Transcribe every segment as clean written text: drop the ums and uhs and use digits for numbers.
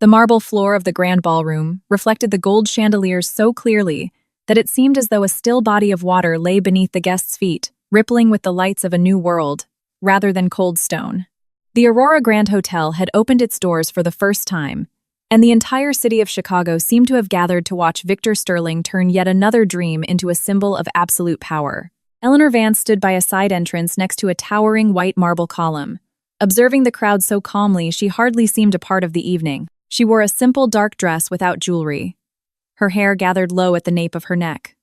The marble floor of the grand ballroom reflected the gold chandeliers so clearly that it seemed as though a still body of water lay beneath the guests' feet, rippling with the lights of a new world, rather than cold stone. The Aurora Grand Hotel had opened its doors for the first time, and the entire city of Chicago seemed to have gathered to watch Victor Sterling turn yet another dream into a symbol of absolute power. Eleanor Vance stood by a side entrance next to a towering white marble column. Observing the crowd so calmly, she hardly seemed a part of the evening. She wore a simple dark dress without jewelry. Her hair gathered low at the nape of her neck.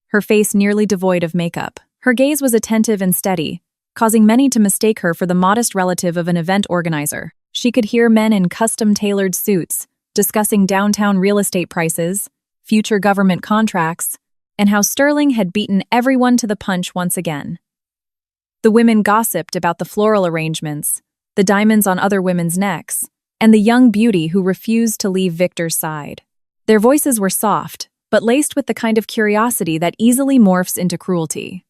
Her face nearly devoid of makeup. Her gaze was attentive and steady, causing many to mistake her for the modest relative of an event organizer. She could hear men in custom-tailored suits discussing downtown real estate prices, future government contracts, and how Sterling had beaten everyone to the punch once again. The women gossiped about the floral arrangements, the diamonds on other women's necks, and the young beauty who refused to leave Victor's side. Their voices were soft, but laced with the kind of curiosity that easily morphs into cruelty.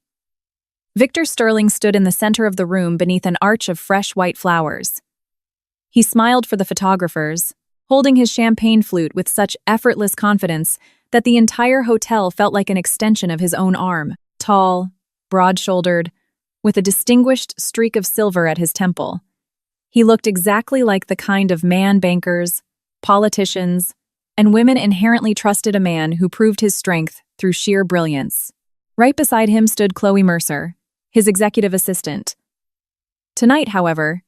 Victor Sterling stood in the center of the room beneath an arch of fresh white flowers. He smiled for the photographers, holding his champagne flute with such effortless confidence that the entire hotel felt like an extension of his own arm. Tall, broad-shouldered, with a distinguished streak of silver at his temple. He looked exactly like the kind of man bankers, politicians, and women inherently trusted a man who proved his strength through sheer brilliance. Right beside him stood Chloe Mercer, his executive assistant. Tonight, however,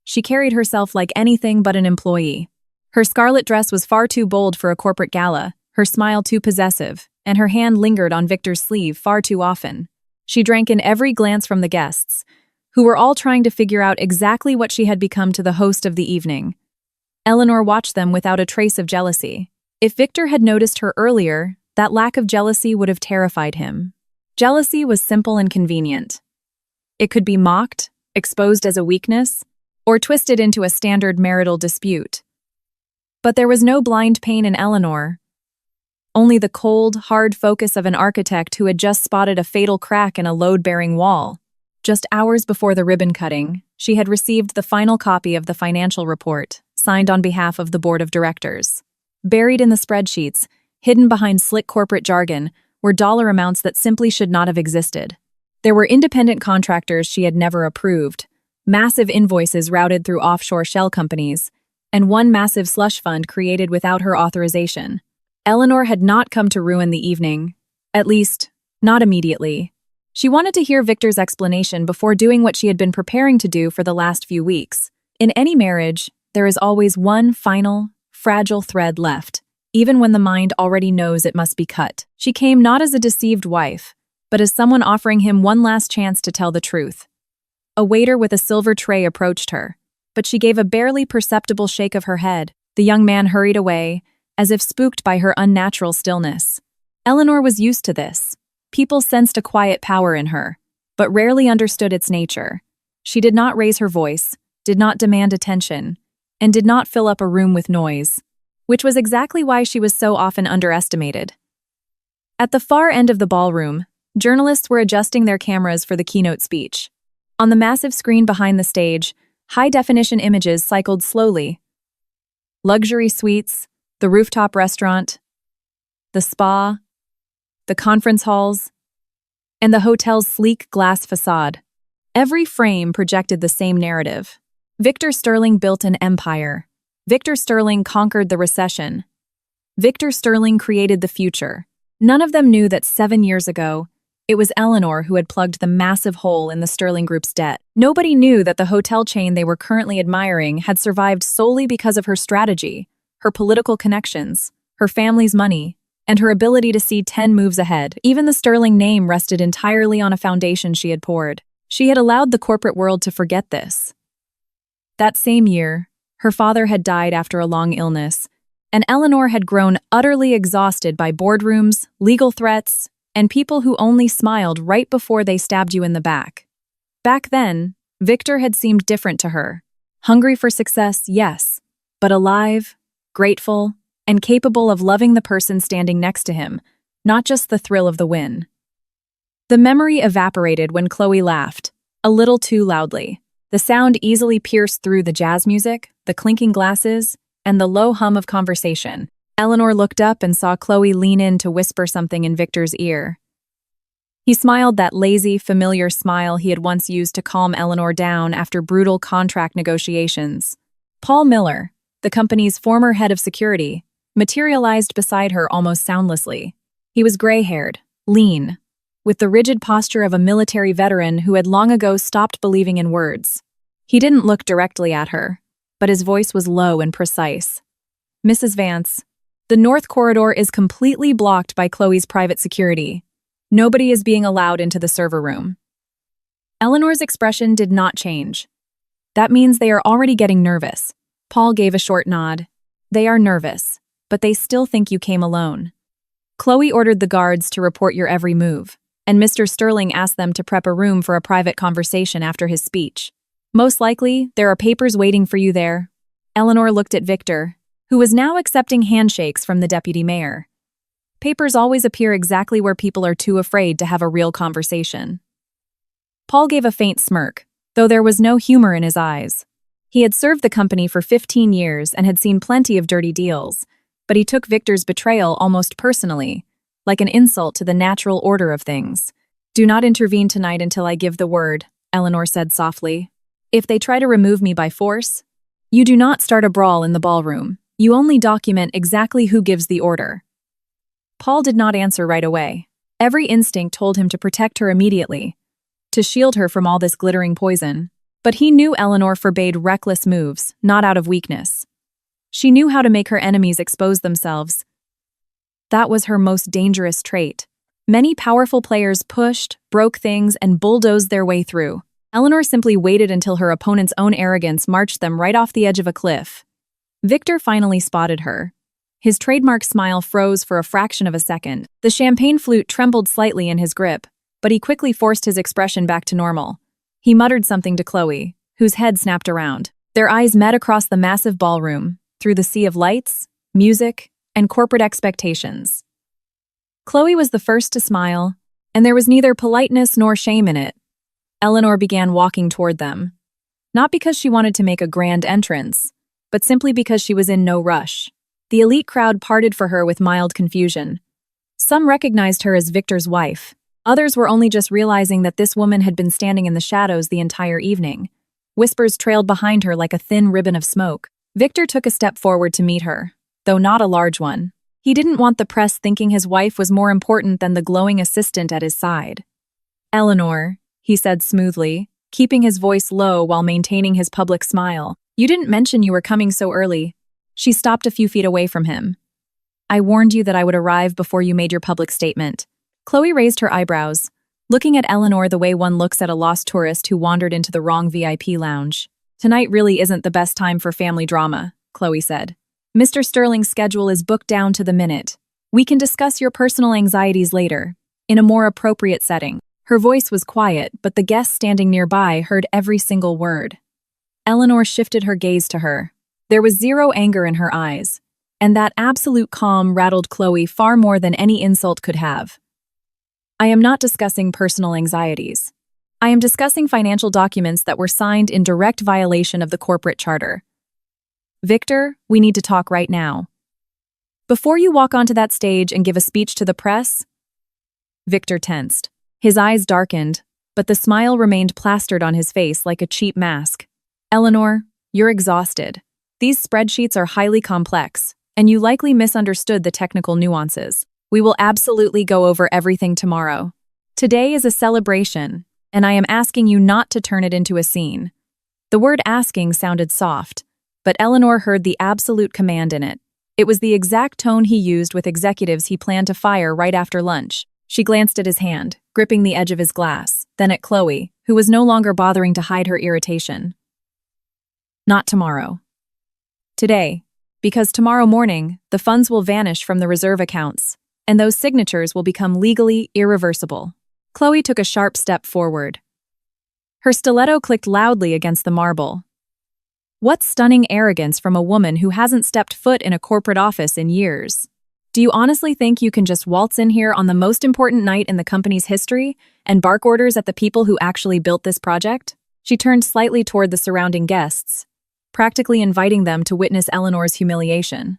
she carried herself like anything but an employee. Her scarlet dress was far too bold for a corporate gala, her smile too possessive, and her hand lingered on Victor's sleeve far too often. She drank in every glance from the guests, who were all trying to figure out exactly what she had become to the host of the evening. Eleanor watched them without a trace of jealousy. If Victor had noticed her earlier, that lack of jealousy would have terrified him. Jealousy was simple and convenient. It could be mocked, exposed as a weakness, or twisted into a standard marital dispute. But there was no blind pain in Eleanor. Only the cold, hard focus of an architect who had just spotted a fatal crack in a load-bearing wall. Just hours before the ribbon cutting, she had received the final copy of the financial report, signed on behalf of the board of directors. Buried in the spreadsheets, hidden behind slick corporate jargon, were dollar amounts that simply should not have existed. There were independent contractors she had never approved, massive invoices routed through offshore shell companies, and one massive slush fund created without her authorization. Eleanor had not come to ruin the evening, at least, not immediately. She wanted to hear Victor's explanation before doing what she had been preparing to do for the last few weeks. In any marriage, there is always one final, fragile thread left, even when the mind already knows it must be cut. She came not as a deceived wife, but as someone offering him one last chance to tell the truth. A waiter with a silver tray approached her, but she gave a barely perceptible shake of her head. The young man hurried away, as if spooked by her unnatural stillness. Eleanor was used to this. People sensed a quiet power in her, but rarely understood its nature. She did not raise her voice, did not demand attention, and did not fill up a room with noise, which was exactly why she was so often underestimated. At the far end of the ballroom, journalists were adjusting their cameras for the keynote speech. On the massive screen behind the stage, high-definition images cycled slowly. Luxury suites, the rooftop restaurant, the spa, the conference halls, and the hotel's sleek glass facade. Every frame projected the same narrative. Victor Sterling built an empire. Victor Sterling conquered the recession. Victor Sterling created the future. None of them knew that 7 years ago, it was Eleanor who had plugged the massive hole in the Sterling Group's debt. Nobody knew that the hotel chain they were currently admiring had survived solely because of her strategy, her political connections, her family's money, and her ability to see 10 moves ahead. Even the Sterling name rested entirely on a foundation she had poured. She had allowed the corporate world to forget this. That same year, her father had died after a long illness, and Eleanor had grown utterly exhausted by boardrooms, legal threats, and people who only smiled right before they stabbed you in the back. Back then, Victor had seemed different to her. Hungry for success, yes, but alive, grateful, and capable of loving the person standing next to him, not just the thrill of the win. The memory evaporated when Chloe laughed, a little too loudly. The sound easily pierced through the jazz music, the clinking glasses, and the low hum of conversation. Eleanor looked up and saw Chloe lean in to whisper something in Victor's ear. He smiled that lazy, familiar smile he had once used to calm Eleanor down after brutal contract negotiations. Paul Miller, the company's former head of security, materialized beside her almost soundlessly. He was gray-haired, lean, with the rigid posture of a military veteran who had long ago stopped believing in words. He didn't look directly at her, but his voice was low and precise. "Mrs. Vance, the North Corridor is completely blocked by Chloe's private security. Nobody is being allowed into the server room." Eleanor's expression did not change. "That means they are already getting nervous." Paul gave a short nod. "They are nervous, but they still think you came alone. Chloe ordered the guards to report your every move, and Mr. Sterling asked them to prep a room for a private conversation after his speech. Most likely, there are papers waiting for you there." Eleanor looked at Victor, who was now accepting handshakes from the deputy mayor. Papers always appear exactly where people are too afraid to have a real conversation. Paul gave a faint smirk, though there was no humor in his eyes. He had served the company for 15 years and had seen plenty of dirty deals, but he took Victor's betrayal almost personally, like an insult to the natural order of things. "Do not intervene tonight until I give the word," Eleanor said softly. "If they try to remove me by force, you do not start a brawl in the ballroom. You only document exactly who gives the order." Paul did not answer right away. Every instinct told him to protect her immediately, to shield her from all this glittering poison. But he knew Eleanor forbade reckless moves, not out of weakness. She knew how to make her enemies expose themselves. That was her most dangerous trait. Many powerful players pushed, broke things, and bulldozed their way through. Eleanor simply waited until her opponent's own arrogance marched them right off the edge of a cliff. Victor finally spotted her. His trademark smile froze for a fraction of a second. The champagne flute trembled slightly in his grip, but he quickly forced his expression back to normal. He muttered something to Chloe, whose head snapped around. Their eyes met across the massive ballroom, through the sea of lights, music, and corporate expectations. Chloe was the first to smile, and there was neither politeness nor shame in it. Eleanor began walking toward them. Not because she wanted to make a grand entrance, but simply because she was in no rush. The elite crowd parted for her with mild confusion. Some recognized her as Victor's wife. Others were only just realizing that this woman had been standing in the shadows the entire evening. Whispers trailed behind her like a thin ribbon of smoke. Victor took a step forward to meet her, though not a large one. He didn't want the press thinking his wife was more important than the glowing assistant at his side. "Eleanor," he said smoothly, keeping his voice low while maintaining his public smile. "You didn't mention you were coming so early." She stopped a few feet away from him. "I warned you that I would arrive before you made your public statement." Chloe raised her eyebrows, looking at Eleanor the way one looks at a lost tourist who wandered into the wrong VIP lounge. "Tonight really isn't the best time for family drama," Chloe said. "Mr. Sterling's schedule is booked down to the minute. We can discuss your personal anxieties later, in a more appropriate setting." Her voice was quiet, but the guests standing nearby heard every single word. Eleanor shifted her gaze to her. There was zero anger in her eyes, and that absolute calm rattled Chloe far more than any insult could have. "I am not discussing personal anxieties. I am discussing financial documents that were signed in direct violation of the corporate charter. Victor, we need to talk right now. Before you walk onto that stage and give a speech to the press." Victor tensed. His eyes darkened, but the smile remained plastered on his face like a cheap mask. "Eleanor, you're exhausted. These spreadsheets are highly complex, and you likely misunderstood the technical nuances. We will absolutely go over everything tomorrow. Today is a celebration, and I am asking you not to turn it into a scene." The word "asking" sounded soft, but Eleanor heard the absolute command in it. It was the exact tone he used with executives he planned to fire right after lunch. She glanced at his hand, gripping the edge of his glass, then at Chloe, who was no longer bothering to hide her irritation. "Not tomorrow. Today, because tomorrow morning, the funds will vanish from the reserve accounts, and those signatures will become legally irreversible." Chloe took a sharp step forward. Her stiletto clicked loudly against the marble. What stunning arrogance from a woman who hasn't stepped foot in a corporate office in years. Do you honestly think you can just waltz in here on the most important night in the company's history and bark orders at the people who actually built this project? She turned slightly toward the surrounding guests. practically inviting them to witness Eleanor's humiliation.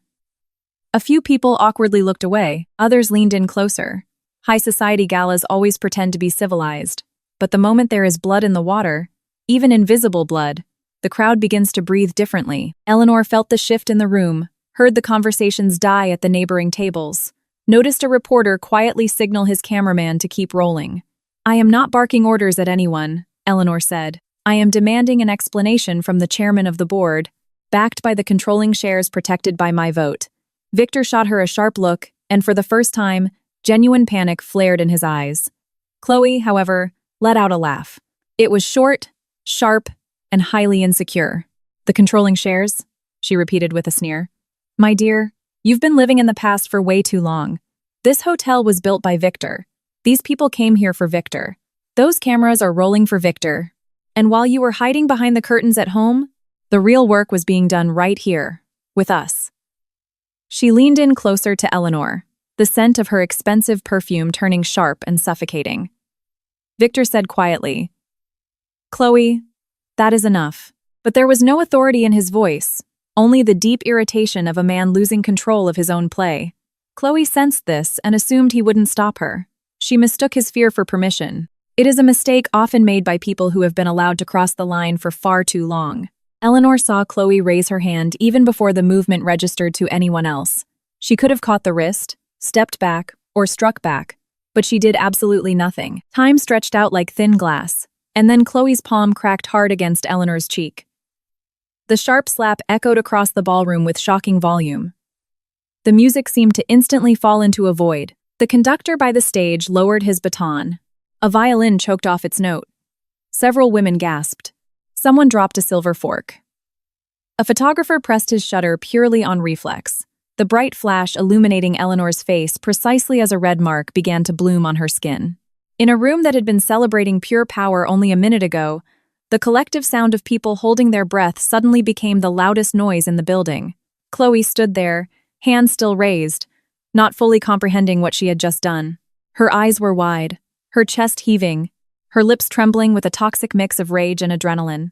A few people awkwardly looked away, others leaned in closer. High society galas always pretend to be civilized, but the moment there is blood in the water, even invisible blood, the crowd begins to breathe differently. Eleanor felt the shift in the room, heard the conversations die at the neighboring tables, noticed a reporter quietly signal his cameraman to keep rolling. "I am not barking orders at anyone," Eleanor said. "I am demanding an explanation from the chairman of the board, backed by the controlling shares protected by my vote." Victor shot her a sharp look, and for the first time, genuine panic flared in his eyes. Chloe, however, let out a laugh. It was short, sharp, and highly insecure. "The controlling shares?" she repeated with a sneer. "My dear, you've been living in the past for way too long. This hotel was built by Victor. These people came here for Victor. Those cameras are rolling for Victor. And while you were hiding behind the curtains at home, the real work was being done right here, with us." She leaned in closer to Eleanor, the scent of her expensive perfume turning sharp and suffocating. Victor said quietly, "Chloe, that is enough." But there was no authority in his voice, only the deep irritation of a man losing control of his own play. Chloe sensed this and assumed he wouldn't stop her. She mistook his fear for permission. It is a mistake often made by people who have been allowed to cross the line for far too long. Eleanor saw Chloe raise her hand even before the movement registered to anyone else. She could have caught the wrist, stepped back, or struck back, but she did absolutely nothing. Time stretched out like thin glass, and then Chloe's palm cracked hard against Eleanor's cheek. The sharp slap echoed across the ballroom with shocking volume. The music seemed to instantly fall into a void. The conductor by the stage lowered his baton. A violin choked off its note. Several women gasped. Someone dropped a silver fork. A photographer pressed his shutter purely on reflex, the bright flash illuminating Eleanor's face precisely as a red mark began to bloom on her skin. In a room that had been celebrating pure power only a minute ago, the collective sound of people holding their breath suddenly became the loudest noise in the building. Chloe stood there, hands still raised, not fully comprehending what she had just done. Her eyes were wide, her chest heaving, her lips trembling with a toxic mix of rage and adrenaline.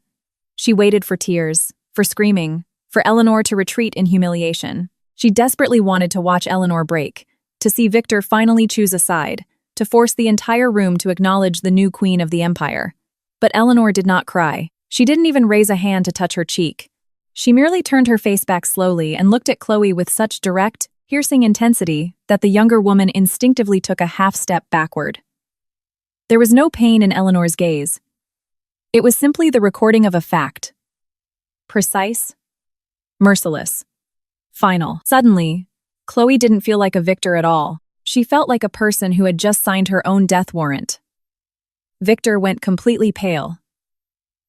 She waited for tears, for screaming, for Eleanor to retreat in humiliation. She desperately wanted to watch Eleanor break, to see Victor finally choose a side, to force the entire room to acknowledge the new queen of the empire. But Eleanor did not cry. She didn't even raise a hand to touch her cheek. She merely turned her face back slowly and looked at Chloe with such direct, piercing intensity that the younger woman instinctively took a half-step backward. There was no pain in Eleanor's gaze. It was simply the recording of a fact. Precise, merciless, final. Suddenly, Chloe didn't feel like a victor at all. She felt like a person who had just signed her own death warrant. Victor went completely pale.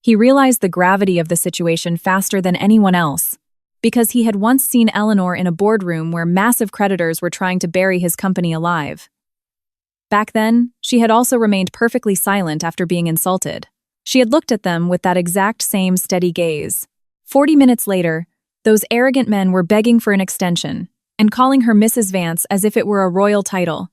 He realized the gravity of the situation faster than anyone else, because he had once seen Eleanor in a boardroom where massive creditors were trying to bury his company alive. Back then, she had also remained perfectly silent after being insulted. She had looked at them with that exact same steady gaze. 40 minutes later, those arrogant men were begging for an extension and calling her Mrs. Vance as if it were a royal title.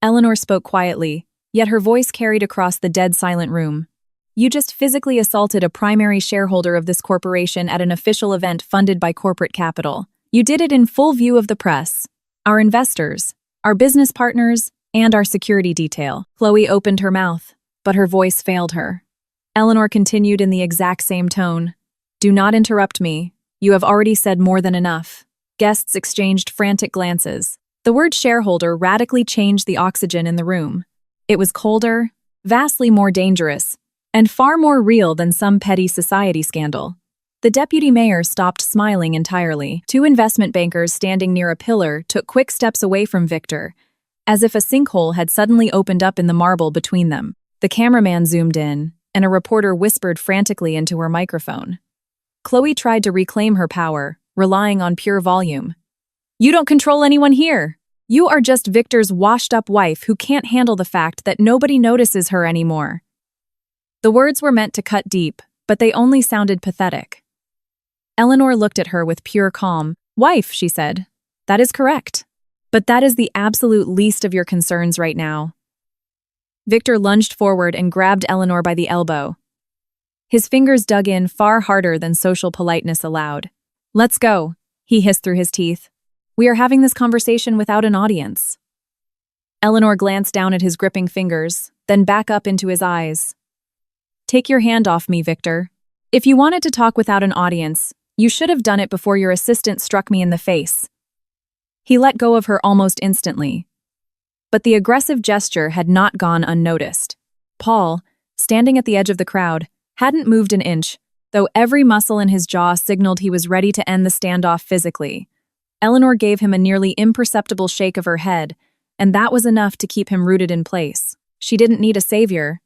Eleanor spoke quietly, yet her voice carried across the dead silent room. "You just physically assaulted a primary shareholder of this corporation at an official event funded by corporate capital. You did it in full view of the press, our investors, our business partners, and our security detail." Chloe opened her mouth, but her voice failed her. Eleanor continued in the exact same tone. "Do not interrupt me. You have already said more than enough." Guests exchanged frantic glances. The word shareholder radically changed the oxygen in the room. It was colder, vastly more dangerous, and far more real than some petty society scandal. The deputy mayor stopped smiling entirely. Two investment bankers standing near a pillar took quick steps away from Victor, as if a sinkhole had suddenly opened up in the marble between them. The cameraman zoomed in, and a reporter whispered frantically into her microphone. Chloe tried to reclaim her power, relying on pure volume. "You don't control anyone here. You are just Victor's washed-up wife who can't handle the fact that nobody notices her anymore." The words were meant to cut deep, but they only sounded pathetic. Eleanor looked at her with pure calm. "Wife," she said. "That is correct. But that is the absolute least of your concerns right now." Victor lunged forward and grabbed Eleanor by the elbow. His fingers dug in far harder than social politeness allowed. "Let's go," he hissed through his teeth. "We are having this conversation without an audience." Eleanor glanced down at his gripping fingers, then back up into his eyes. "Take your hand off me, Victor. If you wanted to talk without an audience, you should have done it before your assistant struck me in the face." He let go of her almost instantly. But the aggressive gesture had not gone unnoticed. Paul, standing at the edge of the crowd, hadn't moved an inch, though every muscle in his jaw signaled he was ready to end the standoff physically. Eleanor gave him a nearly imperceptible shake of her head, and that was enough to keep him rooted in place. She didn't need a savior.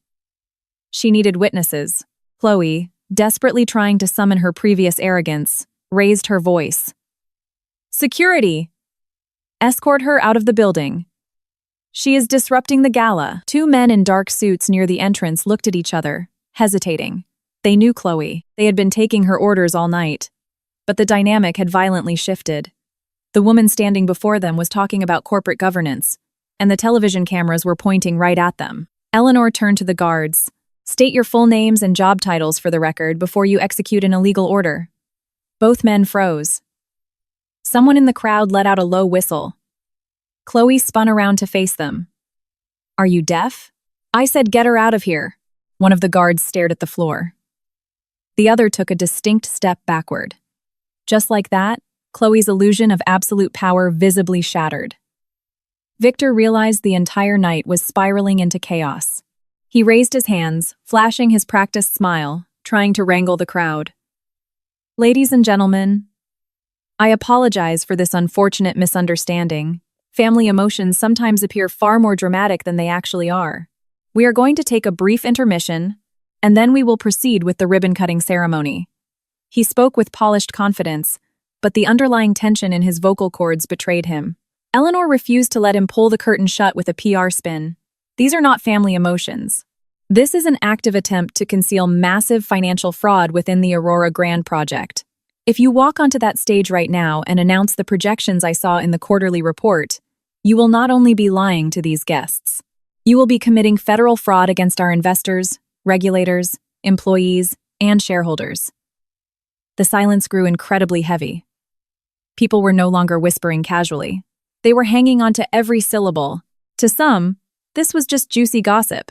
She needed witnesses. Chloe, desperately trying to summon her previous arrogance, raised her voice. "Security! Escort her out of the building. She is disrupting the gala." Two men in dark suits near the entrance looked at each other, hesitating. They knew Chloe. They had been taking her orders all night. But the dynamic had violently shifted. The woman standing before them was talking about corporate governance, and the television cameras were pointing right at them. Eleanor turned to the guards. "State your full names and job titles for the record before you execute an illegal order." Both men froze. Someone in the crowd let out a low whistle. Chloe spun around to face them. "Are you deaf? I said get her out of here." One of the guards stared at the floor. The other took a distinct step backward. Just like that, Chloe's illusion of absolute power visibly shattered. Victor realized the entire night was spiraling into chaos. He raised his hands, flashing his practiced smile, trying to wrangle the crowd. "Ladies and gentlemen, I apologize for this unfortunate misunderstanding. Family emotions sometimes appear far more dramatic than they actually are. We are going to take a brief intermission, and then we will proceed with the ribbon-cutting ceremony." He spoke with polished confidence, but the underlying tension in his vocal cords betrayed him. Eleanor refused to let him pull the curtain shut with a PR spin. These are not family emotions. This is an active attempt to conceal massive financial fraud within the Aurora Grand project. If you walk onto that stage right now and announce the projections I saw in the quarterly report, you will not only be lying to these guests, you will be committing federal fraud against our investors, regulators, employees, and shareholders. The silence grew incredibly heavy. People were no longer whispering casually. They were hanging on to every syllable. To some, this was just juicy gossip.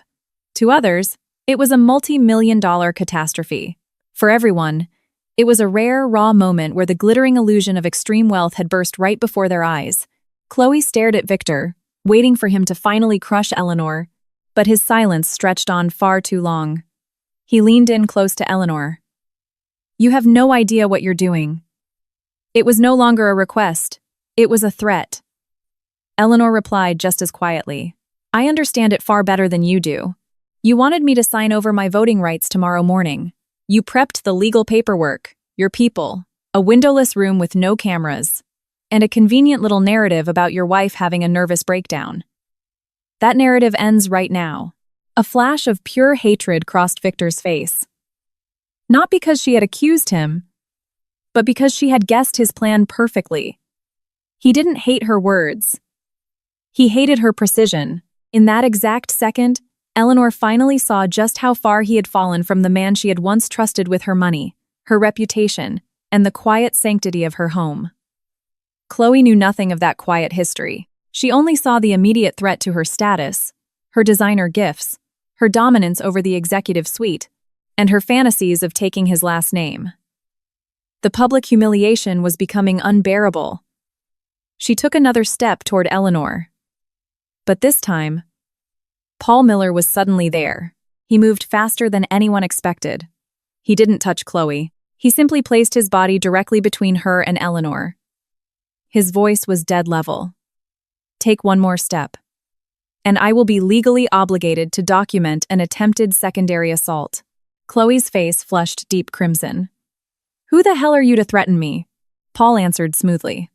To others, it was a multi-million-dollar catastrophe. For everyone, it was a rare, raw moment where the glittering illusion of extreme wealth had burst right before their eyes. Chloe stared at Victor, waiting for him to finally crush Eleanor, but his silence stretched on far too long. He leaned in close to Eleanor. "You have no idea what you're doing." It was no longer a request. It was a threat. Eleanor replied just as quietly. "I understand it far better than you do. You wanted me to sign over my voting rights tomorrow morning. You prepped the legal paperwork, your people, a windowless room with no cameras, and a convenient little narrative about your wife having a nervous breakdown. That narrative ends right now." A flash of pure hatred crossed Victor's face. Not because she had accused him, but because she had guessed his plan perfectly. He didn't hate her words. He hated her precision. In that exact second, Eleanor finally saw just how far he had fallen from the man she had once trusted with her money, her reputation, and the quiet sanctity of her home. Chloe knew nothing of that quiet history. She only saw the immediate threat to her status, her designer gifts, her dominance over the executive suite, and her fantasies of taking his last name. The public humiliation was becoming unbearable. She took another step toward Eleanor. But this time, Paul Miller was suddenly there. He moved faster than anyone expected. He didn't touch Chloe. He simply placed his body directly between her and Eleanor. His voice was dead level. "Take one more step, and I will be legally obligated to document an attempted secondary assault." Chloe's face flushed deep crimson. "Who the hell are you to threaten me?" Paul answered smoothly.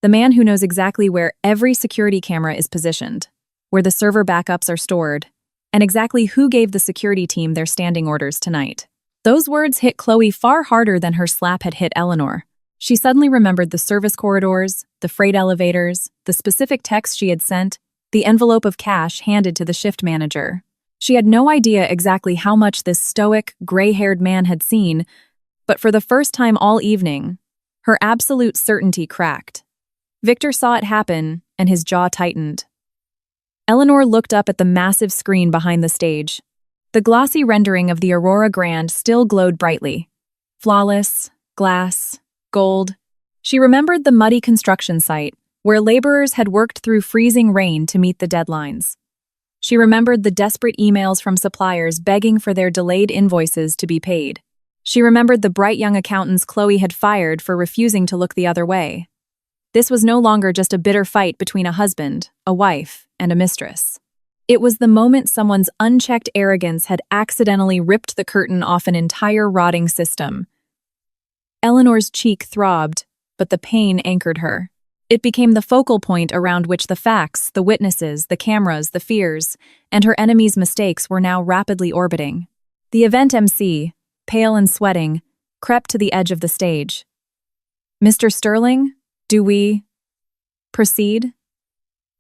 "The man who knows exactly where every security camera is positioned, where the server backups are stored, and exactly who gave the security team their standing orders tonight." Those words hit Chloe far harder than her slap had hit Eleanor. She suddenly remembered the service corridors, the freight elevators, the specific text she had sent, the envelope of cash handed to the shift manager. She had no idea exactly how much this stoic, gray-haired man had seen, but for the first time all evening, her absolute certainty cracked. Victor saw it happen, and his jaw tightened. Eleanor looked up at the massive screen behind the stage. The glossy rendering of the Aurora Grand still glowed brightly. Flawless, glass, gold. She remembered the muddy construction site, where laborers had worked through freezing rain to meet the deadlines. She remembered the desperate emails from suppliers begging for their delayed invoices to be paid. She remembered the bright young accountants Chloe had fired for refusing to look the other way. This was no longer just a bitter fight between a husband, a wife, and a mistress. It was the moment someone's unchecked arrogance had accidentally ripped the curtain off an entire rotting system. Eleanor's cheek throbbed, but the pain anchored her. It became the focal point around which the facts, the witnesses, the cameras, the fears, and her enemy's mistakes were now rapidly orbiting. The event MC, pale and sweating, crept to the edge of the stage. "Mr. Sterling, do we proceed?"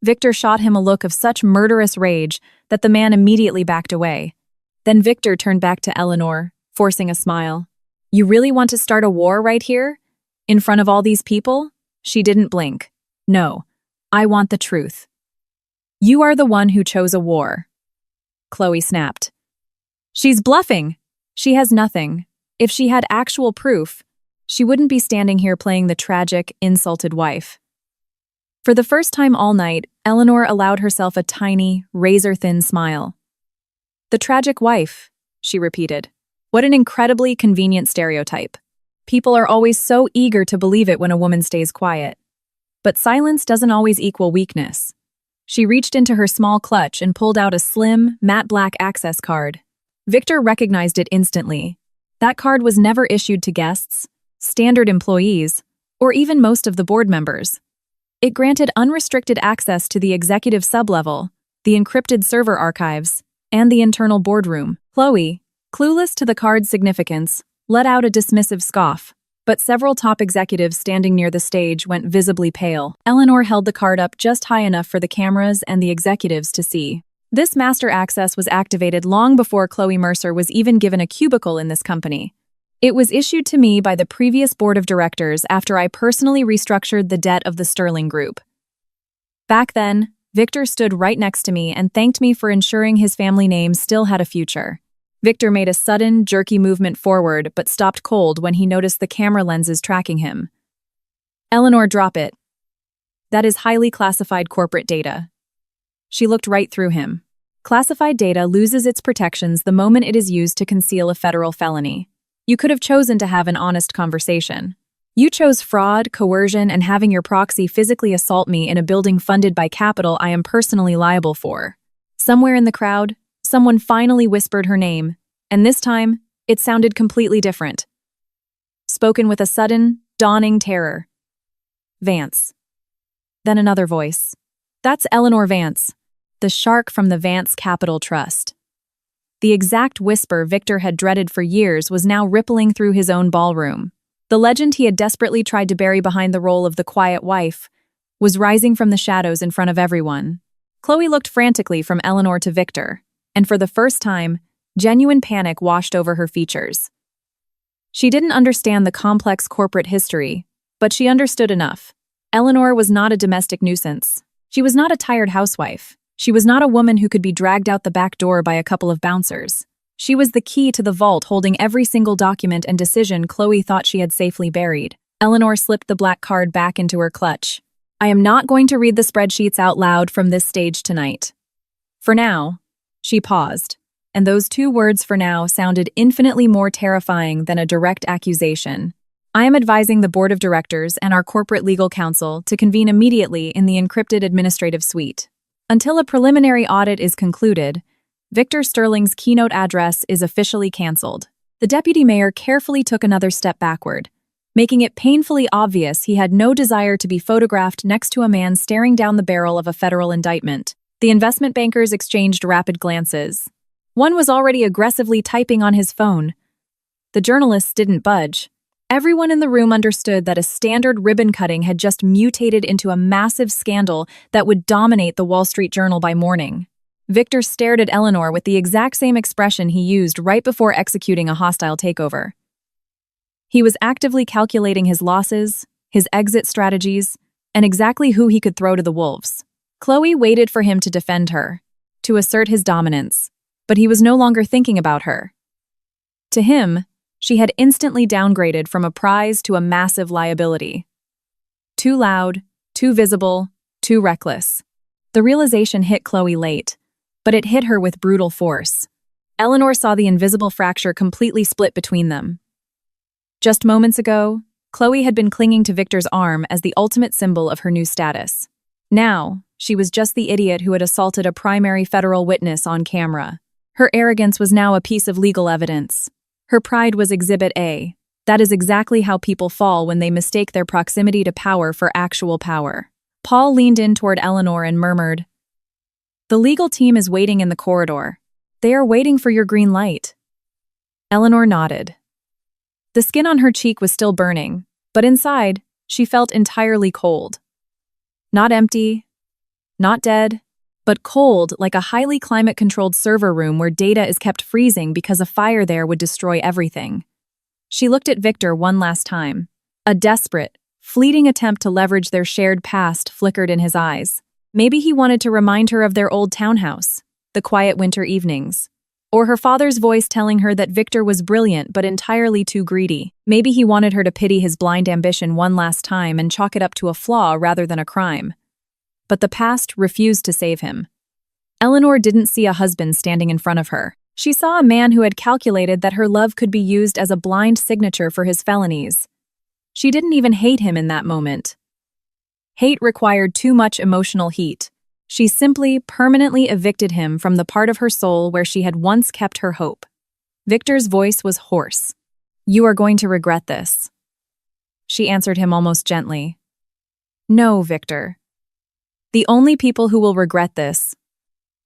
Victor shot him a look of such murderous rage that the man immediately backed away. Then Victor turned back to Eleanor, forcing a smile. "You really want to start a war right here? In front of all these people?" She didn't blink. "No, I want the truth." "You are the one who chose a war," Chloe snapped. "She's bluffing. She has nothing. If she had actual proof, she wouldn't be standing here playing the tragic, insulted wife." For the first time all night, Eleanor allowed herself a tiny, razor-thin smile. "The tragic wife," she repeated. What an incredibly convenient stereotype. People are always so eager to believe it when a woman stays quiet. But silence doesn't always equal weakness. She reached into her small clutch and pulled out a slim, matte black access card. Victor recognized it instantly. That card was never issued to guests, standard employees, or even most of the board members. It granted unrestricted access to the executive sublevel, the encrypted server archives, and the internal boardroom. Chloe, clueless to the card's significance, let out a dismissive scoff, but several top executives standing near the stage went visibly pale. Eleanor held the card up just high enough for the cameras and the executives to see. This master access was activated long before Chloe Mercer was even given a cubicle in this company. It was issued to me by the previous board of directors after I personally restructured the debt of the Sterling Group. Back then, Victor stood right next to me and thanked me for ensuring his family name still had a future. Victor made a sudden, jerky movement forward but stopped cold when he noticed the camera lenses tracking him. "Eleanor, drop it. That is highly classified corporate data." She looked right through him. Classified data loses its protections the moment it is used to conceal a federal felony. You could have chosen to have an honest conversation. You chose fraud, coercion, and having your proxy physically assault me in a building funded by capital I am personally liable for. Somewhere in the crowd, someone finally whispered her name, and this time, it sounded completely different. Spoken with a sudden, dawning terror. "Vance." Then another voice. "That's Eleanor Vance, the shark from the Vance Capital Trust." The exact whisper Victor had dreaded for years was now rippling through his own ballroom. The legend he had desperately tried to bury behind the role of the quiet wife was rising from the shadows in front of everyone. Chloe looked frantically from Eleanor to Victor, and for the first time, genuine panic washed over her features. She didn't understand the complex corporate history, but she understood enough. Eleanor was not a domestic nuisance. She was not a tired housewife. She was not a woman who could be dragged out the back door by a couple of bouncers. She was the key to the vault holding every single document and decision Chloe thought she had safely buried. Eleanor slipped the black card back into her clutch. "I am not going to read the spreadsheets out loud from this stage tonight. For now." She paused, and those two words "for now" sounded infinitely more terrifying than a direct accusation. "I am advising the board of directors and our corporate legal counsel to convene immediately in the encrypted administrative suite. Until a preliminary audit is concluded, Victor Sterling's keynote address is officially canceled." The deputy mayor carefully took another step backward, making it painfully obvious he had no desire to be photographed next to a man staring down the barrel of a federal indictment. The investment bankers exchanged rapid glances. One was already aggressively typing on his phone. The journalists didn't budge. Everyone in the room understood that a standard ribbon cutting had just mutated into a massive scandal that would dominate the Wall Street Journal by morning. Victor stared at Eleanor with the exact same expression he used right before executing a hostile takeover. He was actively calculating his losses, his exit strategies, and exactly who he could throw to the wolves. Chloe waited for him to defend her, to assert his dominance, but he was no longer thinking about her. To him, she had instantly downgraded from a prize to a massive liability. Too loud, too visible, too reckless. The realization hit Chloe late, but it hit her with brutal force. Eleanor saw the invisible fracture completely split between them. Just moments ago, Chloe had been clinging to Victor's arm as the ultimate symbol of her new status. Now, she was just the idiot who had assaulted a primary federal witness on camera. Her arrogance was now a piece of legal evidence. Her pride was Exhibit A. That is exactly how people fall when they mistake their proximity to power for actual power. Paul leaned in toward Eleanor and murmured, "The legal team is waiting in the corridor. They are waiting for your green light." Eleanor nodded. The skin on her cheek was still burning, but inside, she felt entirely cold. Not empty, not dead, but cold like a highly climate-controlled server room where data is kept freezing because a fire there would destroy everything. She looked at Victor one last time. A desperate, fleeting attempt to leverage their shared past flickered in his eyes. Maybe he wanted to remind her of their old townhouse, the quiet winter evenings. Or her father's voice telling her that Victor was brilliant but entirely too greedy. Maybe he wanted her to pity his blind ambition one last time and chalk it up to a flaw rather than a crime. But the past refused to save him. Eleanor didn't see a husband standing in front of her. She saw a man who had calculated that her love could be used as a blind signature for his felonies. She didn't even hate him in that moment. Hate required too much emotional heat. She simply, permanently evicted him from the part of her soul where she had once kept her hope. Victor's voice was hoarse. "You are going to regret this." She answered him almost gently. "No, Victor. The only people who will regret this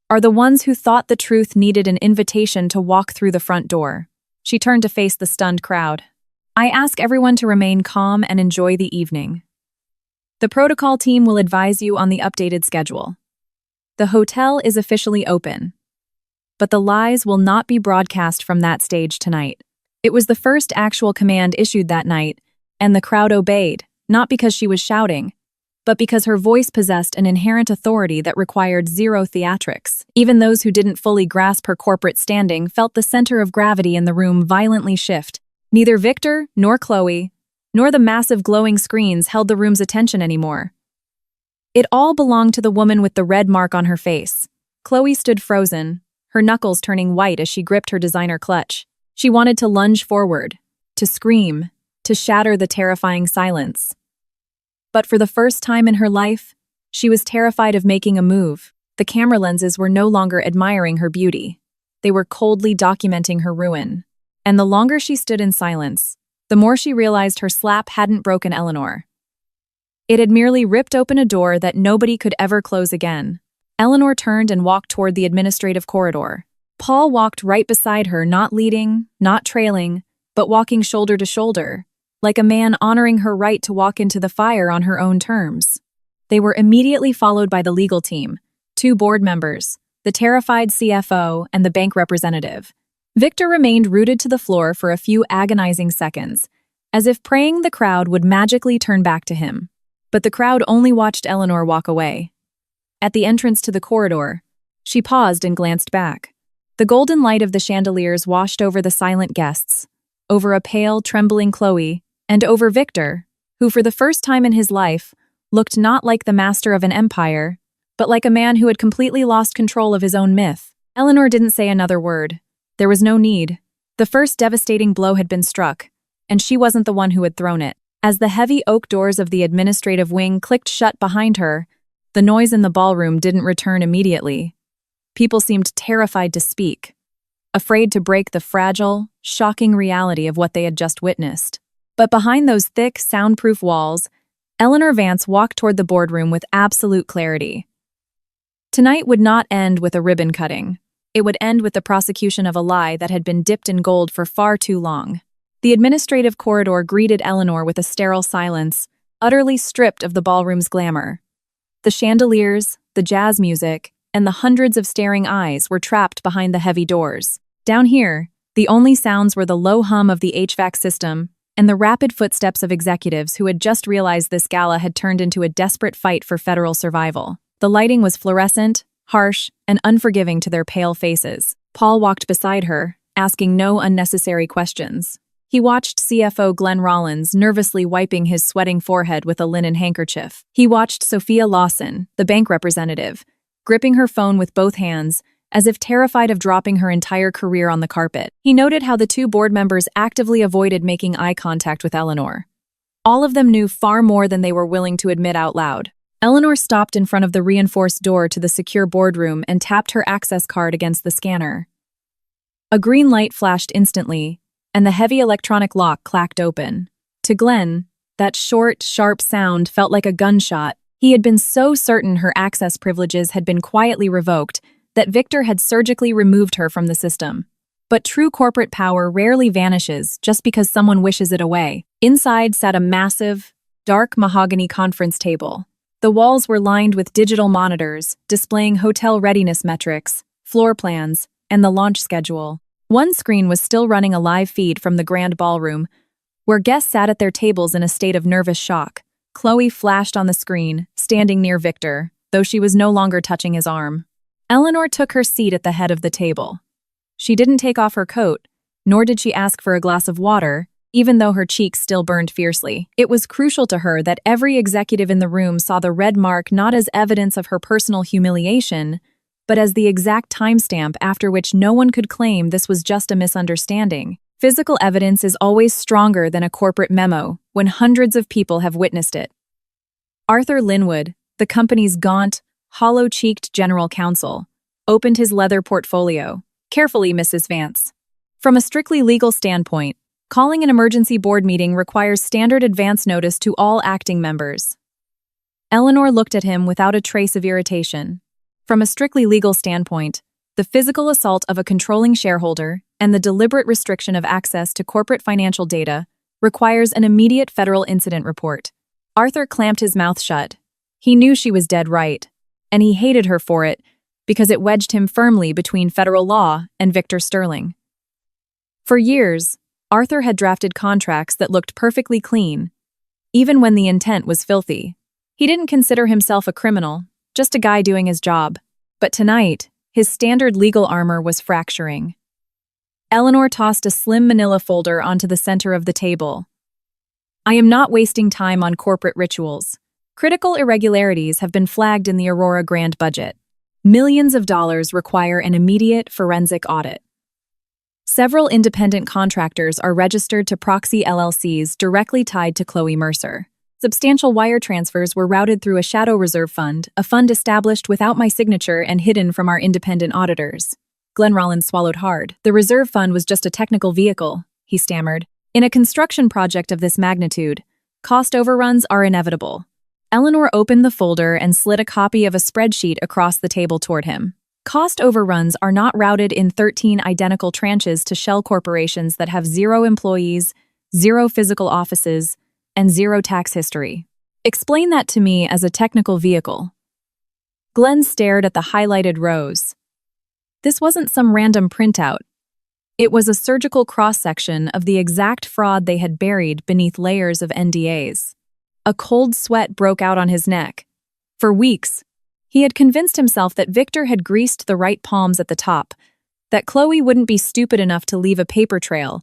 are the ones who thought the truth needed an invitation to walk through the front door." She turned to face the stunned crowd. "I ask everyone to remain calm and enjoy the evening. The protocol team will advise you on the updated schedule. The hotel is officially open, but the lies will not be broadcast from that stage tonight." It was the first actual command issued that night, and the crowd obeyed, not because she was shouting, but because her voice possessed an inherent authority that required zero theatrics. Even those who didn't fully grasp her corporate standing felt the center of gravity in the room violently shift. Neither Victor, nor Chloe, nor the massive glowing screens held the room's attention anymore. It all belonged to the woman with the red mark on her face. Chloe stood frozen, her knuckles turning white as she gripped her designer clutch. She wanted to lunge forward, to scream, to shatter the terrifying silence. But for the first time in her life, she was terrified of making a move. The camera lenses were no longer admiring her beauty. They were coldly documenting her ruin. And the longer she stood in silence, the more she realized her slap hadn't broken Eleanor. It had merely ripped open a door that nobody could ever close again. Eleanor turned and walked toward the administrative corridor. Paul walked right beside her, not leading, not trailing, but walking shoulder to shoulder, like a man honoring her right to walk into the fire on her own terms. They were immediately followed by the legal team, 2 board members, the terrified CFO, and the bank representative. Victor remained rooted to the floor for a few agonizing seconds, as if praying the crowd would magically turn back to him. But the crowd only watched Eleanor walk away. At the entrance to the corridor, she paused and glanced back. The golden light of the chandeliers washed over the silent guests, over a pale, trembling Chloe, and over Victor, who for the first time in his life looked not like the master of an empire, but like a man who had completely lost control of his own myth. Eleanor didn't say another word. There was no need. The first devastating blow had been struck, and she wasn't the one who had thrown it. As the heavy oak doors of the administrative wing clicked shut behind her, the noise in the ballroom didn't return immediately. People seemed terrified to speak, afraid to break the fragile, shocking reality of what they had just witnessed. But behind those thick, soundproof walls, Eleanor Vance walked toward the boardroom with absolute clarity. Tonight would not end with a ribbon cutting. It would end with the prosecution of a lie that had been dipped in gold for far too long. The administrative corridor greeted Eleanor with a sterile silence, utterly stripped of the ballroom's glamour. The chandeliers, the jazz music, and the hundreds of staring eyes were trapped behind the heavy doors. Down here, the only sounds were the low hum of the HVAC system and the rapid footsteps of executives who had just realized this gala had turned into a desperate fight for federal survival. The lighting was fluorescent, harsh, and unforgiving to their pale faces. Paul walked beside her, asking no unnecessary questions. He watched CFO Glenn Rollins nervously wiping his sweating forehead with a linen handkerchief. He watched Sophia Lawson, the bank representative, gripping her phone with both hands, as if terrified of dropping her entire career on the carpet. He noted how the two board members actively avoided making eye contact with Eleanor. All of them knew far more than they were willing to admit out loud. Eleanor stopped in front of the reinforced door to the secure boardroom and tapped her access card against the scanner. A green light flashed instantly, and the heavy electronic lock clacked open. To Glenn, that short, sharp sound felt like a gunshot. He had been so certain her access privileges had been quietly revoked that Victor had surgically removed her from the system. But true corporate power rarely vanishes just because someone wishes it away. Inside sat a massive, dark mahogany conference table. The walls were lined with digital monitors, displaying hotel readiness metrics, floor plans, and the launch schedule. One screen was still running a live feed from the grand ballroom, where guests sat at their tables in a state of nervous shock. Chloe flashed on the screen, standing near Victor, though she was no longer touching his arm. Eleanor took her seat at the head of the table. She didn't take off her coat, nor did she ask for a glass of water, even though her cheeks still burned fiercely. It was crucial to her that every executive in the room saw the red mark not as evidence of her personal humiliation, but as the exact timestamp after which no one could claim this was just a misunderstanding. Physical evidence is always stronger than a corporate memo when hundreds of people have witnessed it. Arthur Linwood, the company's gaunt, hollow-cheeked general counsel, opened his leather portfolio. Carefully, Mrs. Vance. From a strictly legal standpoint, calling an emergency board meeting requires standard advance notice to all acting members. Eleanor looked at him without a trace of irritation. From a strictly legal standpoint, the physical assault of a controlling shareholder and the deliberate restriction of access to corporate financial data requires an immediate federal incident report. Arthur clamped his mouth shut. He knew she was dead right, and he hated her for it because it wedged him firmly between federal law and Victor Sterling. For years, Arthur had drafted contracts that looked perfectly clean, even when the intent was filthy. He didn't consider himself a criminal, just a guy doing his job. But tonight, his standard legal armor was fracturing. Eleanor tossed a slim manila folder onto the center of the table. I am not wasting time on corporate rituals. Critical irregularities have been flagged in the Aurora Grand budget. Millions of dollars require an immediate forensic audit. Several independent contractors are registered to proxy LLCs directly tied to Chloe Mercer. Substantial wire transfers were routed through a shadow reserve fund, a fund established without my signature and hidden from our independent auditors. Glenn Rollins swallowed hard. The reserve fund was just a technical vehicle, he stammered. In a construction project of this magnitude, cost overruns are inevitable. Eleanor opened the folder and slid a copy of a spreadsheet across the table toward him. Cost overruns are not routed in 13 identical tranches to shell corporations that have 0 employees, 0 physical offices, and 0 tax history. Explain that to me as a technical vehicle. Glenn stared at the highlighted rows. This wasn't some random printout. It was a surgical cross-section of the exact fraud they had buried beneath layers of NDAs. A cold sweat broke out on his neck. For weeks, he had convinced himself that Victor had greased the right palms at the top, that Chloe wouldn't be stupid enough to leave a paper trail,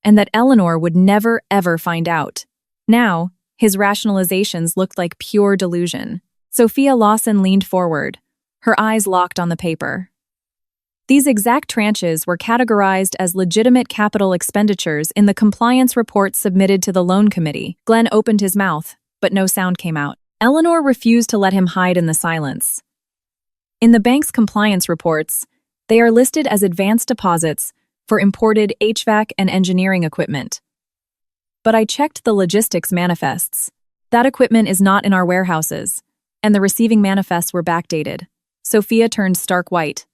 and that Eleanor would never, ever find out. Now, his rationalizations looked like pure delusion. Sophia Lawson leaned forward, her eyes locked on the paper. These exact tranches were categorized as legitimate capital expenditures in the compliance report submitted to the loan committee. Glenn opened his mouth, but no sound came out. Eleanor refused to let him hide in the silence. In the bank's compliance reports, they are listed as advanced deposits for imported HVAC and engineering equipment. But I checked the logistics manifests. That equipment is not in our warehouses, and the receiving manifests were backdated. Sophia turned stark white.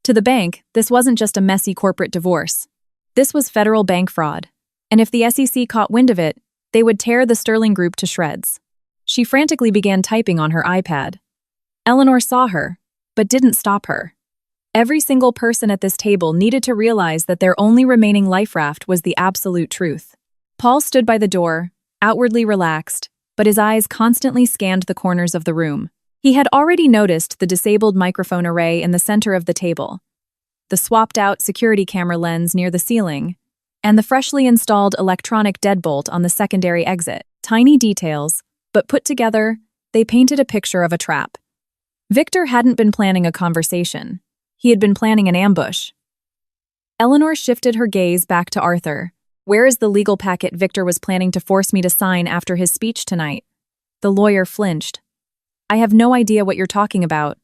To the bank, this wasn't just a messy corporate divorce. This was federal bank fraud, and if the SEC caught wind of it, they would tear the Sterling Group to shreds. She frantically began typing on her iPad. Eleanor saw her, but didn't stop her. Every single person at this table needed to realize that their only remaining life raft was the absolute truth. Paul stood by the door, outwardly relaxed, but his eyes constantly scanned the corners of the room. He had already noticed the disabled microphone array in the center of the table, the swapped-out security camera lens near the ceiling, and the freshly installed electronic deadbolt on the secondary exit. Tiny details, but put together, they painted a picture of a trap. Victor hadn't been planning a conversation. He had been planning an ambush. Eleanor shifted her gaze back to Arthur. Where is the legal packet Victor was planning to force me to sign after his speech tonight? The lawyer flinched. I have no idea what you're talking about.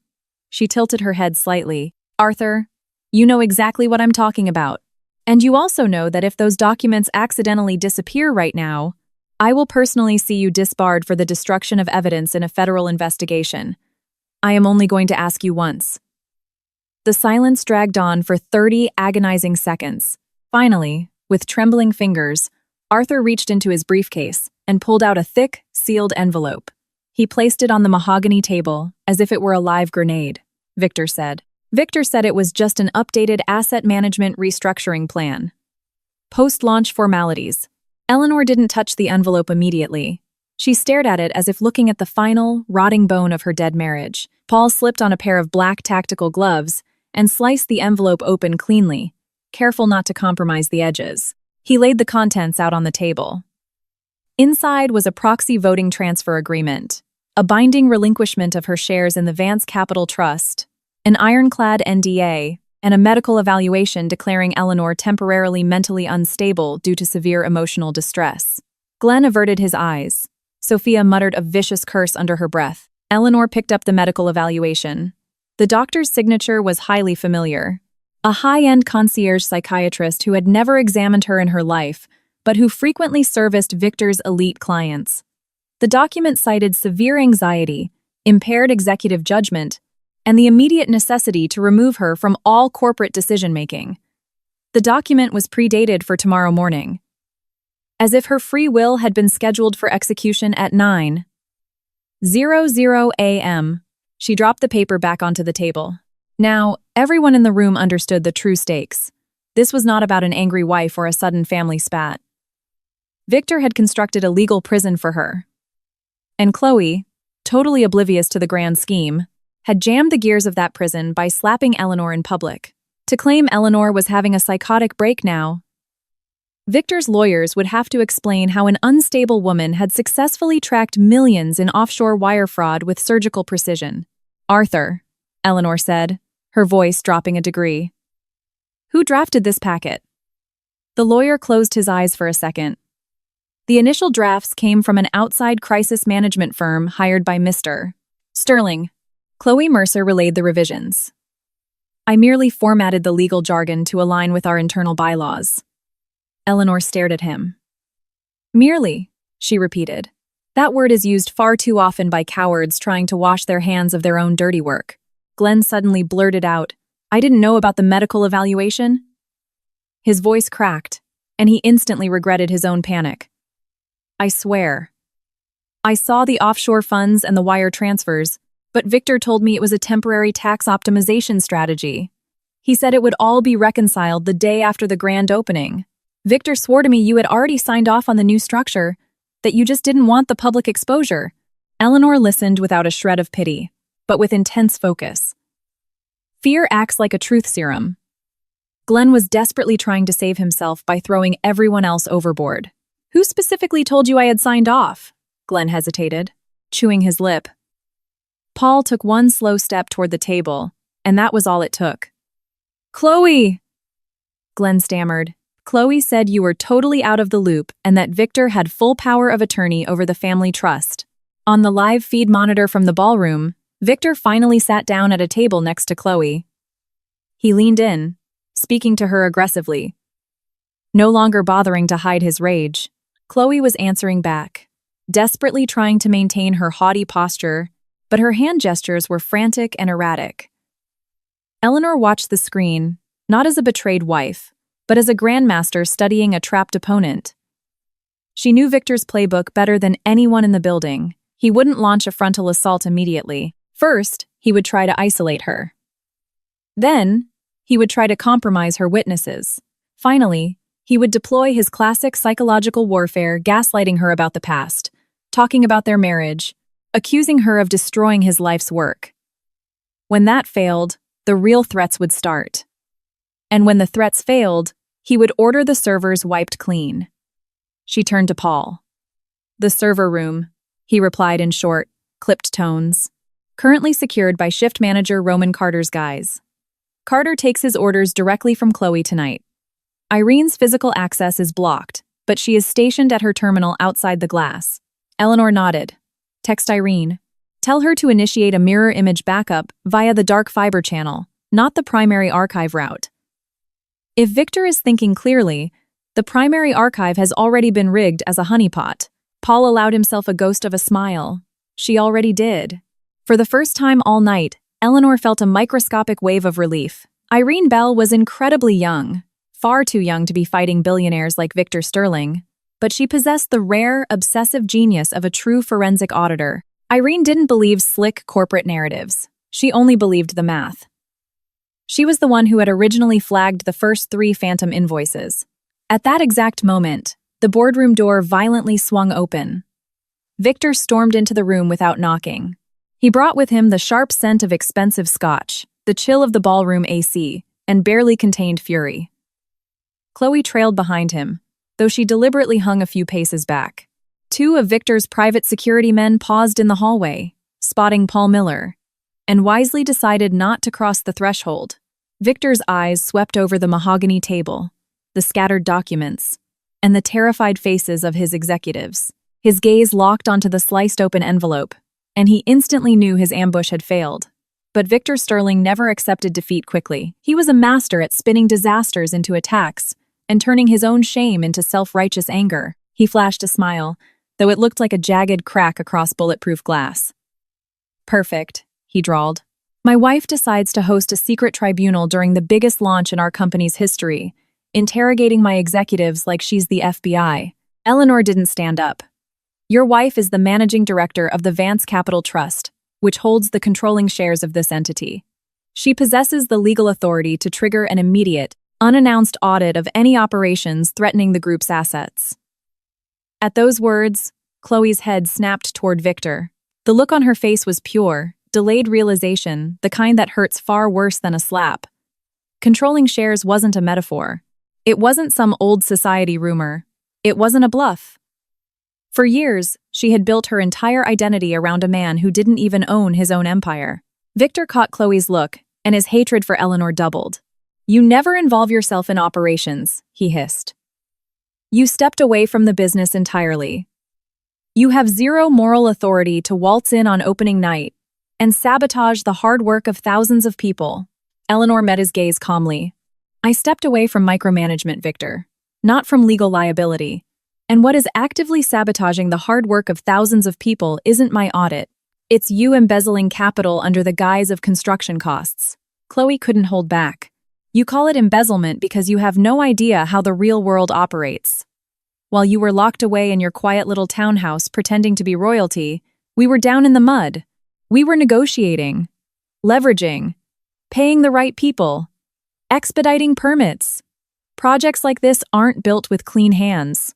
She tilted her head slightly. Arthur, you know exactly what I'm talking about. And you also know that if those documents accidentally disappear right now, I will personally see you disbarred for the destruction of evidence in a federal investigation. I am only going to ask you once. The silence dragged on for 30 agonizing seconds. Finally, with trembling fingers, Arthur reached into his briefcase and pulled out a thick, sealed envelope. He placed it on the mahogany table as if it were a live grenade, Victor said. Victor said it was just an updated asset management restructuring plan. Post-launch formalities. Eleanor didn't touch the envelope immediately. She stared at it as if looking at the final, rotting bone of her dead marriage. Paul slipped on a pair of black tactical gloves and sliced the envelope open cleanly, careful not to compromise the edges. He laid the contents out on the table. Inside was a proxy voting transfer agreement, a binding relinquishment of her shares in the Vance Capital Trust, an ironclad NDA, and a medical evaluation declaring Eleanor temporarily mentally unstable due to severe emotional distress. Glenn averted his eyes. Sophia muttered a vicious curse under her breath. Eleanor picked up the medical evaluation. The doctor's signature was highly familiar. A high-end concierge psychiatrist who had never examined her in her life, but who frequently serviced Victor's elite clients. The document cited severe anxiety, impaired executive judgment, and the immediate necessity to remove her from all corporate decision-making. The document was predated for tomorrow morning, as if her free will had been scheduled for execution at 9:00 a.m. She dropped the paper back onto the table. Now, everyone in the room understood the true stakes. This was not about an angry wife or a sudden family spat. Victor had constructed a legal prison for her. And Chloe, totally oblivious to the grand scheme, had jammed the gears of that prison by slapping Eleanor in public. To claim Eleanor was having a psychotic break now, Victor's lawyers would have to explain how an unstable woman had successfully tracked millions in offshore wire fraud with surgical precision. Arthur, Eleanor said, her voice dropping a degree. Who drafted this packet? The lawyer closed his eyes for a second. The initial drafts came from an outside crisis management firm hired by Mr. Sterling. Chloe Mercer relayed the revisions. I merely formatted the legal jargon to align with our internal bylaws. Eleanor stared at him. Merely, she repeated. That word is used far too often by cowards trying to wash their hands of their own dirty work. Glenn suddenly blurted out, I didn't know about the medical evaluation. His voice cracked, and he instantly regretted his own panic. I swear. I saw the offshore funds and the wire transfers, but Victor told me it was a temporary tax optimization strategy. He said it would all be reconciled the day after the grand opening. Victor swore to me you had already signed off on the new structure, that you just didn't want the public exposure. Eleanor listened without a shred of pity, but with intense focus. Fear acts like a truth serum. Glenn was desperately trying to save himself by throwing everyone else overboard. Who specifically told you I had signed off? Glenn hesitated, chewing his lip. Paul took one slow step toward the table, and that was all it took. Chloe! Glenn stammered. Chloe said you were totally out of the loop and that Victor had full power of attorney over the family trust. On the live feed monitor from the ballroom, Victor finally sat down at a table next to Chloe. He leaned in, speaking to her aggressively. No longer bothering to hide his rage, Chloe was answering back, desperately trying to maintain her haughty posture, but her hand gestures were frantic and erratic. Eleanor watched the screen, not as a betrayed wife, but as a grandmaster studying a trapped opponent. She knew Victor's playbook better than anyone in the building. He wouldn't launch a frontal assault immediately. First, he would try to isolate her. Then, he would try to compromise her witnesses. Finally, he would deploy his classic psychological warfare, gaslighting her about the past, talking about their marriage, accusing her of destroying his life's work. When that failed, the real threats would start. And when the threats failed, he would order the servers wiped clean. She turned to Paul. "The server room," he replied in short, clipped tones. "Currently secured by shift manager Roman Carter's guys. Carter takes his orders directly from Chloe tonight. Irene's physical access is blocked, but she is stationed at her terminal outside the glass." Eleanor nodded. "Text Irene. Tell her to initiate a mirror image backup via the dark fiber channel, not the primary archive route." If Victor is thinking clearly, the primary archive has already been rigged as a honeypot. Paul allowed himself a ghost of a smile. She already did. For the first time all night, Eleanor felt a microscopic wave of relief. Irene Bell was incredibly young, far too young to be fighting billionaires like Victor Sterling, but she possessed the rare, obsessive genius of a true forensic auditor. Irene didn't believe slick corporate narratives. She only believed the math. She was the one who had originally flagged the first 3 phantom invoices. At that exact moment, the boardroom door violently swung open. Victor stormed into the room without knocking. He brought with him the sharp scent of expensive scotch, the chill of the ballroom AC, and barely contained fury. Chloe trailed behind him, though she deliberately hung a few paces back. 2 of Victor's private security men paused in the hallway, spotting Paul Miller, and wisely decided not to cross the threshold. Victor's eyes swept over the mahogany table, the scattered documents, and the terrified faces of his executives. His gaze locked onto the sliced-open envelope, and he instantly knew his ambush had failed. But Victor Sterling never accepted defeat quickly. He was a master at spinning disasters into attacks and turning his own shame into self-righteous anger. He flashed a smile, though it looked like a jagged crack across bulletproof glass. "Perfect," he drawled. "My wife decides to host a secret tribunal during the biggest launch in our company's history, interrogating my executives like she's the FBI." Eleanor didn't stand up. "Your wife is the managing director of the Vance Capital Trust, which holds the controlling shares of this entity. She possesses the legal authority to trigger an immediate, unannounced audit of any operations threatening the group's assets." At those words, Chloe's head snapped toward Victor. The look on her face was pure, delayed realization, the kind that hurts far worse than a slap. Controlling shares wasn't a metaphor. It wasn't some old society rumor. It wasn't a bluff. For years, she had built her entire identity around a man who didn't even own his own empire. Victor caught Chloe's look, and his hatred for Eleanor doubled. "You never involve yourself in operations," he hissed. "You stepped away from the business entirely. You have zero moral authority to waltz in on opening night and sabotage the hard work of thousands of people." Eleanor met his gaze calmly. "I stepped away from micromanagement, Victor, not from legal liability. And what is actively sabotaging the hard work of thousands of people isn't my audit. It's you embezzling capital under the guise of construction costs." Chloe couldn't hold back. "You call it embezzlement because you have no idea how the real world operates. While you were locked away in your quiet little townhouse pretending to be royalty, we were down in the mud. We were negotiating, leveraging, paying the right people, expediting permits. Projects like this aren't built with clean hands."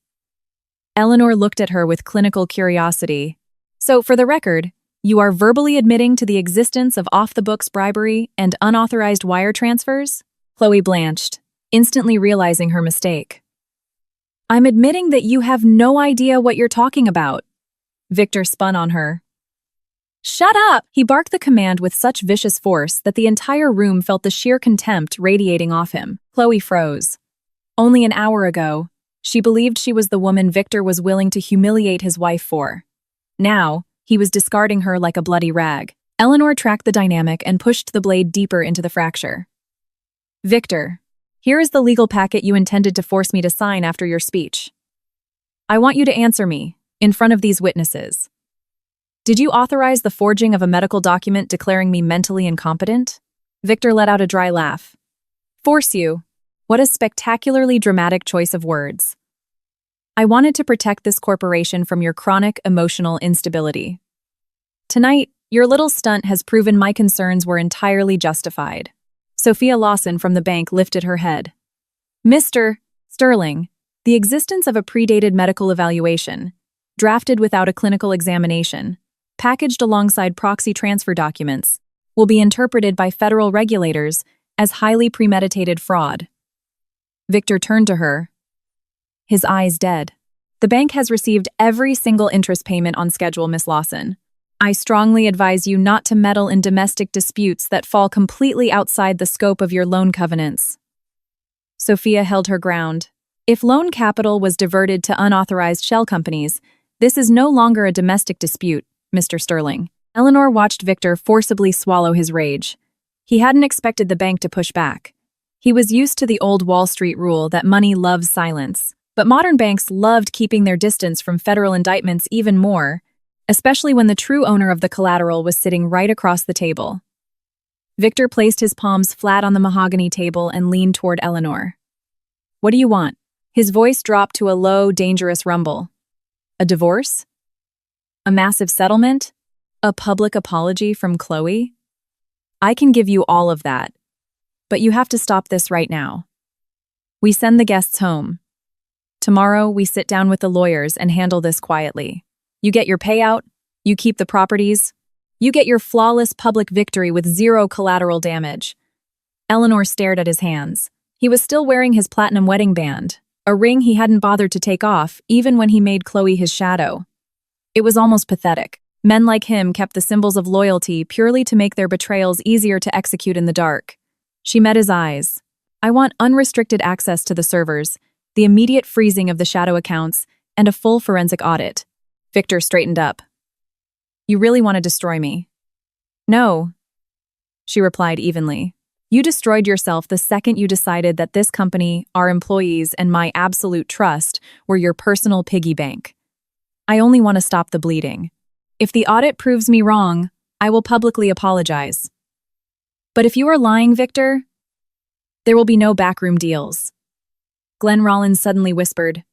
Eleanor looked at her with clinical curiosity. "So, for the record, you are verbally admitting to the existence of off-the-books bribery and unauthorized wire transfers?" Chloe blanched, instantly realizing her mistake. "I'm admitting that you have no idea what you're talking about." Victor spun on her. "Shut up!" He barked the command with such vicious force that the entire room felt the sheer contempt radiating off him. Chloe froze. Only an hour ago, she believed she was the woman Victor was willing to humiliate his wife for. Now, he was discarding her like a bloody rag. Eleanor tracked the dynamic and pushed the blade deeper into the fracture. "Victor, here is the legal packet you intended to force me to sign after your speech. I want you to answer me, in front of these witnesses. Did you authorize the forging of a medical document declaring me mentally incompetent?" Victor let out a dry laugh. "Force you? What a spectacularly dramatic choice of words. I wanted to protect this corporation from your chronic emotional instability. Tonight, Your little stunt has proven my concerns were entirely justified. Sophia Lawson from the bank lifted her head. Mr. Sterling, the existence of a predated medical evaluation, drafted without a clinical examination, packaged alongside proxy transfer documents, will be interpreted by federal regulators as highly premeditated fraud. Victor turned to her, his eyes dead. The bank has received every single interest payment on schedule, Miss Lawson. I strongly advise you not to meddle in domestic disputes that fall completely outside the scope of your loan covenants. Sophia held her ground. If loan capital was diverted to unauthorized shell companies, this is no longer a domestic dispute, Mr. Sterling. Eleanor watched Victor forcibly swallow his rage. He hadn't expected the bank to push back. He was used to the old Wall Street rule that money loves silence. But modern banks loved keeping their distance from federal indictments even more, especially when the true owner of the collateral was sitting right across the table. Victor placed his palms flat on the mahogany table and leaned toward Eleanor. What do you want? His voice dropped to a low, dangerous rumble. A divorce? A massive settlement? A public apology from Chloe? I can give you all of that. But you have to stop this right now. We send the guests home. Tomorrow, we sit down with the lawyers and handle this quietly. You get your payout, you keep the properties, you get your flawless public victory with zero collateral damage. Eleanor stared at his hands. He was still wearing his platinum wedding band, a ring he hadn't bothered to take off even when he made Chloe his shadow. It was almost pathetic. Men like him kept the symbols of loyalty purely to make their betrayals easier to execute in the dark. She met his eyes. I want unrestricted access to the servers, the immediate freezing of the shadow accounts, and a full forensic audit. Victor straightened up. You really want to destroy me? No, she replied evenly. You destroyed yourself the second you decided that this company, our employees, and my absolute trust were your personal piggy bank. I only want to stop the bleeding. If the audit proves me wrong, I will publicly apologize. But if you are lying, Victor, there will be no backroom deals. Glenn Rollins suddenly whispered,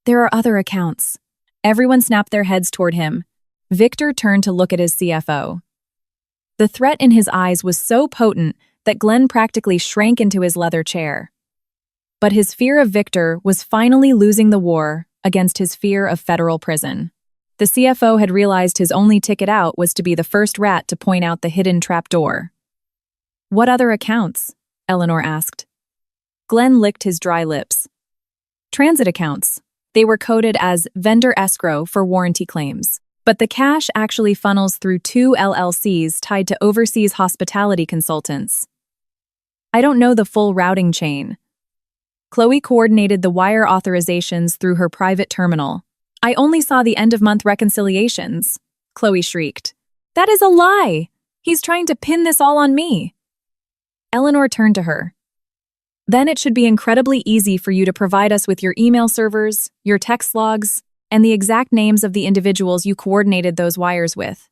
There are other accounts. Everyone snapped their heads toward him. Victor turned to look at his CFO. The threat in his eyes was so potent that Glenn practically shrank into his leather chair. But his fear of Victor was finally losing the war against his fear of federal prison. The CFO had realized his only ticket out was to be the first rat to point out the hidden trapdoor. What other accounts? Eleanor asked. Glenn licked his dry lips. Transit accounts. They were coded as vendor escrow for warranty claims. But the cash actually funnels through 2 LLCs tied to overseas hospitality consultants. I don't know the full routing chain. Chloe coordinated the wire authorizations through her private terminal. I only saw the end-of-month reconciliations, Chloe shrieked. That is a lie! He's trying to pin this all on me. Eleanor turned to her. Then it should be incredibly easy for you to provide us with your email servers, your text logs, and the exact names of the individuals you coordinated those wires with.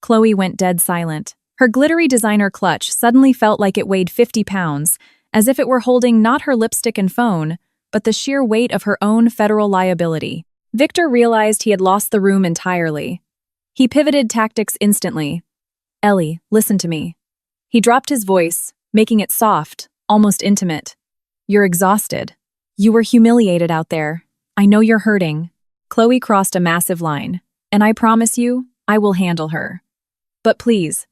Chloe went dead silent. Her glittery designer clutch suddenly felt like it weighed 50 pounds, as if it were holding not her lipstick and phone, but the sheer weight of her own federal liability. Victor realized he had lost the room entirely. He pivoted tactics instantly. Ellie, listen to me. He dropped his voice, making it soft, almost intimate. You're exhausted. You were humiliated out there. I know you're hurting. Chloe crossed a massive line, and I promise you, I will handle her. But please,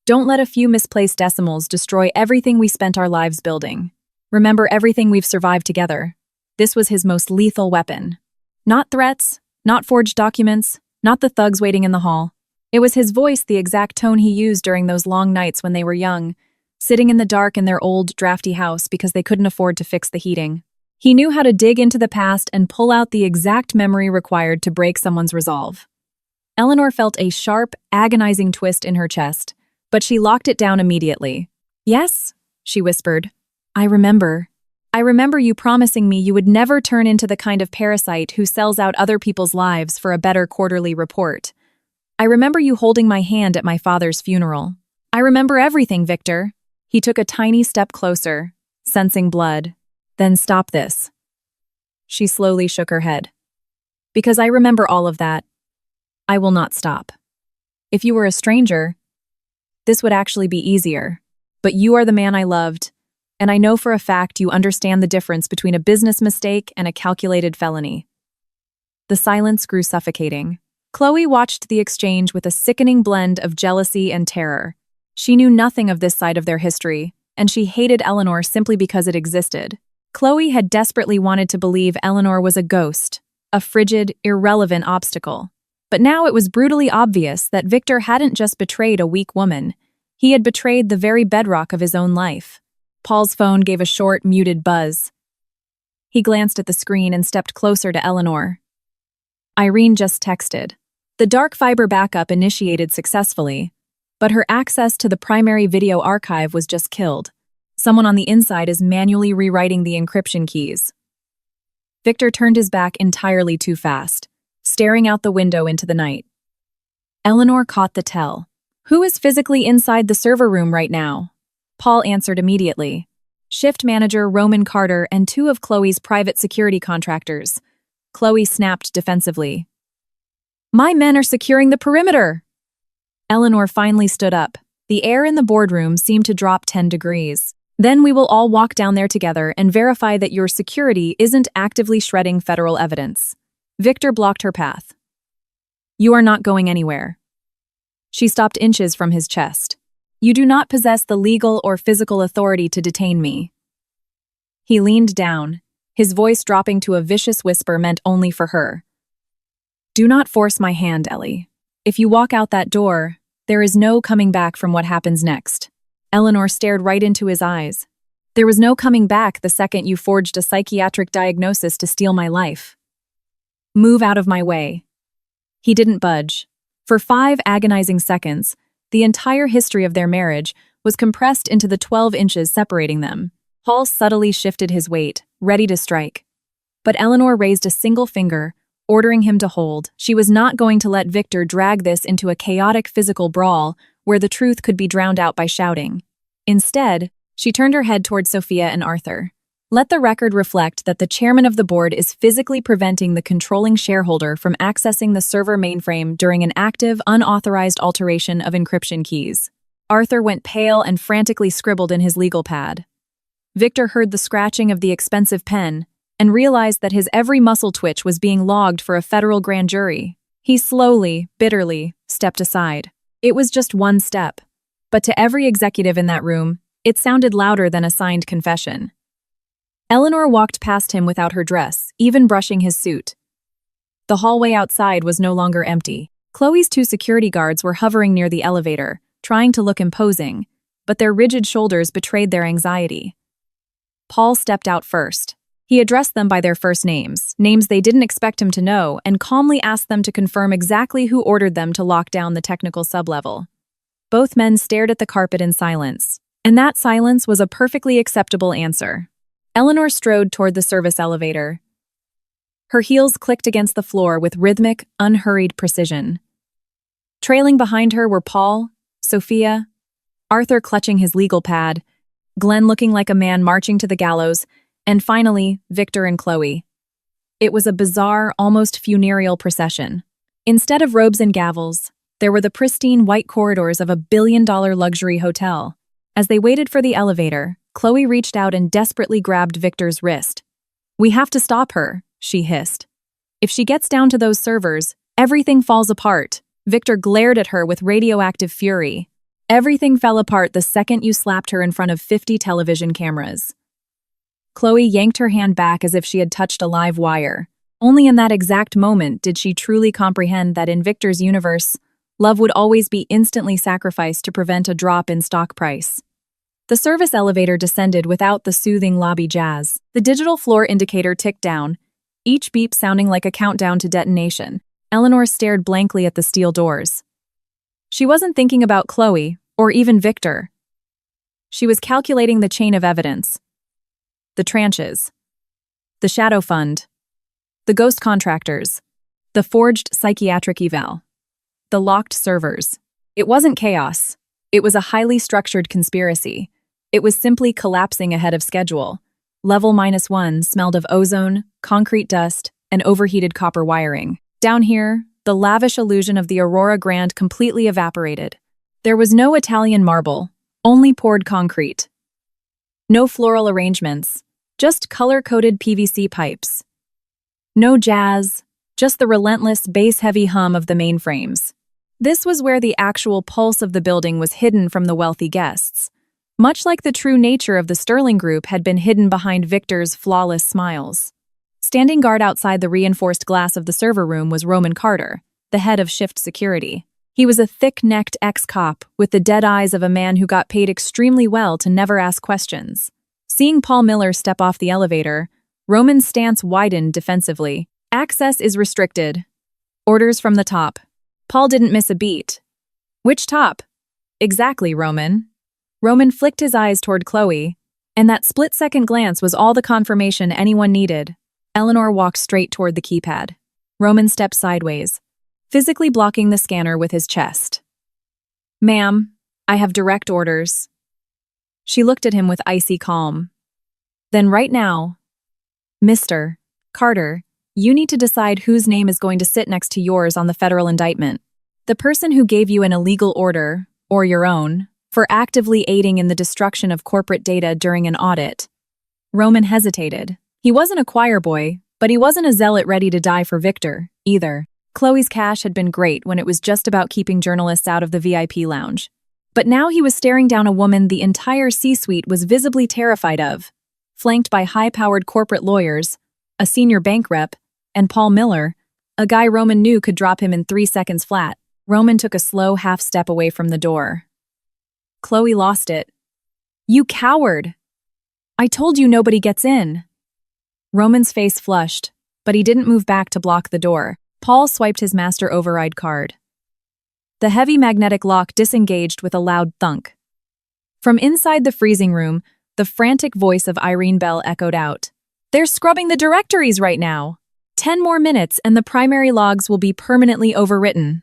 don't let a few misplaced decimals destroy everything we spent our lives building. Remember everything we've survived together. This was his most lethal weapon. Not threats, not forged documents, not the thugs waiting in the hall. It was his voice, the exact tone he used during those long nights when they were young, sitting in the dark in their old, drafty house because they couldn't afford to fix the heating. He knew how to dig into the past and pull out the exact memory required to break someone's resolve. Eleanor felt a sharp, agonizing twist in her chest, but she locked it down immediately. Yes, she whispered. I remember you promising me you would never turn into the kind of parasite who sells out other people's lives for a better quarterly report. I remember you holding my hand at my father's funeral. I remember everything, Victor. He took a tiny step closer, sensing blood. Then stop this. She slowly shook her head. Because I remember all of that. I will not stop. If you were a stranger, this would actually be easier. But you are the man I loved, and I know for a fact you understand the difference between a business mistake and a calculated felony." The silence grew suffocating. Chloe watched the exchange with a sickening blend of jealousy and terror. She knew nothing of this side of their history, and she hated Eleanor simply because it existed. Chloe had desperately wanted to believe Eleanor was a ghost, a frigid, irrelevant obstacle. But now it was brutally obvious that Victor hadn't just betrayed a weak woman, he had betrayed the very bedrock of his own life. Paul's phone gave a short, muted buzz. He glanced at the screen and stepped closer to Eleanor. Irene just texted. The dark fiber backup initiated successfully, but her access to the primary video archive was just killed. Someone on the inside is manually rewriting the encryption keys. Victor turned his back entirely too fast, staring out the window into the night. Eleanor caught the tell. "Who is physically inside the server room right now?" Paul answered immediately. Shift manager Roman Carter and two of Chloe's private security contractors. Chloe snapped defensively. "My men are securing the perimeter!" Eleanor finally stood up. The air in the boardroom seemed to drop 10 degrees. "Then we will all walk down there together and verify that your security isn't actively shredding federal evidence." Victor blocked her path. "You are not going anywhere." She stopped inches from his chest. "You do not possess the legal or physical authority to detain me." He leaned down, his voice dropping to a vicious whisper meant only for her. "Do not force my hand, Ellie. If you walk out that door, there is no coming back from what happens next." Eleanor stared right into his eyes. "There was no coming back the second you forged a psychiatric diagnosis to steal my life. Move out of my way." He didn't budge. For 5 agonizing seconds, the entire history of their marriage was compressed into the 12 inches separating them. Paul subtly shifted his weight, ready to strike. But Eleanor raised a single finger, ordering him to hold. She was not going to let Victor drag this into a chaotic physical brawl where the truth could be drowned out by shouting. Instead, she turned her head toward Sophia and Arthur. "Let the record reflect that the chairman of the board is physically preventing the controlling shareholder from accessing the server mainframe during an active, unauthorized alteration of encryption keys." Arthur went pale and frantically scribbled in his legal pad. Victor heard the scratching of the expensive pen and realized that his every muscle twitch was being logged for a federal grand jury. He slowly, bitterly, stepped aside. It was just one step, but to every executive in that room, it sounded louder than a signed confession. Eleanor walked past him without her dress, even brushing his suit. The hallway outside was no longer empty. Chloe's 2 security guards were hovering near the elevator, trying to look imposing, but their rigid shoulders betrayed their anxiety. Paul stepped out first. He addressed them by their first names they didn't expect him to know, and calmly asked them to confirm exactly who ordered them to lock down the technical sublevel. Both men stared at the carpet in silence, and that silence was a perfectly acceptable answer. Eleanor strode toward the service elevator. Her heels clicked against the floor with rhythmic, unhurried precision. Trailing behind her were Paul, Sophia, Arthur clutching his legal pad, Glenn looking like a man marching to the gallows, and finally, Victor and Chloe. It was a bizarre, almost funereal procession. Instead of robes and gavels, there were the pristine white corridors of a billion-dollar luxury hotel. As they waited for the elevator, Chloe reached out and desperately grabbed Victor's wrist. "We have to stop her," she hissed. "If she gets down to those servers, everything falls apart." Victor glared at her with radioactive fury. "Everything fell apart the second you slapped her in front of 50 television cameras." Chloe yanked her hand back as if she had touched a live wire. Only in that exact moment did she truly comprehend that in Victor's universe, love would always be instantly sacrificed to prevent a drop in stock price. The service elevator descended without the soothing lobby jazz. The digital floor indicator ticked down, each beep sounding like a countdown to detonation. Eleanor stared blankly at the steel doors. She wasn't thinking about Chloe, or even Victor. She was calculating the chain of evidence. The tranches. The shadow fund. The ghost contractors. The forged psychiatric eval. The locked servers. It wasn't chaos. It was a highly structured conspiracy. It was simply collapsing ahead of schedule. Level -1 smelled of ozone, concrete dust, and overheated copper wiring. Down here, the lavish illusion of the Aurora Grande completely evaporated. There was no Italian marble, only poured concrete. No floral arrangements, just color-coded PVC pipes. No jazz, just the relentless, bass-heavy hum of the mainframes. This was where the actual pulse of the building was hidden from the wealthy guests, much like the true nature of the Sterling Group had been hidden behind Victor's flawless smiles. Standing guard outside the reinforced glass of the server room was Roman Carter, the head of Shift Security. He was a thick-necked ex-cop with the dead eyes of a man who got paid extremely well to never ask questions. Seeing Paul Miller step off the elevator, Roman's stance widened defensively. Access is restricted. Orders from the top. Paul didn't miss a beat. Which top? Exactly, Roman. Roman flicked his eyes toward Chloe, and that split-second glance was all the confirmation anyone needed. Eleanor walked straight toward the keypad. Roman stepped sideways, physically blocking the scanner with his chest. Ma'am, I have direct orders. She looked at him with icy calm. Then right now, Mr. Carter, you need to decide whose name is going to sit next to yours on the federal indictment. The person who gave you an illegal order, or your own, for actively aiding in the destruction of corporate data during an audit. Roman hesitated. He wasn't a choir boy, but he wasn't a zealot ready to die for Victor, either. Chloe's cash had been great when it was just about keeping journalists out of the VIP lounge. But now he was staring down a woman the entire C-suite was visibly terrified of, flanked by high-powered corporate lawyers, a senior bank rep, and Paul Miller, a guy Roman knew could drop him in 3 seconds flat. Roman took a slow half-step away from the door. Chloe lost it. You coward! I told you nobody gets in. Roman's face flushed, but he didn't move back to block the door. Paul swiped his master override card. The heavy magnetic lock disengaged with a loud thunk. From inside the freezing room, the frantic voice of Irene Bell echoed out. They're scrubbing the directories right now. 10 more minutes and the primary logs will be permanently overwritten.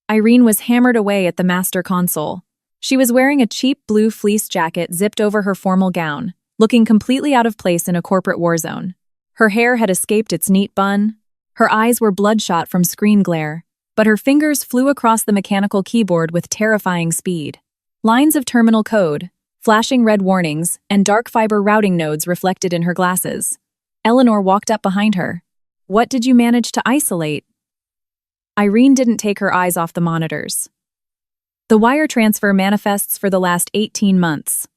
Irene was hammered away at the master console. She was wearing a cheap blue fleece jacket zipped over her formal gown, looking completely out of place in a corporate war zone. Her hair had escaped its neat bun. Her eyes were bloodshot from screen glare, but her fingers flew across the mechanical keyboard with terrifying speed. Lines of terminal code, flashing red warnings, and dark fiber routing nodes reflected in her glasses. Eleanor walked up behind her. What did you manage to isolate? Irene didn't take her eyes off the monitors. The wire transfer manifests for the last 18 months.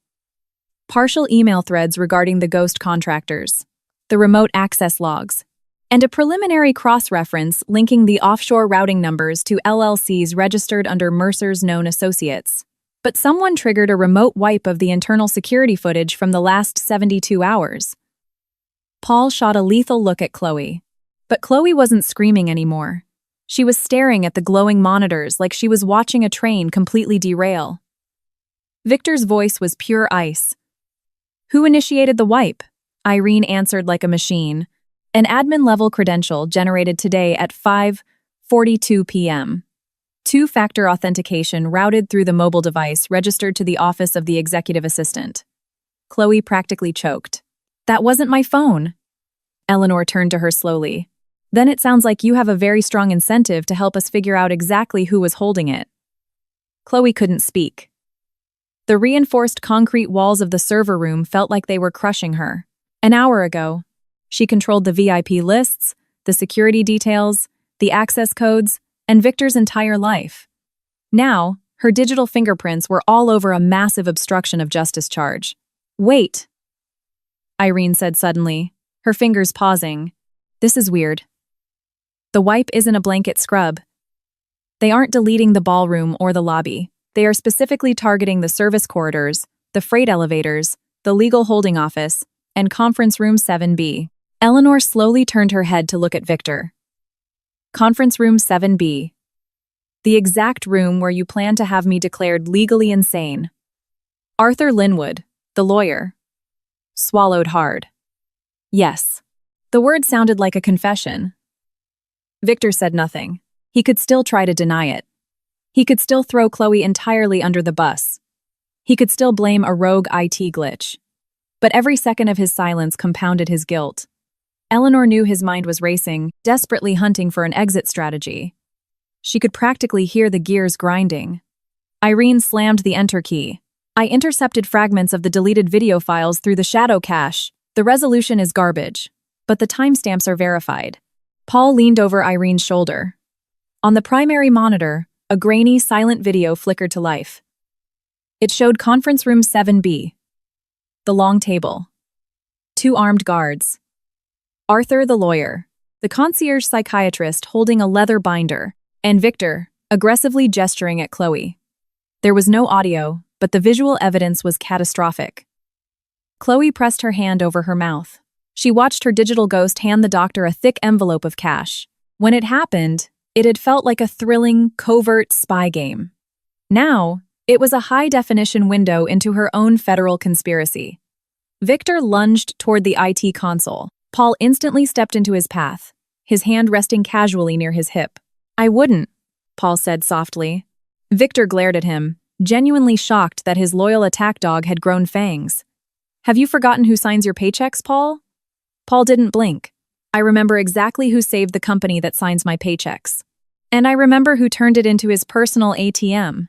Partial email threads regarding the ghost contractors, the remote access logs, and a preliminary cross-reference linking the offshore routing numbers to LLCs registered under Mercer's known associates. But someone triggered a remote wipe of the internal security footage from the last 72 hours. Paul shot a lethal look at Chloe. But Chloe wasn't screaming anymore. She was staring at the glowing monitors like she was watching a train completely derail. Victor's voice was pure ice. Who initiated the wipe? Irene answered like a machine. An admin-level credential generated today at 5:42 p.m. Two-factor authentication routed through the mobile device registered to the office of the executive assistant. Chloe practically choked. That wasn't my phone. Eleanor turned to her slowly. Then it sounds like you have a very strong incentive to help us figure out exactly who was holding it. Chloe couldn't speak. The reinforced concrete walls of the server room felt like they were crushing her. An hour ago, she controlled the VIP lists, the security details, the access codes, and Victor's entire life. Now, her digital fingerprints were all over a massive obstruction of justice charge. Wait, Irene said suddenly, her fingers pausing. This is weird. The wipe isn't a blanket scrub. They aren't deleting the ballroom or the lobby. They are specifically targeting the service corridors, the freight elevators, the legal holding office, and conference room 7B. Eleanor slowly turned her head to look at Victor. Conference room 7B. The exact room where you plan to have me declared legally insane. Arthur Linwood, the lawyer, swallowed hard. Yes. The word sounded like a confession. Victor said nothing. He could still try to deny it. He could still throw Chloe entirely under the bus. He could still blame a rogue IT glitch. But every second of his silence compounded his guilt. Eleanor knew his mind was racing, desperately hunting for an exit strategy. She could practically hear the gears grinding. Irene slammed the enter key. I intercepted fragments of the deleted video files through the shadow cache. The resolution is garbage, but the timestamps are verified. Paul leaned over Irene's shoulder. On the primary monitor, a grainy, silent video flickered to life. It showed conference room 7B. The long table. 2 armed guards. Arthur the lawyer, the concierge psychiatrist holding a leather binder, and Victor, aggressively gesturing at Chloe. There was no audio, but the visual evidence was catastrophic. Chloe pressed her hand over her mouth. She watched her digital ghost hand the doctor a thick envelope of cash. When it happened, it had felt like a thrilling, covert spy game. Now, it was a high-definition window into her own federal conspiracy. Victor lunged toward the IT console. Paul instantly stepped into his path, his hand resting casually near his hip. I wouldn't, Paul said softly. Victor glared at him, genuinely shocked that his loyal attack dog had grown fangs. Have you forgotten who signs your paychecks, Paul? Paul didn't blink. I remember exactly who saved the company that signs my paychecks. And I remember who turned it into his personal ATM.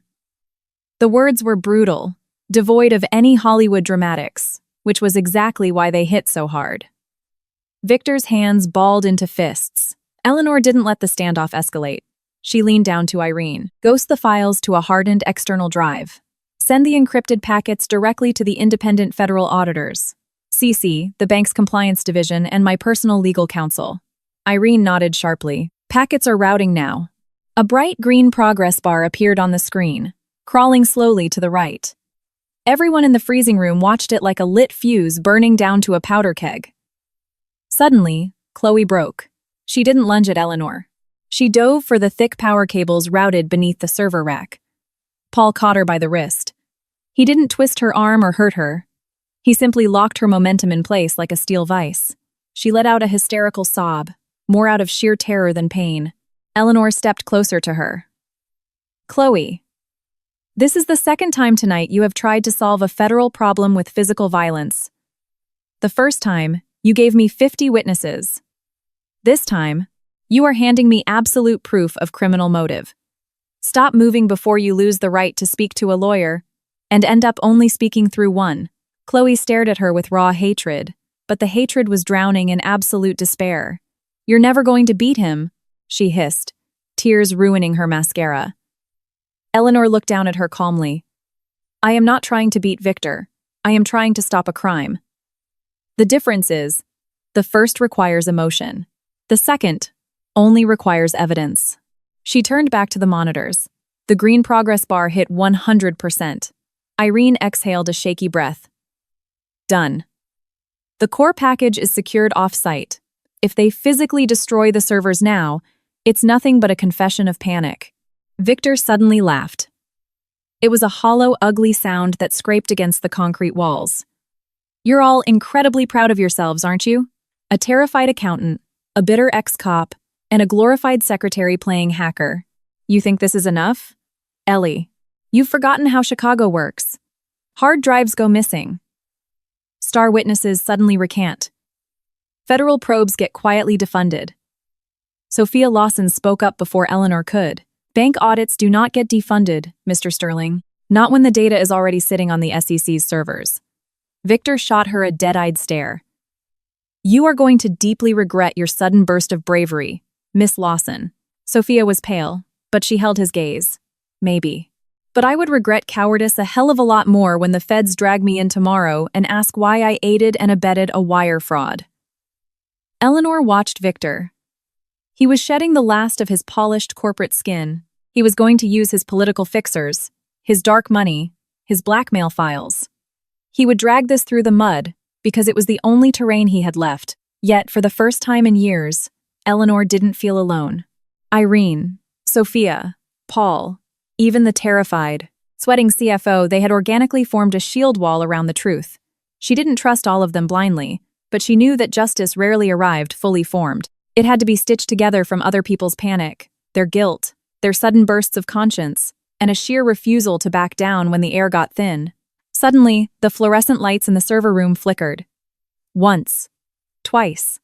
The words were brutal, devoid of any Hollywood dramatics, which was exactly why they hit so hard. Victor's hands balled into fists. Eleanor didn't let the standoff escalate. She leaned down to Irene. Ghost the files to a hardened external drive. Send the encrypted packets directly to the independent federal auditors. CC, the bank's compliance division, and my personal legal counsel. Irene nodded sharply. Packets are routing now. A bright green progress bar appeared on the screen, crawling slowly to the right. Everyone in the freezing room watched it like a lit fuse burning down to a powder keg. Suddenly, Chloe broke. She didn't lunge at Eleanor. She dove for the thick power cables routed beneath the server rack. Paul caught her by the wrist. He didn't twist her arm or hurt her. He simply locked her momentum in place like a steel vise. She let out a hysterical sob, more out of sheer terror than pain. Eleanor stepped closer to her. Chloe, this is the second time tonight you have tried to solve a federal problem with physical violence. The first time, you gave me 50 witnesses. This time, you are handing me absolute proof of criminal motive. Stop moving before you lose the right to speak to a lawyer and end up only speaking through one. Chloe stared at her with raw hatred, but the hatred was drowning in absolute despair. You're never going to beat him, she hissed, tears ruining her mascara. Eleanor looked down at her calmly. I am not trying to beat Victor. I am trying to stop a crime. The difference is, the first requires emotion. The second only requires evidence. She turned back to the monitors. The green progress bar hit 100%. Irene exhaled a shaky breath. Done. The core package is secured off-site. If they physically destroy the servers now, it's nothing but a confession of panic. Victor suddenly laughed. It was a hollow, ugly sound that scraped against the concrete walls. You're all incredibly proud of yourselves, aren't you? A terrified accountant, a bitter ex-cop, and a glorified secretary playing hacker. You think this is enough? Ellie, you've forgotten how Chicago works. Hard drives go missing. Star witnesses suddenly recant. Federal probes get quietly defunded. Sophia Lawson spoke up before Eleanor could. Bank audits do not get defunded, Mr. Sterling, not when the data is already sitting on the SEC's servers. Victor shot her a dead-eyed stare. You are going to deeply regret your sudden burst of bravery, Miss Lawson. Sophia was pale, but she held his gaze. Maybe. But I would regret cowardice a hell of a lot more when the feds drag me in tomorrow and ask why I aided and abetted a wire fraud. Eleanor watched Victor. He was shedding the last of his polished corporate skin. He was going to use his political fixers, his dark money, his blackmail files. He would drag this through the mud because it was the only terrain he had left. Yet, for the first time in years, Eleanor didn't feel alone. Irene, Sophia, Paul, even the terrified, sweating CFO, they had organically formed a shield wall around the truth. She didn't trust all of them blindly, but she knew that justice rarely arrived fully formed. It had to be stitched together from other people's panic, their guilt, their sudden bursts of conscience, and a sheer refusal to back down when the air got thin. Suddenly, the fluorescent lights in the server room flickered. Once. Twice.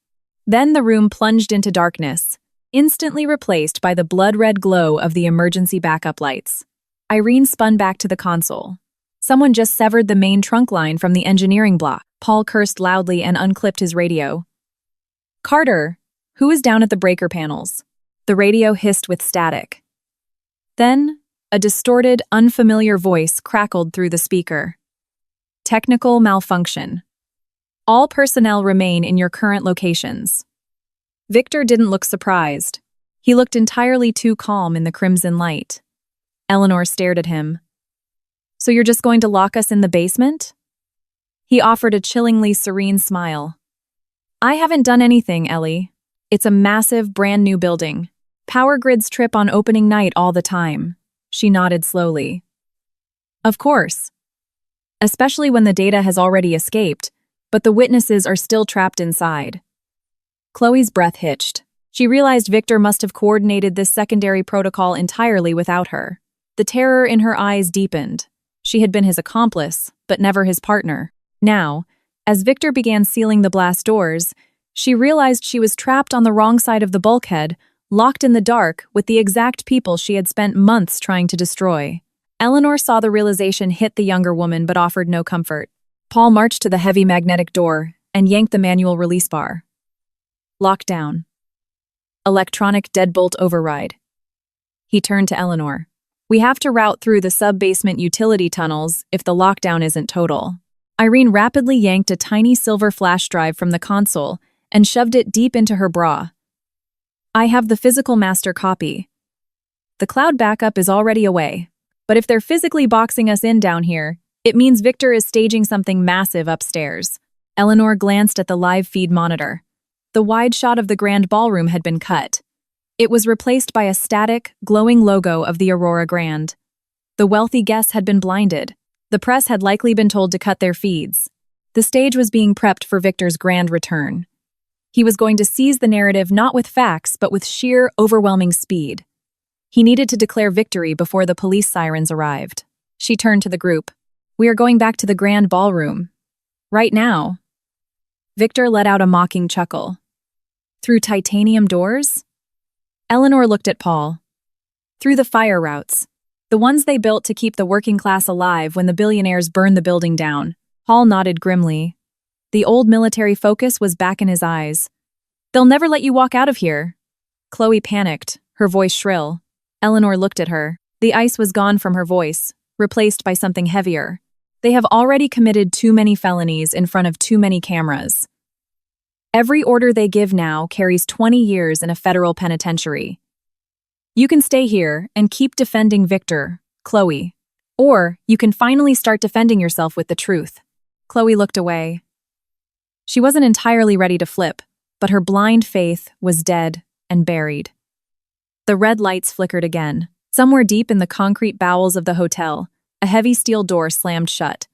Then the room plunged into darkness, instantly replaced by the blood-red glow of the emergency backup lights. Irene spun back to the console. Someone just severed the main trunk line from the engineering block. Paul cursed loudly and unclipped his radio. "Carter, who is down at the breaker panels?" The radio hissed with static. Then, a distorted, unfamiliar voice crackled through the speaker. "Technical malfunction. All personnel remain in your current locations." Victor didn't look surprised. He looked entirely too calm in the crimson light. Eleanor stared at him. "So you're just going to lock us in the basement?" He offered a chillingly serene smile. "I haven't done anything, Ellie. It's a massive, brand new building. Power grids trip on opening night all the time." She nodded slowly. "Of course. Especially when the data has already escaped, but the witnesses are still trapped inside." Chloe's breath hitched. She realized Victor must have coordinated this secondary protocol entirely without her. The terror in her eyes deepened. She had been his accomplice, but never his partner. Now, as Victor began sealing the blast doors, she realized she was trapped on the wrong side of the bulkhead, locked in the dark with the exact people she had spent months trying to destroy. Eleanor saw the realization hit the younger woman but offered no comfort. Paul marched to the heavy magnetic door and yanked the manual release bar. Lockdown. Electronic deadbolt override. He turned to Eleanor. "We have to route through the sub-basement utility tunnels if the lockdown isn't total." Irene rapidly yanked a tiny silver flash drive from the console and shoved it deep into her bra. "I have the physical master copy. The cloud backup is already away, but if they're physically boxing us in down here, it means Victor is staging something massive upstairs." Eleanor glanced at the live feed monitor. The wide shot of the grand ballroom had been cut. It was replaced by a static, glowing logo of the Aurora Grand. The wealthy guests had been blinded. The press had likely been told to cut their feeds. The stage was being prepped for Victor's grand return. He was going to seize the narrative not with facts, but with sheer, overwhelming speed. He needed to declare victory before the police sirens arrived. She turned to the group. "We are going back to the grand ballroom. Right now." Victor let out a mocking chuckle. "Through titanium doors?" Eleanor looked at Paul. "Through the fire routes. The ones they built to keep the working class alive when the billionaires burned the building down." Paul nodded grimly. The old military focus was back in his eyes. "They'll never let you walk out of here." Chloe panicked, her voice shrill. Eleanor looked at her. The ice was gone from her voice, replaced by something heavier. "They have already committed too many felonies in front of too many cameras. Every order they give now carries 20 years in a federal penitentiary. You can stay here and keep defending Victor, Chloe. Or you can finally start defending yourself with the truth." Chloe looked away. She wasn't entirely ready to flip, but her blind faith was dead and buried. The red lights flickered again. Somewhere deep in the concrete bowels of the hotel, a heavy steel door slammed shut.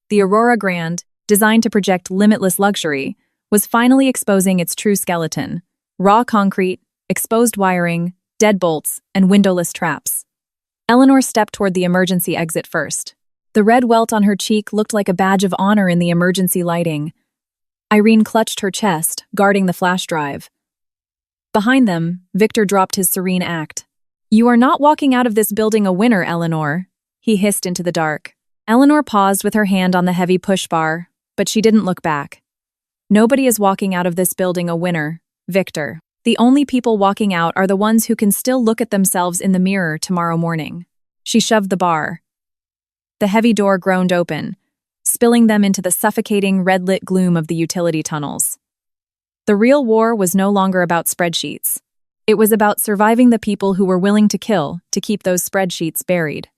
The Aurora Grand, designed to project limitless luxury, was finally exposing its true skeleton: raw concrete, exposed wiring, deadbolts, and windowless traps. Eleanor stepped toward the emergency exit first. The red welt on her cheek looked like a badge of honor in the emergency lighting. Irene clutched her chest, guarding the flash drive. Behind them, Victor dropped his serene act. "You are not walking out of this building a winner, Eleanor," he hissed into the dark. Eleanor paused with her hand on the heavy push bar, but she didn't look back. "Nobody is walking out of this building a winner, Victor. The only people walking out are the ones who can still look at themselves in the mirror tomorrow morning." She shoved the bar. The heavy door groaned open, spilling them into the suffocating red-lit gloom of the utility tunnels. The real war was no longer about spreadsheets. It was about surviving the people who were willing to kill to keep those spreadsheets buried.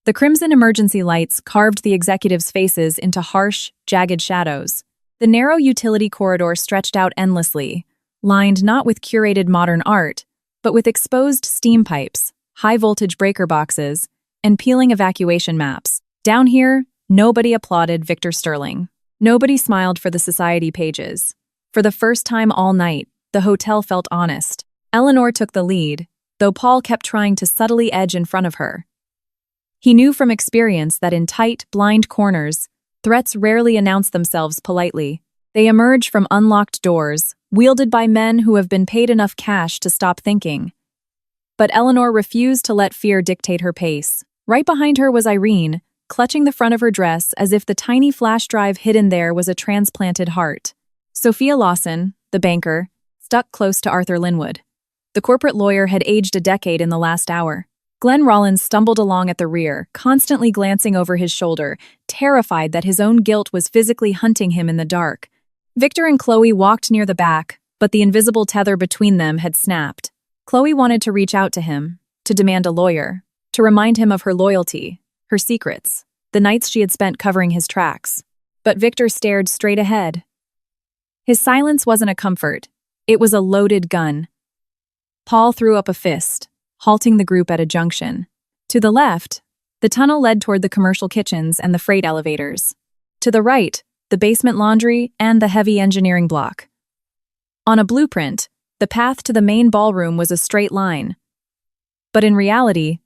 The crimson emergency lights carved the executives' faces into harsh, jagged shadows. The narrow utility corridor stretched out endlessly, lined not with curated modern art, but with exposed steam pipes, high-voltage breaker boxes, and peeling evacuation maps. Down here, nobody applauded Victor Sterling. Nobody smiled for the society pages. For the first time all night, the hotel felt honest. Eleanor took the lead, though Paul kept trying to subtly edge in front of her. He knew from experience that in tight, blind corners, threats rarely announce themselves politely. They emerge from unlocked doors, wielded by men who have been paid enough cash to stop thinking. But Eleanor refused to let fear dictate her pace. Right behind her was Irene, clutching the front of her dress as if the tiny flash drive hidden there was a transplanted heart. Sophia Lawson, the banker, stuck close to Arthur Linwood. The corporate lawyer had aged a decade in the last hour. Glenn Rollins stumbled along at the rear, constantly glancing over his shoulder, terrified that his own guilt was physically hunting him in the dark. Victor and Chloe walked near the back, but the invisible tether between them had snapped. Chloe wanted to reach out to him, to demand a lawyer, to remind him of her loyalty, her secrets, the nights she had spent covering his tracks. But Victor stared straight ahead. His silence wasn't a comfort. It was a loaded gun. Paul threw up a fist, halting the group at a junction. To the left, the tunnel led toward the commercial kitchens and the freight elevators. To the right, the basement laundry and the heavy engineering block. On a blueprint, the path to the main ballroom was a straight line. But in reality,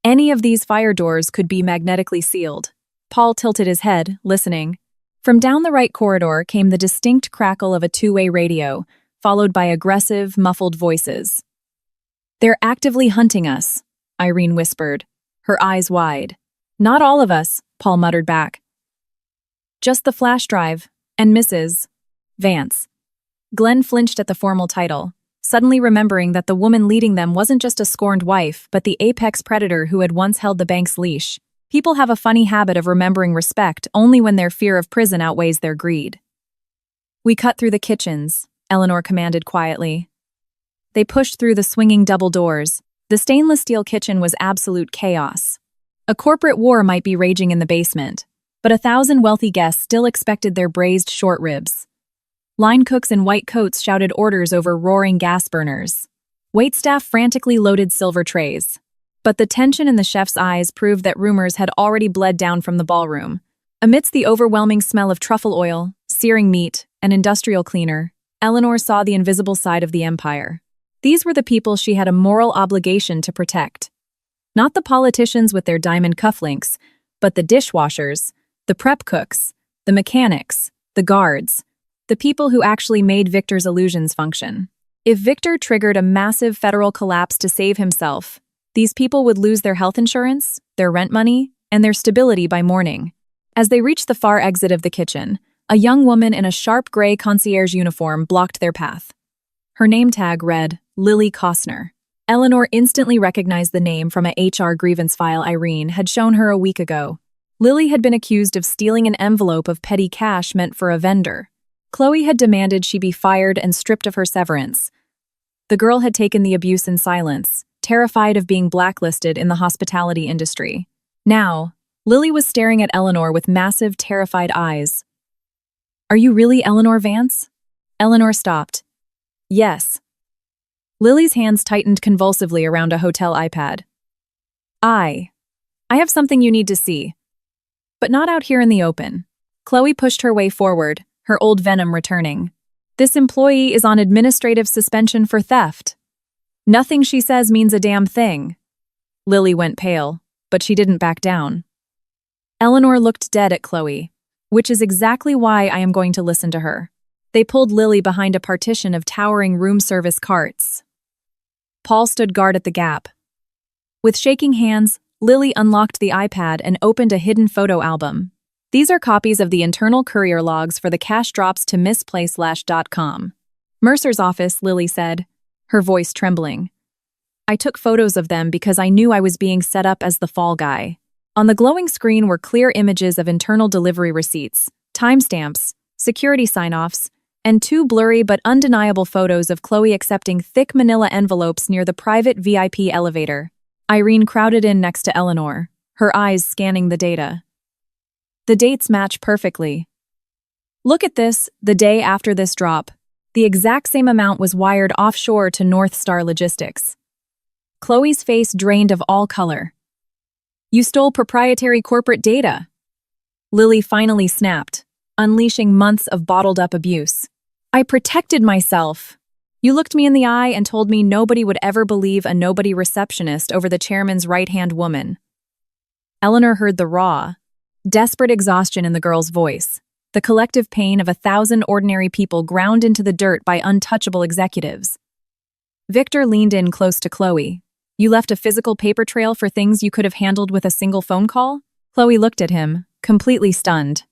any of these fire doors could be magnetically sealed. Paul tilted his head, listening. From down the right corridor came the distinct crackle of a two-way radio, followed by aggressive, muffled voices. "They're actively hunting us," Irene whispered, her eyes wide. "Not all of us," Paul muttered back. "Just the flash drive, and Mrs. Vance." Glenn flinched at the formal title, suddenly remembering that the woman leading them wasn't just a scorned wife, but the apex predator who had once held the bank's leash. People have a funny habit of remembering respect only when their fear of prison outweighs their greed. "We cut through the kitchens," Eleanor commanded quietly. They pushed through the swinging double doors. The stainless steel kitchen was absolute chaos. A corporate war might be raging in the basement, but 1,000 wealthy guests still expected their braised short ribs. Line cooks in white coats shouted orders over roaring gas burners. Waitstaff frantically loaded silver trays. But the tension in the chef's eyes proved that rumors had already bled down from the ballroom. Amidst the overwhelming smell of truffle oil, searing meat, and industrial cleaner, Eleanor saw the invisible side of the empire. These were the people she had a moral obligation to protect. Not the politicians with their diamond cufflinks, but the dishwashers, the prep cooks, the mechanics, the guards, the people who actually made Victor's illusions function. If Victor triggered a massive federal collapse to save himself, these people would lose their health insurance, their rent money, and their stability by morning. As they reached the far exit of the kitchen, a young woman in a sharp gray concierge uniform blocked their path. Her name tag read, Lily Costner. Eleanor instantly recognized the name from a HR grievance file Irene had shown her a week ago. Lily had been accused of stealing an envelope of petty cash meant for a vendor. Chloe had demanded she be fired and stripped of her severance. The girl had taken the abuse in silence, terrified of being blacklisted in the hospitality industry. Now, Lily was staring at Eleanor with massive, terrified eyes. "Are you really Eleanor Vance?" Eleanor stopped. "Yes." Lily's hands tightened convulsively around a hotel iPad. I have something you need to see. But not out here in the open." Chloe pushed her way forward, her old venom returning. "This employee is on administrative suspension for theft. Nothing she says means a damn thing." Lily went pale, but she didn't back down. Eleanor looked dead at Chloe, which is exactly why I am going to listen to her. They pulled Lily behind a partition of towering room service carts. Paul stood guard at the gap. With shaking hands, Lily unlocked the iPad and opened a hidden photo album. "These are copies of the internal courier logs for the cash drops to misplay/.com. Mercer's office," Lily said, her voice trembling. "I took photos of them because I knew I was being set up as the fall guy." On the glowing screen were clear images of internal delivery receipts, timestamps, security sign-offs, and two blurry but undeniable photos of Chloe accepting thick manila envelopes near the private VIP elevator. Irene crowded in next to Eleanor, her eyes scanning the data. "The dates match perfectly. Look at this, the day after this drop. The exact same amount was wired offshore to North Star Logistics." Chloe's face drained of all color. "You stole proprietary corporate data." Lily finally snapped, unleashing months of bottled-up abuse. "I protected myself. You looked me in the eye and told me nobody would ever believe a nobody receptionist over the chairman's right-hand woman." Eleanor heard the raw, desperate exhaustion in the girl's voice. the collective pain of 1,000 ordinary people ground into the dirt by untouchable executives. Victor leaned in close to Chloe. You left a physical paper trail for things you could have handled with a single phone call? Chloe looked at him, completely stunned.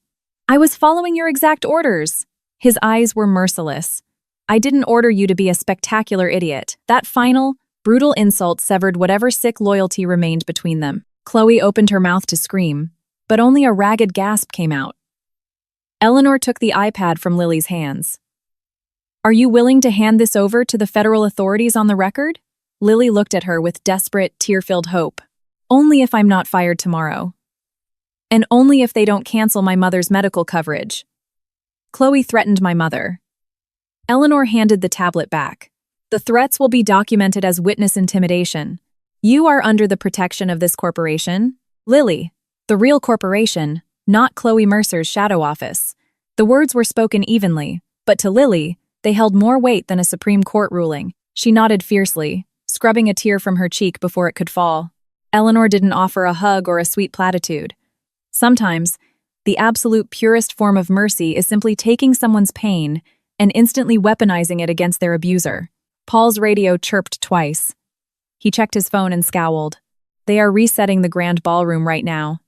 I was following your exact orders. His eyes were merciless. I didn't order you to be a spectacular idiot. That final, brutal insult severed whatever sick loyalty remained between them. Chloe opened her mouth to scream, but only a ragged gasp came out. Eleanor took the iPad from Lily's hands. Are you willing to hand this over to the federal authorities on the record? Lily looked at her with desperate, tear-filled hope. Only if I'm not fired tomorrow. And only if they don't cancel my mother's medical coverage. Chloe threatened my mother. Eleanor handed the tablet back. The threats will be documented as witness intimidation. You are under the protection of this corporation. Lily, the real corporation, not Chloe Mercer's shadow office. The words were spoken evenly, but to Lily, they held more weight than a Supreme Court ruling. She nodded fiercely, scrubbing a tear from her cheek before it could fall. Eleanor didn't offer a hug or a sweet platitude. Sometimes, the absolute purest form of mercy is simply taking someone's pain and instantly weaponizing it against their abuser. Paul's radio chirped twice. He checked his phone and scowled. They are resetting the grand ballroom right now.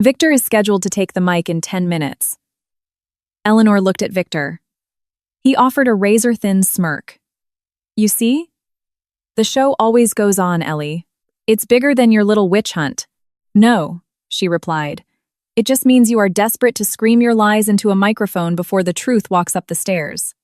Victor is scheduled to take the mic in 10 minutes. Eleanor looked at Victor. He offered a razor-thin smirk. You see? The show always goes on, Ellie. It's bigger than your little witch hunt. No, she replied. It just means you are desperate to scream your lies into a microphone before the truth walks up the stairs.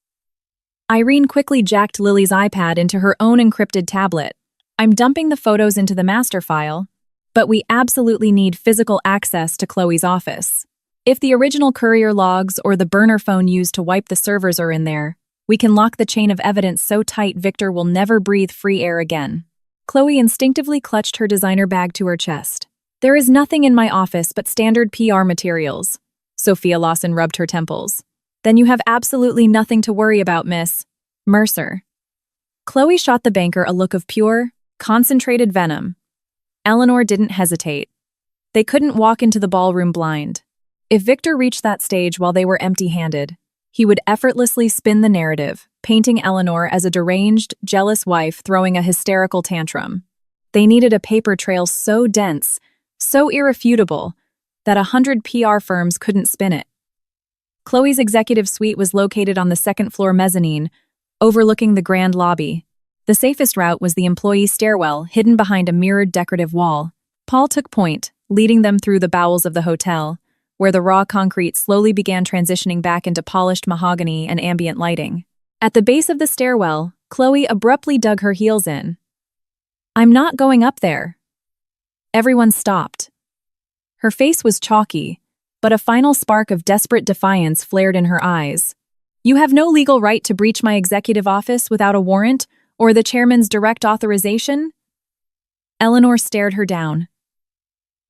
Irene quickly jacked Lily's iPad into her own encrypted tablet. I'm dumping the photos into the master file, but we absolutely need physical access to Chloe's office. If the original courier logs or the burner phone used to wipe the servers are in there, we can lock the chain of evidence so tight Victor will never breathe free air again. Chloe instinctively clutched her designer bag to her chest. There is nothing in my office but standard PR materials. Sophia Lawson rubbed her temples. Then you have absolutely nothing to worry about, Miss Mercer. Chloe shot the banker a look of pure, concentrated venom. Eleanor didn't hesitate. They couldn't walk into the ballroom blind. If Victor reached that stage while they were empty-handed, he would effortlessly spin the narrative, painting Eleanor as a deranged, jealous wife throwing a hysterical tantrum. They needed a paper trail so dense, so irrefutable, that 100 PR firms couldn't spin it. Chloe's executive suite was located on the second-floor mezzanine, overlooking the grand lobby. The safest route was the employee stairwell, hidden behind a mirrored decorative wall. Paul took point, leading them through the bowels of the hotel, where the raw concrete slowly began transitioning back into polished mahogany and ambient lighting. At the base of the stairwell, Chloe abruptly dug her heels in. I'm not going up there. Everyone stopped. Her face was chalky, but a final spark of desperate defiance flared in her eyes. You have no legal right to breach my executive office without a warrant or the chairman's direct authorization? Eleanor stared her down.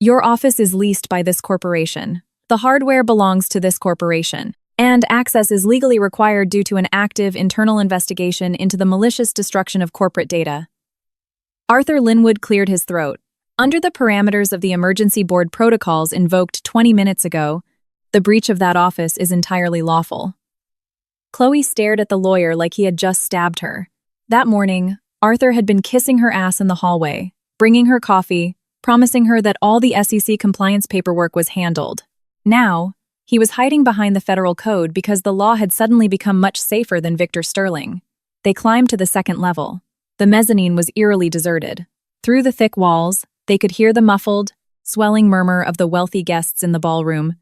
Your office is leased by this corporation. The hardware belongs to this corporation, and access is legally required due to an active internal investigation into the malicious destruction of corporate data. Arthur Linwood cleared his throat. Under the parameters of the emergency board protocols invoked 20 minutes ago, the breach of that office is entirely lawful. Chloe stared at the lawyer like he had just stabbed her. That morning, Arthur had been kissing her ass in the hallway, bringing her coffee, promising her that all the SEC compliance paperwork was handled. Now, he was hiding behind the federal code because the law had suddenly become much safer than Victor Sterling. They climbed to the second level. The mezzanine was eerily deserted. Through the thick walls, they could hear the muffled, swelling murmur of the wealthy guests in the ballroom,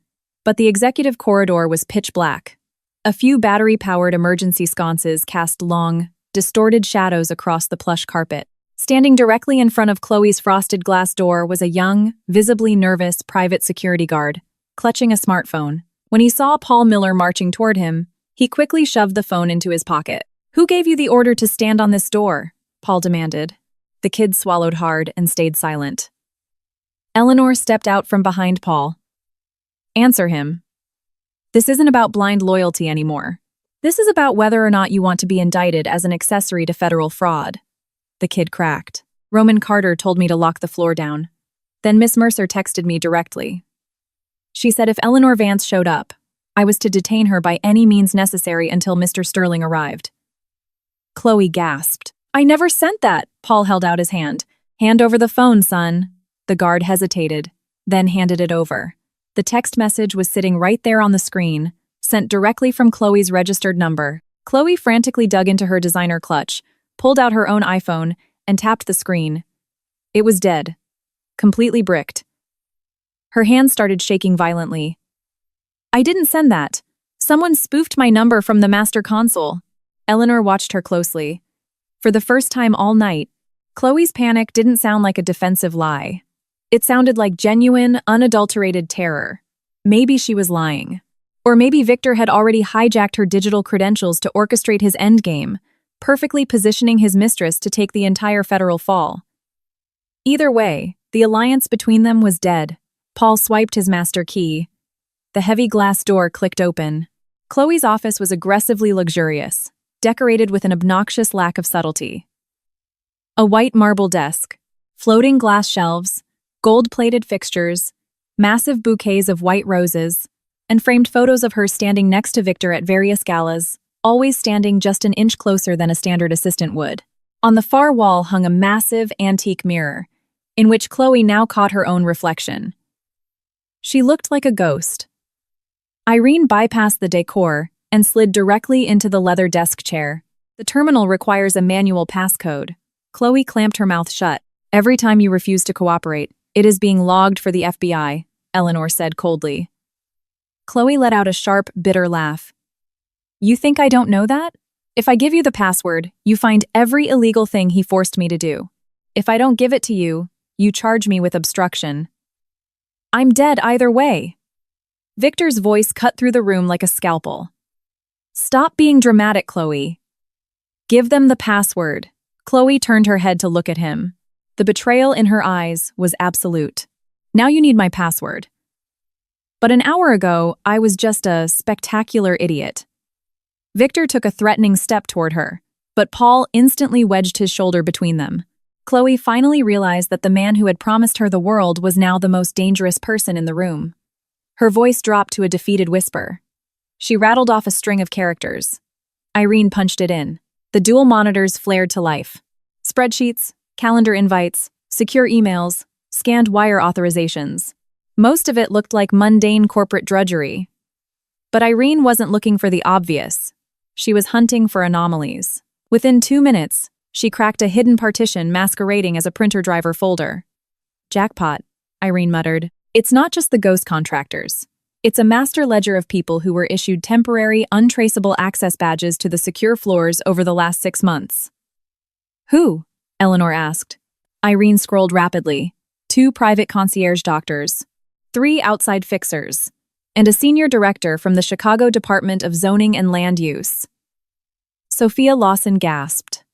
but the executive corridor was pitch black. A few battery-powered emergency sconces cast long, distorted shadows across the plush carpet. Standing directly in front of Chloe's frosted glass door was a young, visibly nervous private security guard, clutching a smartphone. When he saw Paul Miller marching toward him, he quickly shoved the phone into his pocket. Who gave you the order to stand on this door? Paul demanded. The kid swallowed hard and stayed silent. Eleanor stepped out from behind Paul. Answer him. This isn't about blind loyalty anymore. This is about whether or not you want to be indicted as an accessory to federal fraud. The kid cracked. Roman Carter told me to lock the floor down. Then Miss Mercer texted me directly. She said if Eleanor Vance showed up, I was to detain her by any means necessary until Mr. Sterling arrived. Chloe gasped. I never sent that. Paul held out his hand. Hand over the phone, son. The guard hesitated, then handed it over. The text message was sitting right there on the screen, sent directly from Chloe's registered number. Chloe frantically dug into her designer clutch, pulled out her own iPhone, and tapped the screen. It was dead. Completely bricked. Her hands started shaking violently. I didn't send that. Someone spoofed my number from the master console. Eleanor watched her closely. For the first time all night, Chloe's panic didn't sound like a defensive lie. It sounded like genuine, unadulterated terror. Maybe she was lying. Or maybe Victor had already hijacked her digital credentials to orchestrate his endgame, perfectly positioning his mistress to take the entire federal fall. Either way, the alliance between them was dead. Paul swiped his master key. The heavy glass door clicked open. Chloe's office was aggressively luxurious, decorated with an obnoxious lack of subtlety. A white marble desk, floating glass shelves, gold-plated fixtures, massive bouquets of white roses, and framed photos of her standing next to Victor at various galas, always standing just an inch closer than a standard assistant would. On the far wall hung a massive antique mirror, in which Chloe now caught her own reflection. She looked like a ghost. Irene bypassed the decor and slid directly into the leather desk chair. The terminal requires a manual passcode. Chloe clamped her mouth shut. Every time you refuse to cooperate, it is being logged for the FBI, Eleanor said coldly. Chloe let out a sharp, bitter laugh. You think I don't know that? If I give you the password, you find every illegal thing he forced me to do. If I don't give it to you, you charge me with obstruction. I'm dead either way. Victor's voice cut through the room like a scalpel. Stop being dramatic, Chloe. Give them the password. Chloe turned her head to look at him. The betrayal in her eyes was absolute. Now you need my password. But an hour ago, I was just a spectacular idiot. Victor took a threatening step toward her, but Paul instantly wedged his shoulder between them. Chloe finally realized that the man who had promised her the world was now the most dangerous person in the room. Her voice dropped to a defeated whisper. She rattled off a string of characters. Irene punched it in. The dual monitors flared to life. Spreadsheets, calendar invites, secure emails, scanned wire authorizations. Most of it looked like mundane corporate drudgery. But Irene wasn't looking for the obvious. She was hunting for anomalies. Within 2 minutes, she cracked a hidden partition masquerading as a printer driver folder. Jackpot, Irene muttered. It's not just the ghost contractors. It's a master ledger of people who were issued temporary, untraceable access badges to the secure floors over the last 6 months. Who? Eleanor asked. Irene scrolled rapidly. 2 private concierge doctors, 3 outside fixers, and a senior director from the Chicago Department of Zoning and Land Use. Sophia Lawson gasped.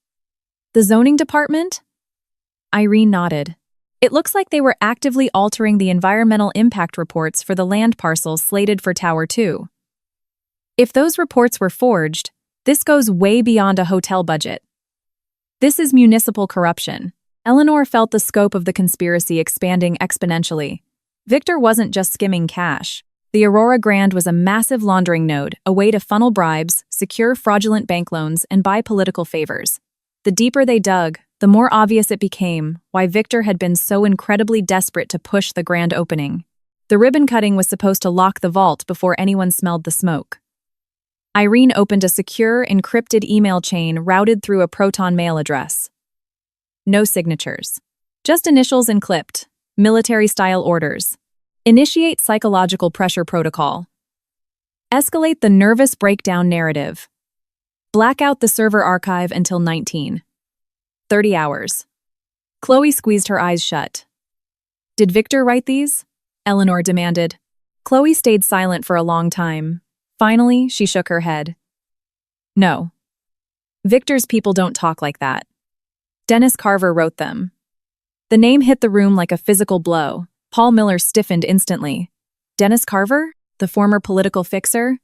The zoning department? Irene nodded. It looks like they were actively altering the environmental impact reports for the land parcels slated for Tower 2. If those reports were forged, this goes way beyond a hotel budget. This is municipal corruption. Eleanor felt the scope of the conspiracy expanding exponentially. Victor wasn't just skimming cash. The Aurora Grand was a massive laundering node, a way to funnel bribes, secure fraudulent bank loans, and buy political favors. The deeper they dug, the more obvious it became why Victor had been so incredibly desperate to push the grand opening. The ribbon cutting was supposed to lock the vault before anyone smelled the smoke. Irene opened a secure, encrypted email chain routed through a Proton mail address. No signatures. Just initials and clipped. Military-style orders. Initiate psychological pressure protocol. Escalate the nervous breakdown narrative. Black out the server archive until 19. 30 hours. Chloe squeezed her eyes shut. Did Victor write these? Eleanor demanded. Chloe stayed silent for a long time. Finally, she shook her head. No. Victor's people don't talk like that. Dennis Carver wrote them. The name hit the room like a physical blow. Paul Miller stiffened instantly. Dennis Carver? The former political fixer?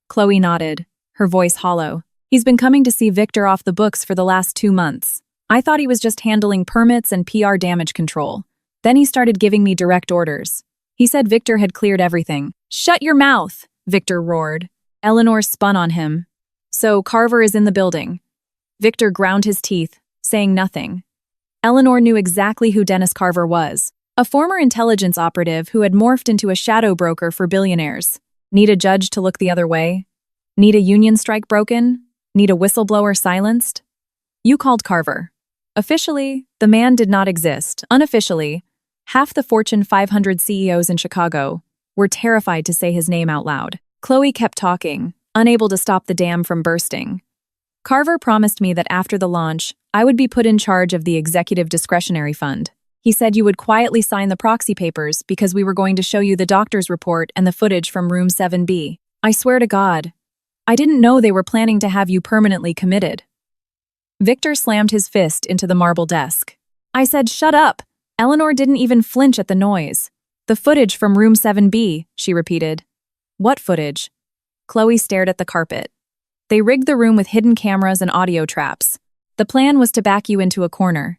Chloe nodded, her voice hollow. He's been coming to see Victor off the books for the last 2 months. I thought he was just handling permits and PR damage control. Then he started giving me direct orders. He said Victor had cleared everything. Shut your mouth! Victor roared. Eleanor spun on him. So Carver is in the building. Victor ground his teeth, saying nothing. Eleanor knew exactly who Dennis Carver was, a former intelligence operative who had morphed into a shadow broker for billionaires. Need a judge to look the other way? Need a union strike broken? Need a whistleblower silenced? You called Carver. Officially, the man did not exist. Unofficially, half the Fortune 500 CEOs in Chicago were terrified to say his name out loud. Chloe kept talking, unable to stop the dam from bursting. Carver promised me that after the launch, I would be put in charge of the Executive Discretionary Fund. He said you would quietly sign the proxy papers because we were going to show you the doctor's report and the footage from room 7B. I swear to God, I didn't know they were planning to have you permanently committed. Victor slammed his fist into the marble desk. I said, shut up. Eleanor didn't even flinch at the noise. The footage from room 7B, she repeated. What footage? Chloe stared at the carpet. They rigged the room with hidden cameras and audio traps. The plan was to back you into a corner.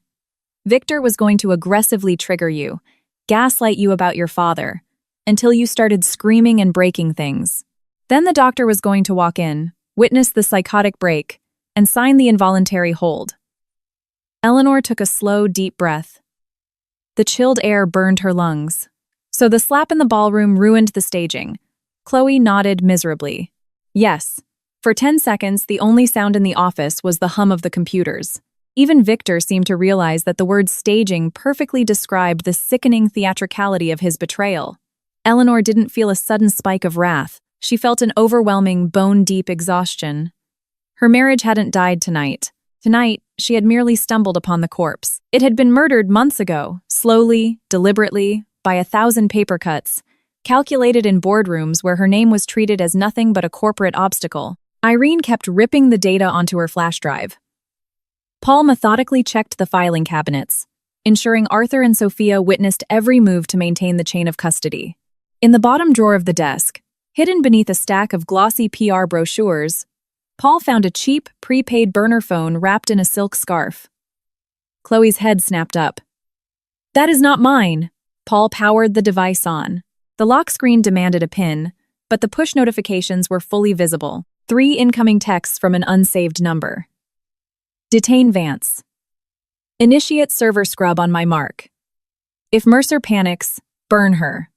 Victor was going to aggressively trigger you, gaslight you about your father, until you started screaming and breaking things. Then the doctor was going to walk in, witness the psychotic break, and sign the involuntary hold. Eleanor took a slow, deep breath. The chilled air burned her lungs. So the slap in the ballroom ruined the staging. Chloe nodded miserably. Yes. For 10 seconds, the only sound in the office was the hum of the computers. Even Victor seemed to realize that the word staging perfectly described the sickening theatricality of his betrayal. Eleanor didn't feel a sudden spike of wrath. She felt an overwhelming, bone-deep exhaustion. Her marriage hadn't died tonight. Tonight, she had merely stumbled upon the corpse. It had been murdered months ago, slowly, deliberately, by 1,000 paper cuts, calculated in boardrooms where her name was treated as nothing but a corporate obstacle. Irene kept ripping the data onto her flash drive. Paul methodically checked the filing cabinets, ensuring Arthur and Sophia witnessed every move to maintain the chain of custody. In the bottom drawer of the desk, hidden beneath a stack of glossy PR brochures, Paul found a cheap, prepaid burner phone wrapped in a silk scarf. Chloe's head snapped up. That is not mine. Paul powered the device on. The lock screen demanded a PIN, but the push notifications were fully visible. 3 incoming texts from an unsaved number. Detain Vance. Initiate server scrub on my mark. If Mercer panics, burn her.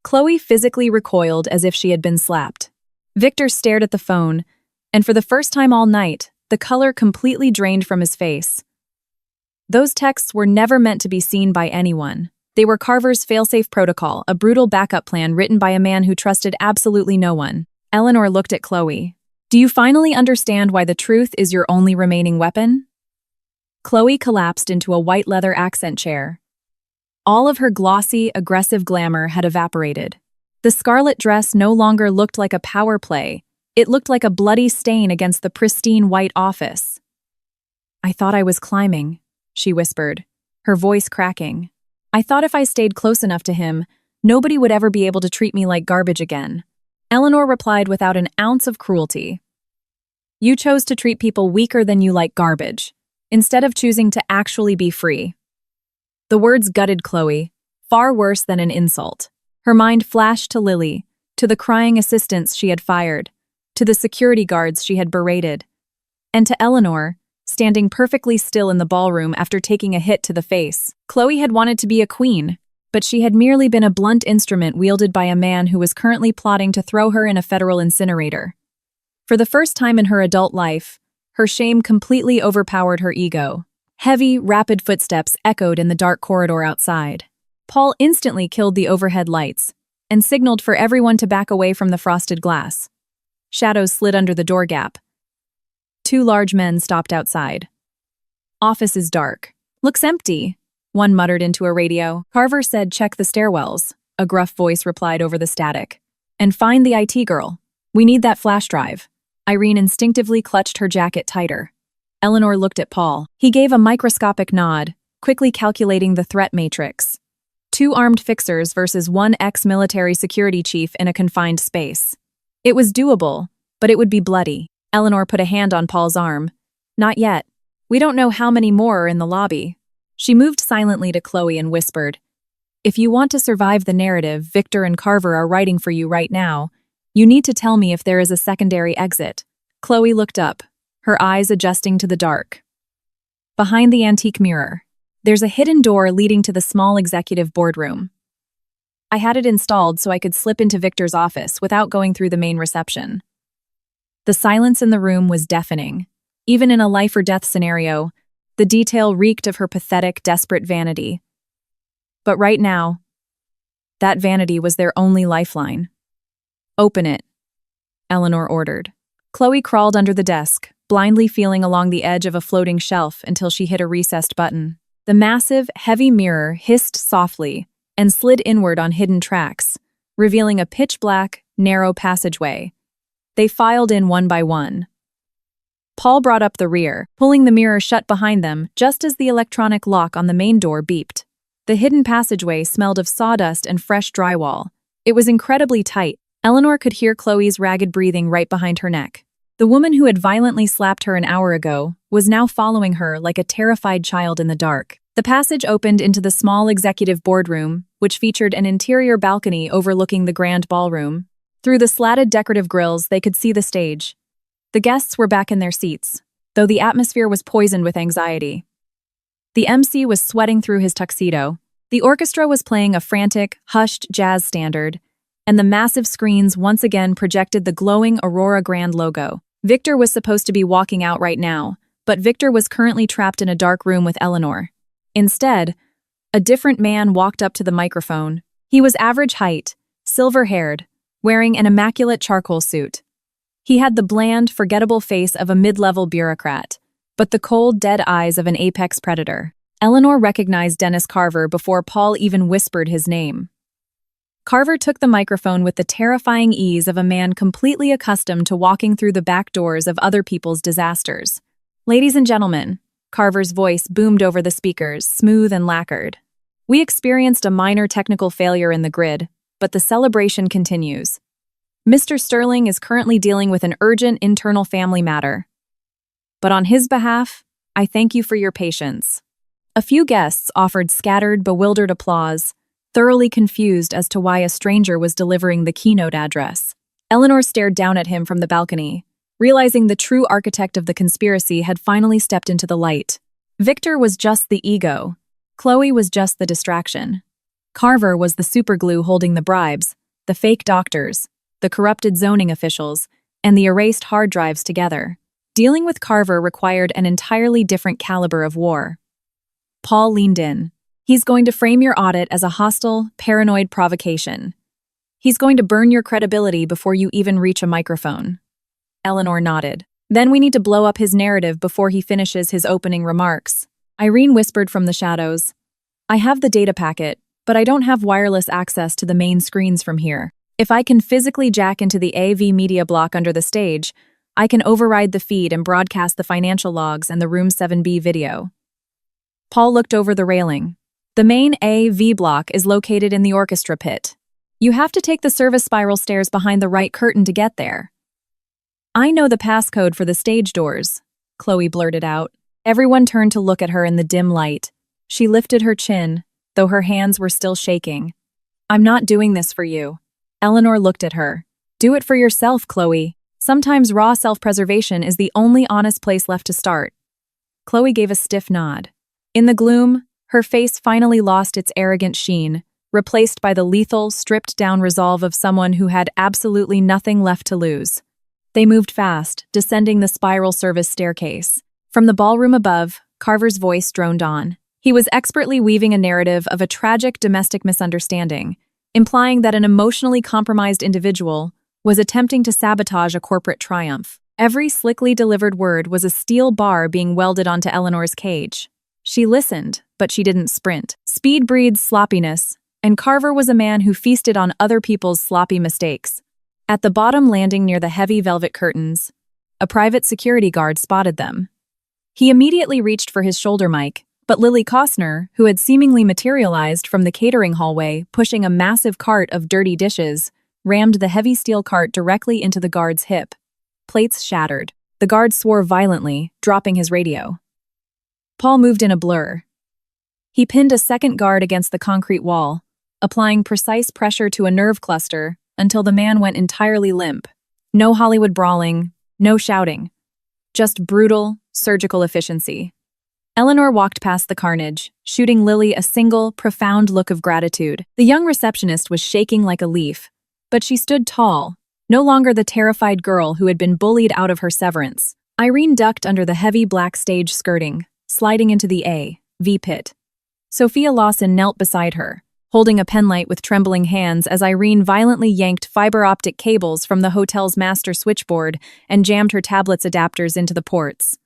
Chloe physically recoiled as if she had been slapped. Victor stared at the phone, and for the first time all night, the color completely drained from his face. Those texts were never meant to be seen by anyone. They were Carver's failsafe protocol, a brutal backup plan written by a man who trusted absolutely no one. Eleanor looked at Chloe. Do you finally understand why the truth is your only remaining weapon? Chloe collapsed into a white leather accent chair. All of her glossy, aggressive glamour had evaporated. The scarlet dress no longer looked like a power play. It looked like a bloody stain against the pristine white office. I thought I was climbing, she whispered, her voice cracking. I thought if I stayed close enough to him, nobody would ever be able to treat me like garbage again. Eleanor replied without an ounce of cruelty. You chose to treat people weaker than you like garbage, instead of choosing to actually be free. The words gutted Chloe, far worse than an insult. Her mind flashed to Lily, to the crying assistants she had fired, to the security guards she had berated, and to Eleanor, standing perfectly still in the ballroom after taking a hit to the face. Chloe had wanted to be a queen, but she had merely been a blunt instrument wielded by a man who was currently plotting to throw her in a federal incinerator. For the first time in her adult life, her shame completely overpowered her ego. Heavy, rapid footsteps echoed in the dark corridor outside. Paul instantly killed the overhead lights and signaled for everyone to back away from the frosted glass. Shadows slid under the door gap. 2 large men stopped outside. Office is dark. Looks empty, one muttered into a radio. Carver said check the stairwells, a gruff voice replied over the static. And find the IT girl. We need that flash drive. Irene instinctively clutched her jacket tighter. Eleanor looked at Paul. He gave a microscopic nod, quickly calculating the threat matrix. 2 armed fixers versus 1 ex-military security chief in a confined space. It was doable, but it would be bloody. Eleanor put a hand on Paul's arm. Not yet. We don't know how many more are in the lobby. She moved silently to Chloe and whispered, If you want to survive the narrative Victor and Carver are writing for you right now, You need to tell me if there is a secondary exit. Chloe looked up, her eyes adjusting to the dark. Behind the antique mirror, there's a hidden door leading to the small executive boardroom. I had it installed so I could slip into Victor's office without going through the main reception. The silence in the room was deafening. Even in a life-or-death scenario, the detail reeked of her pathetic, desperate vanity. But right now, that vanity was their only lifeline. "Open it," Eleanor ordered. Chloe crawled under the desk, blindly feeling along the edge of a floating shelf until she hit a recessed button. The massive, heavy mirror hissed softly and slid inward on hidden tracks, revealing a pitch-black, narrow passageway. They filed in one by one. Paul brought up the rear, pulling the mirror shut behind them just as the electronic lock on the main door beeped. The hidden passageway smelled of sawdust and fresh drywall. It was incredibly tight. Eleanor could hear Chloe's ragged breathing right behind her neck. The woman who had violently slapped her an hour ago was now following her like a terrified child in the dark. The passage opened into the small executive boardroom, which featured an interior balcony overlooking the grand ballroom. Through the slatted decorative grills, they could see the stage. The guests were back in their seats, though the atmosphere was poisoned with anxiety. The MC was sweating through his tuxedo. The orchestra was playing a frantic, hushed jazz standard, and the massive screens once again projected the glowing Aurora Grand logo. Victor was supposed to be walking out right now, but Victor was currently trapped in a dark room with Eleanor. Instead, a different man walked up to the microphone. He was average height, silver-haired, wearing an immaculate charcoal suit. He had the bland, forgettable face of a mid-level bureaucrat, but the cold, dead eyes of an apex predator. Eleanor recognized Dennis Carver before Paul even whispered his name. Carver took the microphone with the terrifying ease of a man completely accustomed to walking through the back doors of other people's disasters. "Ladies and gentlemen," Carver's voice boomed over the speakers, smooth and lacquered. "We experienced a minor technical failure in the grid, but the celebration continues. Mr. Sterling is currently dealing with an urgent internal family matter. But on his behalf, I thank you for your patience." A few guests offered scattered, bewildered applause, thoroughly confused as to why a stranger was delivering the keynote address. Eleanor stared down at him from the balcony, realizing the true architect of the conspiracy had finally stepped into the light. Victor was just the ego. Chloe was just the distraction. Carver was the superglue holding the bribes, the fake doctors, the corrupted zoning officials, and the erased hard drives together. Dealing with Carver required an entirely different caliber of war. Paul leaned in. "He's going to frame your audit as a hostile, paranoid provocation. He's going to burn your credibility before you even reach a microphone." Eleanor nodded. "Then we need to blow up his narrative before he finishes his opening remarks." Irene whispered from the shadows. "I have the data packet, but I don't have wireless access to the main screens from here. If I can physically jack into the AV media block under the stage, I can override the feed and broadcast the financial logs and the Room 7B video." Paul looked over the railing. "The main AV block is located in the orchestra pit. You have to take the service spiral stairs behind the right curtain to get there." "I know the passcode for the stage doors," Chloe blurted out. Everyone turned to look at her in the dim light. She lifted her chin, though her hands were still shaking. "I'm not doing this for you." Eleanor looked at her. "Do it for yourself, Chloe. Sometimes raw self-preservation is the only honest place left to start." Chloe gave a stiff nod. In the gloom, her face finally lost its arrogant sheen, replaced by the lethal, stripped-down resolve of someone who had absolutely nothing left to lose. They moved fast, descending the spiral service staircase. From the ballroom above, Carver's voice droned on. He was expertly weaving a narrative of a tragic domestic misunderstanding, implying that an emotionally compromised individual was attempting to sabotage a corporate triumph. Every slickly delivered word was a steel bar being welded onto Eleanor's cage. She listened, but she didn't sprint. Speed breeds sloppiness, and Carver was a man who feasted on other people's sloppy mistakes. At the bottom landing near the heavy velvet curtains, a private security guard spotted them. He immediately reached for his shoulder mic, but Lily Costner, who had seemingly materialized from the catering hallway pushing a massive cart of dirty dishes, rammed the heavy steel cart directly into the guard's hip. Plates shattered. The guard swore violently, dropping his radio. Paul moved in a blur. He pinned a second guard against the concrete wall, applying precise pressure to a nerve cluster until the man went entirely limp. No Hollywood brawling, no shouting. Just brutal, surgical efficiency. Eleanor walked past the carnage, shooting Lily a single, profound look of gratitude. The young receptionist was shaking like a leaf, but she stood tall, no longer the terrified girl who had been bullied out of her severance. Irene ducked under the heavy black stage skirting, sliding into the A.V. pit. Sophia Lawson knelt beside her, holding a penlight with trembling hands as Irene violently yanked fiber-optic cables from the hotel's master switchboard and jammed her tablet's adapters into the ports.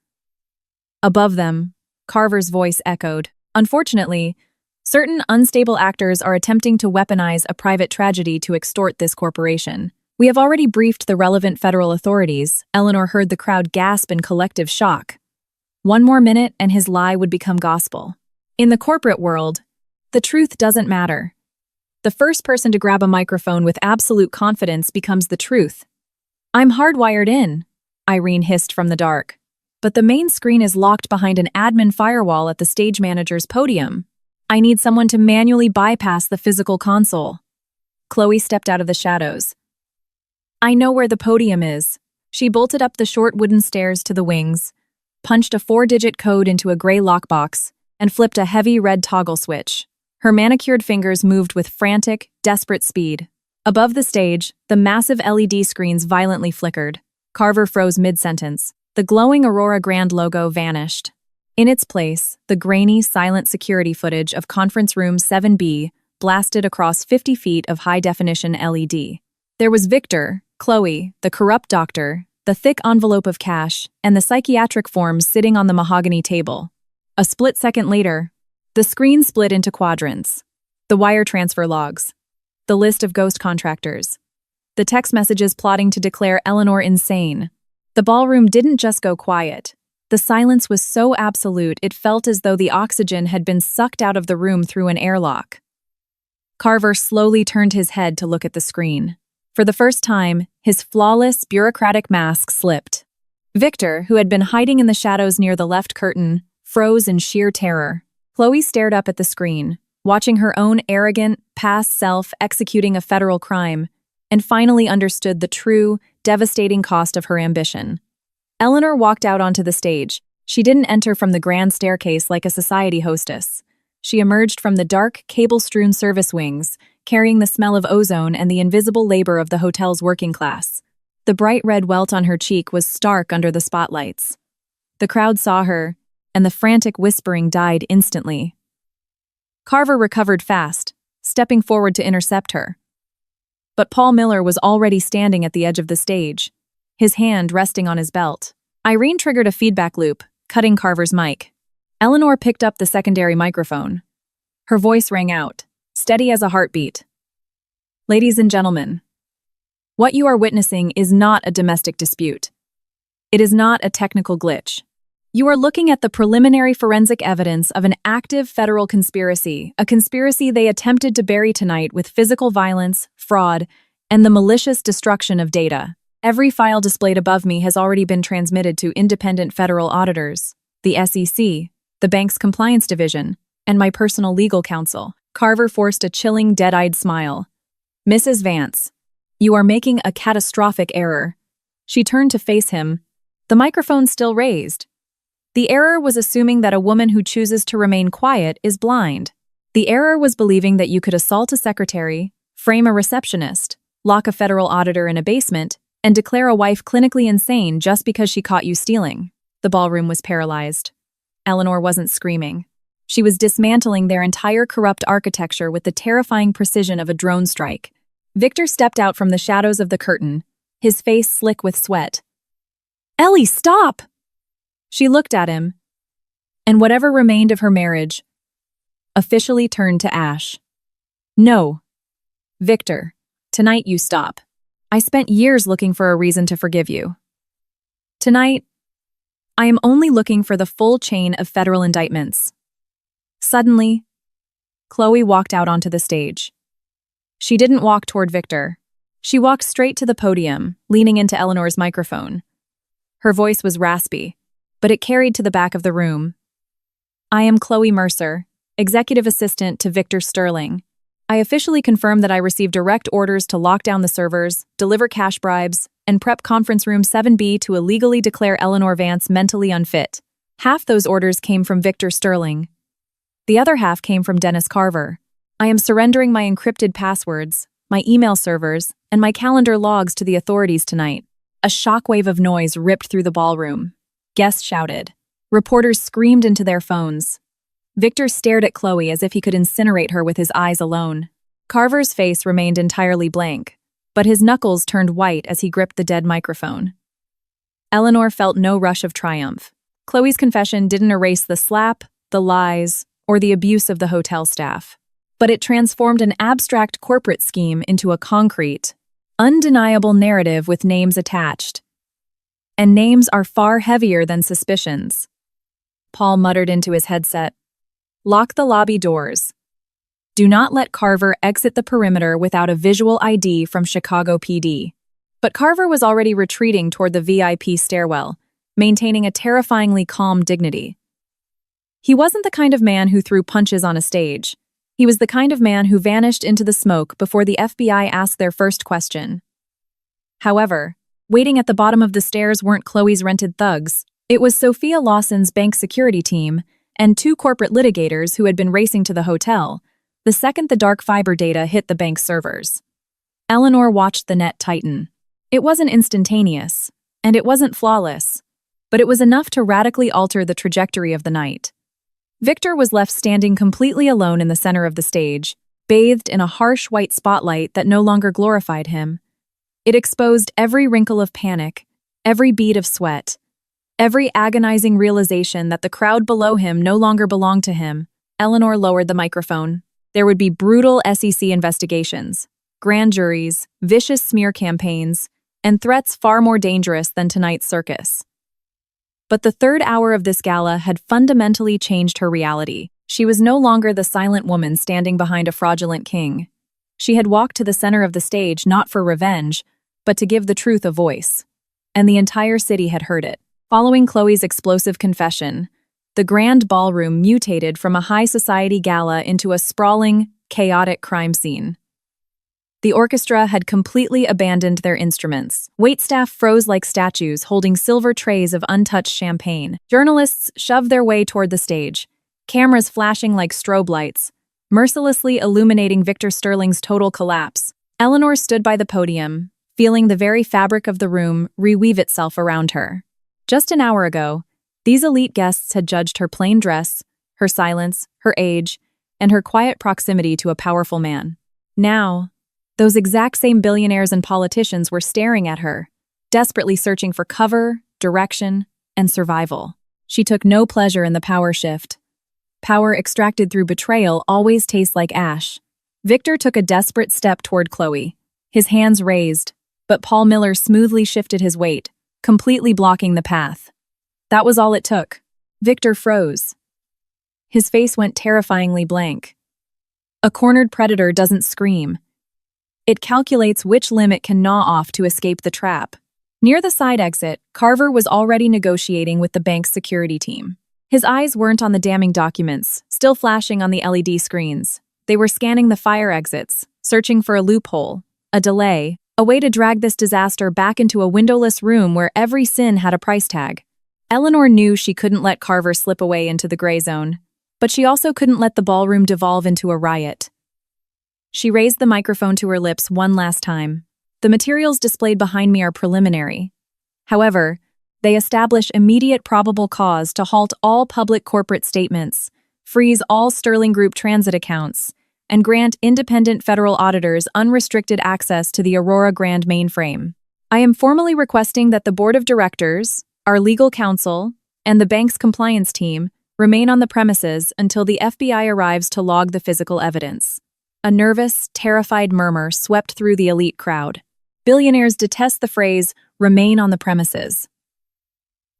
Above them, Carver's voice echoed. Unfortunately, certain unstable actors are attempting to weaponize a private tragedy to extort this corporation. We have already briefed the relevant federal authorities. Eleanor heard the crowd gasp in collective shock. One more minute and his lie would become gospel. In the corporate world, the truth doesn't matter. The first person to grab a microphone with absolute confidence becomes the truth. I'm hardwired in, Irene hissed from the dark. But the main screen is locked behind an admin firewall at the stage manager's podium. I need someone to manually bypass the physical console. Chloe stepped out of the shadows. I know where the podium is. She bolted up the short wooden stairs to the wings, punched a 4-digit code into a gray lockbox, and flipped a heavy red toggle switch. Her manicured fingers moved with frantic, desperate speed. Above the stage, the massive LED screens violently flickered. Carver froze mid-sentence. The glowing Aurora Grand logo vanished. In its place, the grainy, silent security footage of Conference Room 7B blasted across 50 feet of high-definition LED. There was Victor, Chloe, the corrupt doctor, the thick envelope of cash, and the psychiatric forms sitting on the mahogany table. A split second later, the screen split into quadrants. The wire transfer logs. The list of ghost contractors. The text messages plotting to declare Eleanor insane. The ballroom didn't just go quiet. The silence was so absolute it felt as though the oxygen had been sucked out of the room through an airlock. Carver slowly turned his head to look at the screen. For the first time, his flawless, bureaucratic mask slipped. Victor, who had been hiding in the shadows near the left curtain, froze in sheer terror. Chloe stared up at the screen, watching her own arrogant, past self executing a federal crime, and finally understood the true, devastating cost of her ambition. Eleanor walked out onto the stage. She didn't enter from the grand staircase like a society hostess. She emerged from the dark, cable-strewn service wings, carrying the smell of ozone and the invisible labor of the hotel's working class. The bright red welt on her cheek was stark under the spotlights. The crowd saw her, and the frantic whispering died instantly. Carver recovered fast, stepping forward to intercept her. But Paul Miller was already standing at the edge of the stage, his hand resting on his belt. Irene triggered a feedback loop, cutting Carver's mic. Eleanor picked up the secondary microphone. Her voice rang out, steady as a heartbeat. Ladies and gentlemen, what you are witnessing is not a domestic dispute. It is not a technical glitch. You are looking at the preliminary forensic evidence of an active federal conspiracy, a conspiracy they attempted to bury tonight with physical violence, fraud, and the malicious destruction of data. Every file displayed above me has already been transmitted to independent federal auditors, the SEC, the bank's compliance division, and my personal legal counsel. Carver forced a chilling, dead-eyed smile. Mrs. Vance, you are making a catastrophic error. She turned to face him, the microphone still raised. The error was assuming that a woman who chooses to remain quiet is blind. The error was believing that you could assault a secretary, frame a receptionist, lock a federal auditor in a basement, and declare a wife clinically insane just because she caught you stealing. The ballroom was paralyzed. Eleanor wasn't screaming. She was dismantling their entire corrupt architecture with the terrifying precision of a drone strike. Victor stepped out from the shadows of the curtain, his face slick with sweat. Ellie, stop! She looked at him, and whatever remained of her marriage officially turned to ash. No. Victor, tonight you stop. I spent years looking for a reason to forgive you. Tonight, I am only looking for the full chain of federal indictments. Suddenly, Chloe walked out onto the stage. She didn't walk toward Victor. She walked straight to the podium, leaning into Eleanor's microphone. Her voice was raspy, but it carried to the back of the room. I am Chloe Mercer, executive assistant to Victor Sterling. I officially confirm that I received direct orders to lock down the servers, deliver cash bribes, and prep conference room 7B to illegally declare Eleanor Vance mentally unfit. Half those orders came from Victor Sterling. The other half came from Dennis Carver. I am surrendering my encrypted passwords, my email servers, and my calendar logs to the authorities tonight. A shockwave of noise ripped through the ballroom. Guests shouted. Reporters screamed into their phones. Victor stared at Chloe as if he could incinerate her with his eyes alone. Carver's face remained entirely blank, but his knuckles turned white as he gripped the dead microphone. Eleanor felt no rush of triumph. Chloe's confession didn't erase the slap, the lies, or the abuse of the hotel staff, but it transformed an abstract corporate scheme into a concrete, undeniable narrative with names attached. And names are far heavier than suspicions. Paul muttered into his headset. Lock the lobby doors. Do not let Carver exit the perimeter without a visual ID from Chicago PD. But Carver was already retreating toward the VIP stairwell, maintaining a terrifyingly calm dignity. He wasn't the kind of man who threw punches on a stage. He was the kind of man who vanished into the smoke before the FBI asked their first question. However, waiting at the bottom of the stairs weren't Chloe's rented thugs. It was Sophia Lawson's bank security team and 2 corporate litigators who had been racing to the hotel the second the dark fiber data hit the bank's servers. Eleanor watched the net tighten. It wasn't instantaneous, and it wasn't flawless, but it was enough to radically alter the trajectory of the night. Victor was left standing completely alone in the center of the stage, bathed in a harsh white spotlight that no longer glorified him. It exposed every wrinkle of panic, every bead of sweat, every agonizing realization that the crowd below him no longer belonged to him. Eleanor lowered the microphone. There would be brutal SEC investigations, grand juries, vicious smear campaigns, and threats far more dangerous than tonight's circus. But the third hour of this gala had fundamentally changed her reality. She was no longer the silent woman standing behind a fraudulent king. She had walked to the center of the stage not for revenge, but to give the truth a voice. And the entire city had heard it. Following Chloe's explosive confession, the grand ballroom mutated from a high society gala into a sprawling, chaotic crime scene. The orchestra had completely abandoned their instruments. Waitstaff froze like statues, holding silver trays of untouched champagne. Journalists shoved their way toward the stage, cameras flashing like strobe lights, mercilessly illuminating Victor Sterling's total collapse. Eleanor stood by the podium, feeling the very fabric of the room reweave itself around her. Just an hour ago, these elite guests had judged her plain dress, her silence, her age, and her quiet proximity to a powerful man. Now, those exact same billionaires and politicians were staring at her, desperately searching for cover, direction, and survival. She took no pleasure in the power shift. Power extracted through betrayal always tastes like ash. Victor took a desperate step toward Chloe, his hands raised, but Paul Miller smoothly shifted his weight, completely blocking the path. That was all it took. Victor froze. His face went terrifyingly blank. A cornered predator doesn't scream. It calculates which limb it can gnaw off to escape the trap. Near the side exit, Carver was already negotiating with the bank's security team. His eyes weren't on the damning documents, still flashing on the LED screens. They were scanning the fire exits, searching for a loophole, a delay, a way to drag this disaster back into a windowless room where every sin had a price tag. Eleanor knew she couldn't let Carver slip away into the gray zone, but she also couldn't let the ballroom devolve into a riot. She raised the microphone to her lips one last time. The materials displayed behind me are preliminary. However, they establish immediate probable cause to halt all public corporate statements, freeze all Sterling Group transit accounts, and grant independent federal auditors unrestricted access to the Aurora Grand mainframe. I am formally requesting that the board of directors, our legal counsel, and the bank's compliance team remain on the premises until the FBI arrives to log the physical evidence. A nervous, terrified murmur swept through the elite crowd. Billionaires detest the phrase, "remain on the premises,"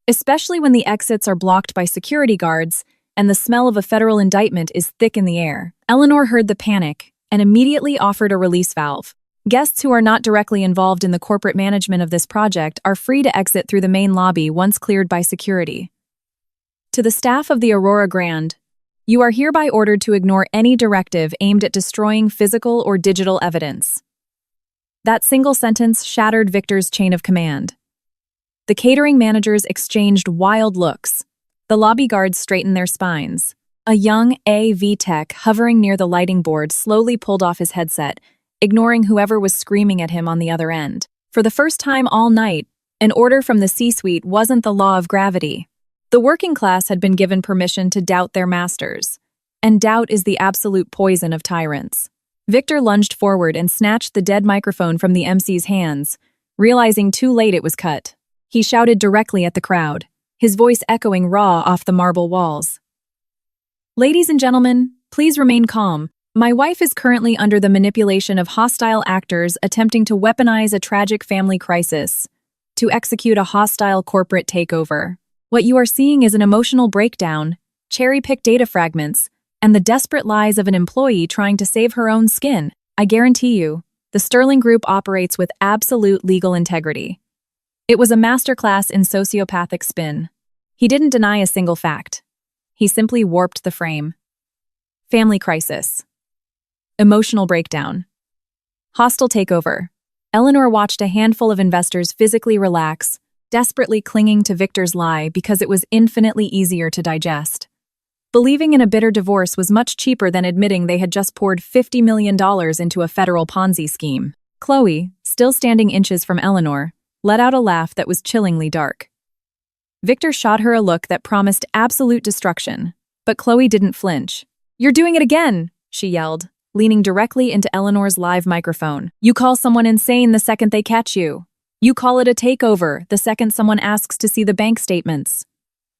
especially when the exits are blocked by security guards and the smell of a federal indictment is thick in the air. Eleanor heard the panic and immediately offered a release valve. Guests who are not directly involved in the corporate management of this project are free to exit through the main lobby once cleared by security. To the staff of the Aurora Grand, You are hereby ordered to ignore any directive aimed at destroying physical or digital evidence." That single sentence shattered Victor's chain of command. The catering managers exchanged wild looks. The lobby guards straightened their spines. A young AV tech hovering near the lighting board slowly pulled off his headset, ignoring whoever was screaming at him on the other end. For the first time all night, an order from the C-suite wasn't the law of gravity. The working class had been given permission to doubt their masters. And doubt is the absolute poison of tyrants. Victor lunged forward and snatched the dead microphone from the MC's hands, realizing too late it was cut. He shouted directly at the crowd, his voice echoing raw off the marble walls. "Ladies and gentlemen, please remain calm. My wife is currently under the manipulation of hostile actors attempting to weaponize a tragic family crisis, to execute a hostile corporate takeover. What you are seeing is an emotional breakdown, cherry-picked data fragments, and the desperate lies of an employee trying to save her own skin. I guarantee you, the Sterling Group operates with absolute legal integrity." It was a masterclass in sociopathic spin. He didn't deny a single fact. He simply warped the frame. Family crisis. Emotional breakdown. Hostile takeover. Eleanor watched a handful of investors physically relax, desperately clinging to Victor's lie because it was infinitely easier to digest. Believing in a bitter divorce was much cheaper than admitting they had just poured $50 million into a federal Ponzi scheme. Chloe, still standing inches from Eleanor, let out a laugh that was chillingly dark. Victor shot her a look that promised absolute destruction, but Chloe didn't flinch. "You're doing it again," she yelled, leaning directly into Eleanor's live microphone. "You call someone insane the second they catch you. You call it a takeover the second someone asks to see the bank statements."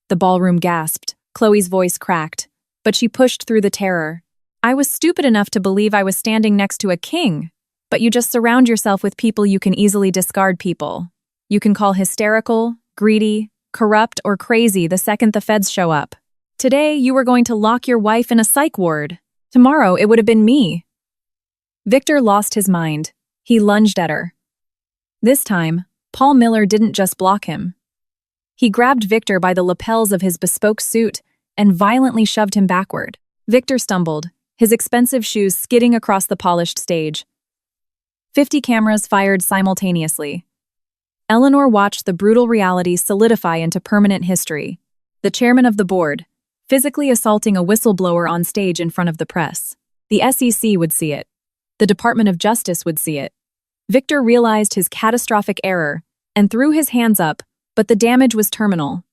The ballroom gasped. Chloe's voice cracked, but she pushed through the terror. "I was stupid enough to believe I was standing next to a king, but you just surround yourself with people you can easily discard people. You can call hysterical, greedy, corrupt, or crazy the second the feds show up. Today, you were going to lock your wife in a psych ward. Tomorrow, it would have been me." Victor lost his mind. He lunged at her. This time, Paul Miller didn't just block him. He grabbed Victor by the lapels of his bespoke suit and violently shoved him backward. Victor stumbled, his expensive shoes skidding across the polished stage. 50 cameras fired simultaneously. Eleanor watched the brutal reality solidify into permanent history. The chairman of the board, physically assaulting a whistleblower on stage in front of the press. The SEC would see it. The Department of Justice would see it. Victor realized his catastrophic error and threw his hands up, but the damage was terminal.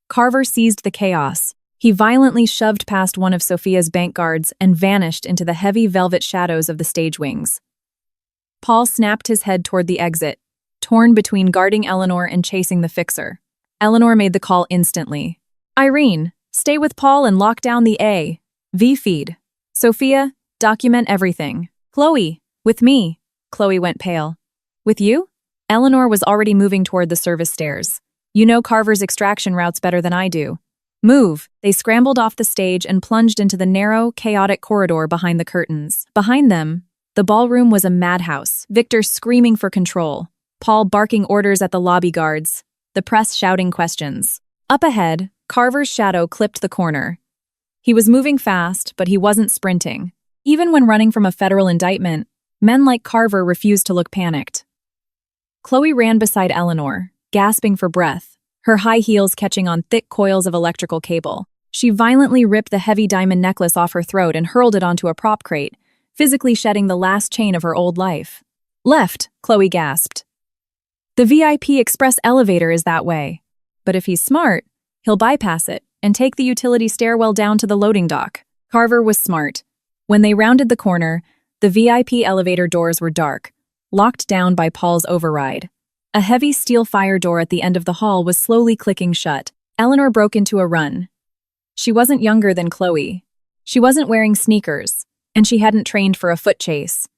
Carver seized the chaos. He violently shoved past one of Sophia's bank guards and vanished into the heavy velvet shadows of the stage wings. Paul snapped his head toward the exit, torn between guarding Eleanor and chasing the fixer. Eleanor made the call instantly. "Irene, stay with Paul and lock down the A.V. feed. Sophia, document everything. Chloe, with me." Chloe went pale. "With you?" Eleanor was already moving toward the service stairs. "You know Carver's extraction routes better than I do. Move." They scrambled off the stage and plunged into the narrow, chaotic corridor behind the curtains. Behind them, the ballroom was a madhouse, Victor screaming for control, Paul barking orders at the lobby guards, the press shouting questions. Up ahead, Carver's shadow clipped the corner. He was moving fast, but he wasn't sprinting. Even when running from a federal indictment, men like Carver refused to look panicked. Chloe ran beside Eleanor, gasping for breath, her high heels catching on thick coils of electrical cable. She violently ripped the heavy diamond necklace off her throat and hurled it onto a prop crate, physically shedding the last chain of her old life. "Left," Chloe gasped. "The VIP express elevator is that way. But if he's smart, he'll bypass it and take the utility stairwell down to the loading dock." Carver was smart. When they rounded the corner, the VIP elevator doors were dark, locked down by Paul's override. A heavy steel fire door at the end of the hall was slowly clicking shut. Eleanor broke into a run. She wasn't younger than Chloe. She wasn't wearing sneakers, and she hadn't trained for a foot chase.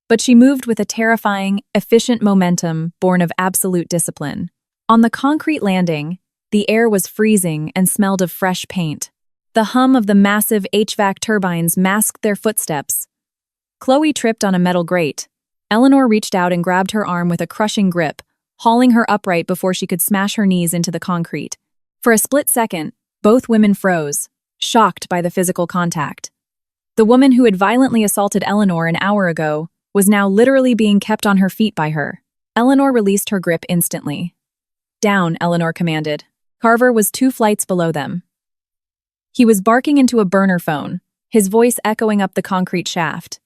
But she moved with a terrifying, efficient momentum born of absolute discipline. On the concrete landing, the air was freezing and smelled of fresh paint. The hum of the massive HVAC turbines masked their footsteps. Chloe tripped on a metal grate. Eleanor reached out and grabbed her arm with a crushing grip, hauling her upright before she could smash her knees into the concrete. For a split second, both women froze, shocked by the physical contact. The woman who had violently assaulted Eleanor an hour ago was now literally being kept on her feet by her. Eleanor released her grip instantly. "Down," Eleanor commanded. Carver was 2 flights below them. He was barking into a burner phone, his voice echoing up the concrete shaft.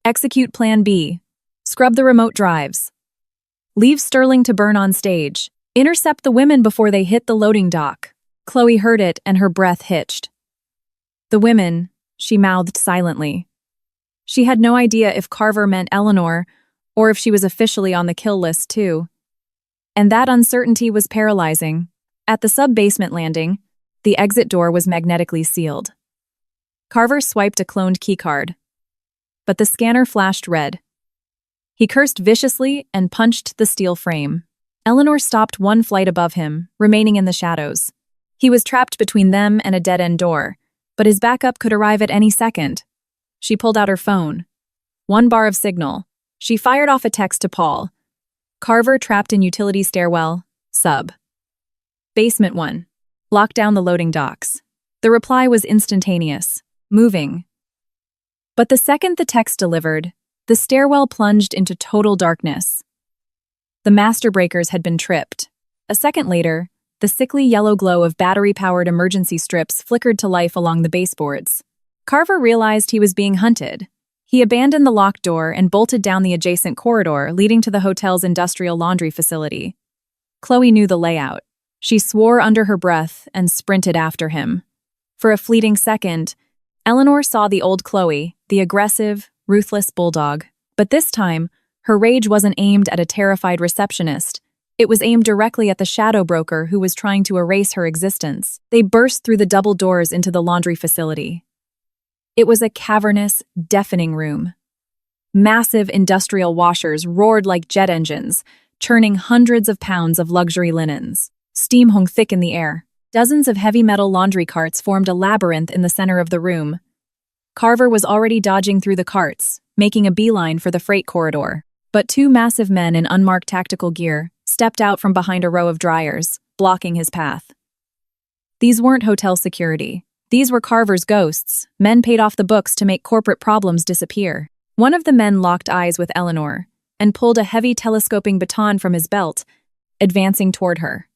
"Execute Plan B. Scrub the remote drives. Leave Sterling to burn on stage. Intercept the women before they hit the loading dock." Chloe heard it and her breath hitched. "The women," she mouthed silently. She had no idea if Carver meant Eleanor or if she was officially on the kill list too. And that uncertainty was paralyzing. At the sub-basement landing, the exit door was magnetically sealed. Carver swiped a cloned keycard, but the scanner flashed red. He cursed viciously and punched the steel frame. Eleanor stopped 1 flight above him, remaining in the shadows. He was trapped between them and a dead-end door, but his backup could arrive at any second. She pulled out her phone. 1 bar of signal. She fired off a text to Paul. "Carver trapped in utility stairwell, sub. Basement 1. Lock down the loading docks." The reply was instantaneous, moving. But the second the text delivered, the stairwell plunged into total darkness. The master breakers had been tripped. A second later, the sickly yellow glow of battery-powered emergency strips flickered to life along the baseboards. Carver realized he was being hunted. He abandoned the locked door and bolted down the adjacent corridor leading to the hotel's industrial laundry facility. Chloe knew the layout. She swore under her breath and sprinted after him. For a fleeting second, Eleanor saw the old Chloe, the aggressive, ruthless bulldog. But this time, her rage wasn't aimed at a terrified receptionist. It was aimed directly at the shadow broker who was trying to erase her existence. They burst through the double doors into the laundry facility. It was a cavernous, deafening room. Massive industrial washers roared like jet engines, churning hundreds of pounds of luxury linens. Steam hung thick in the air. Dozens of heavy metal laundry carts formed a labyrinth in the center of the room. Carver was already dodging through the carts, making a beeline for the freight corridor. But 2 massive men in unmarked tactical gear stepped out from behind a row of dryers, blocking his path. These weren't hotel security. These were Carver's ghosts, men paid off the books to make corporate problems disappear. One of the men locked eyes with Eleanor and pulled a heavy telescoping baton from his belt, advancing toward her.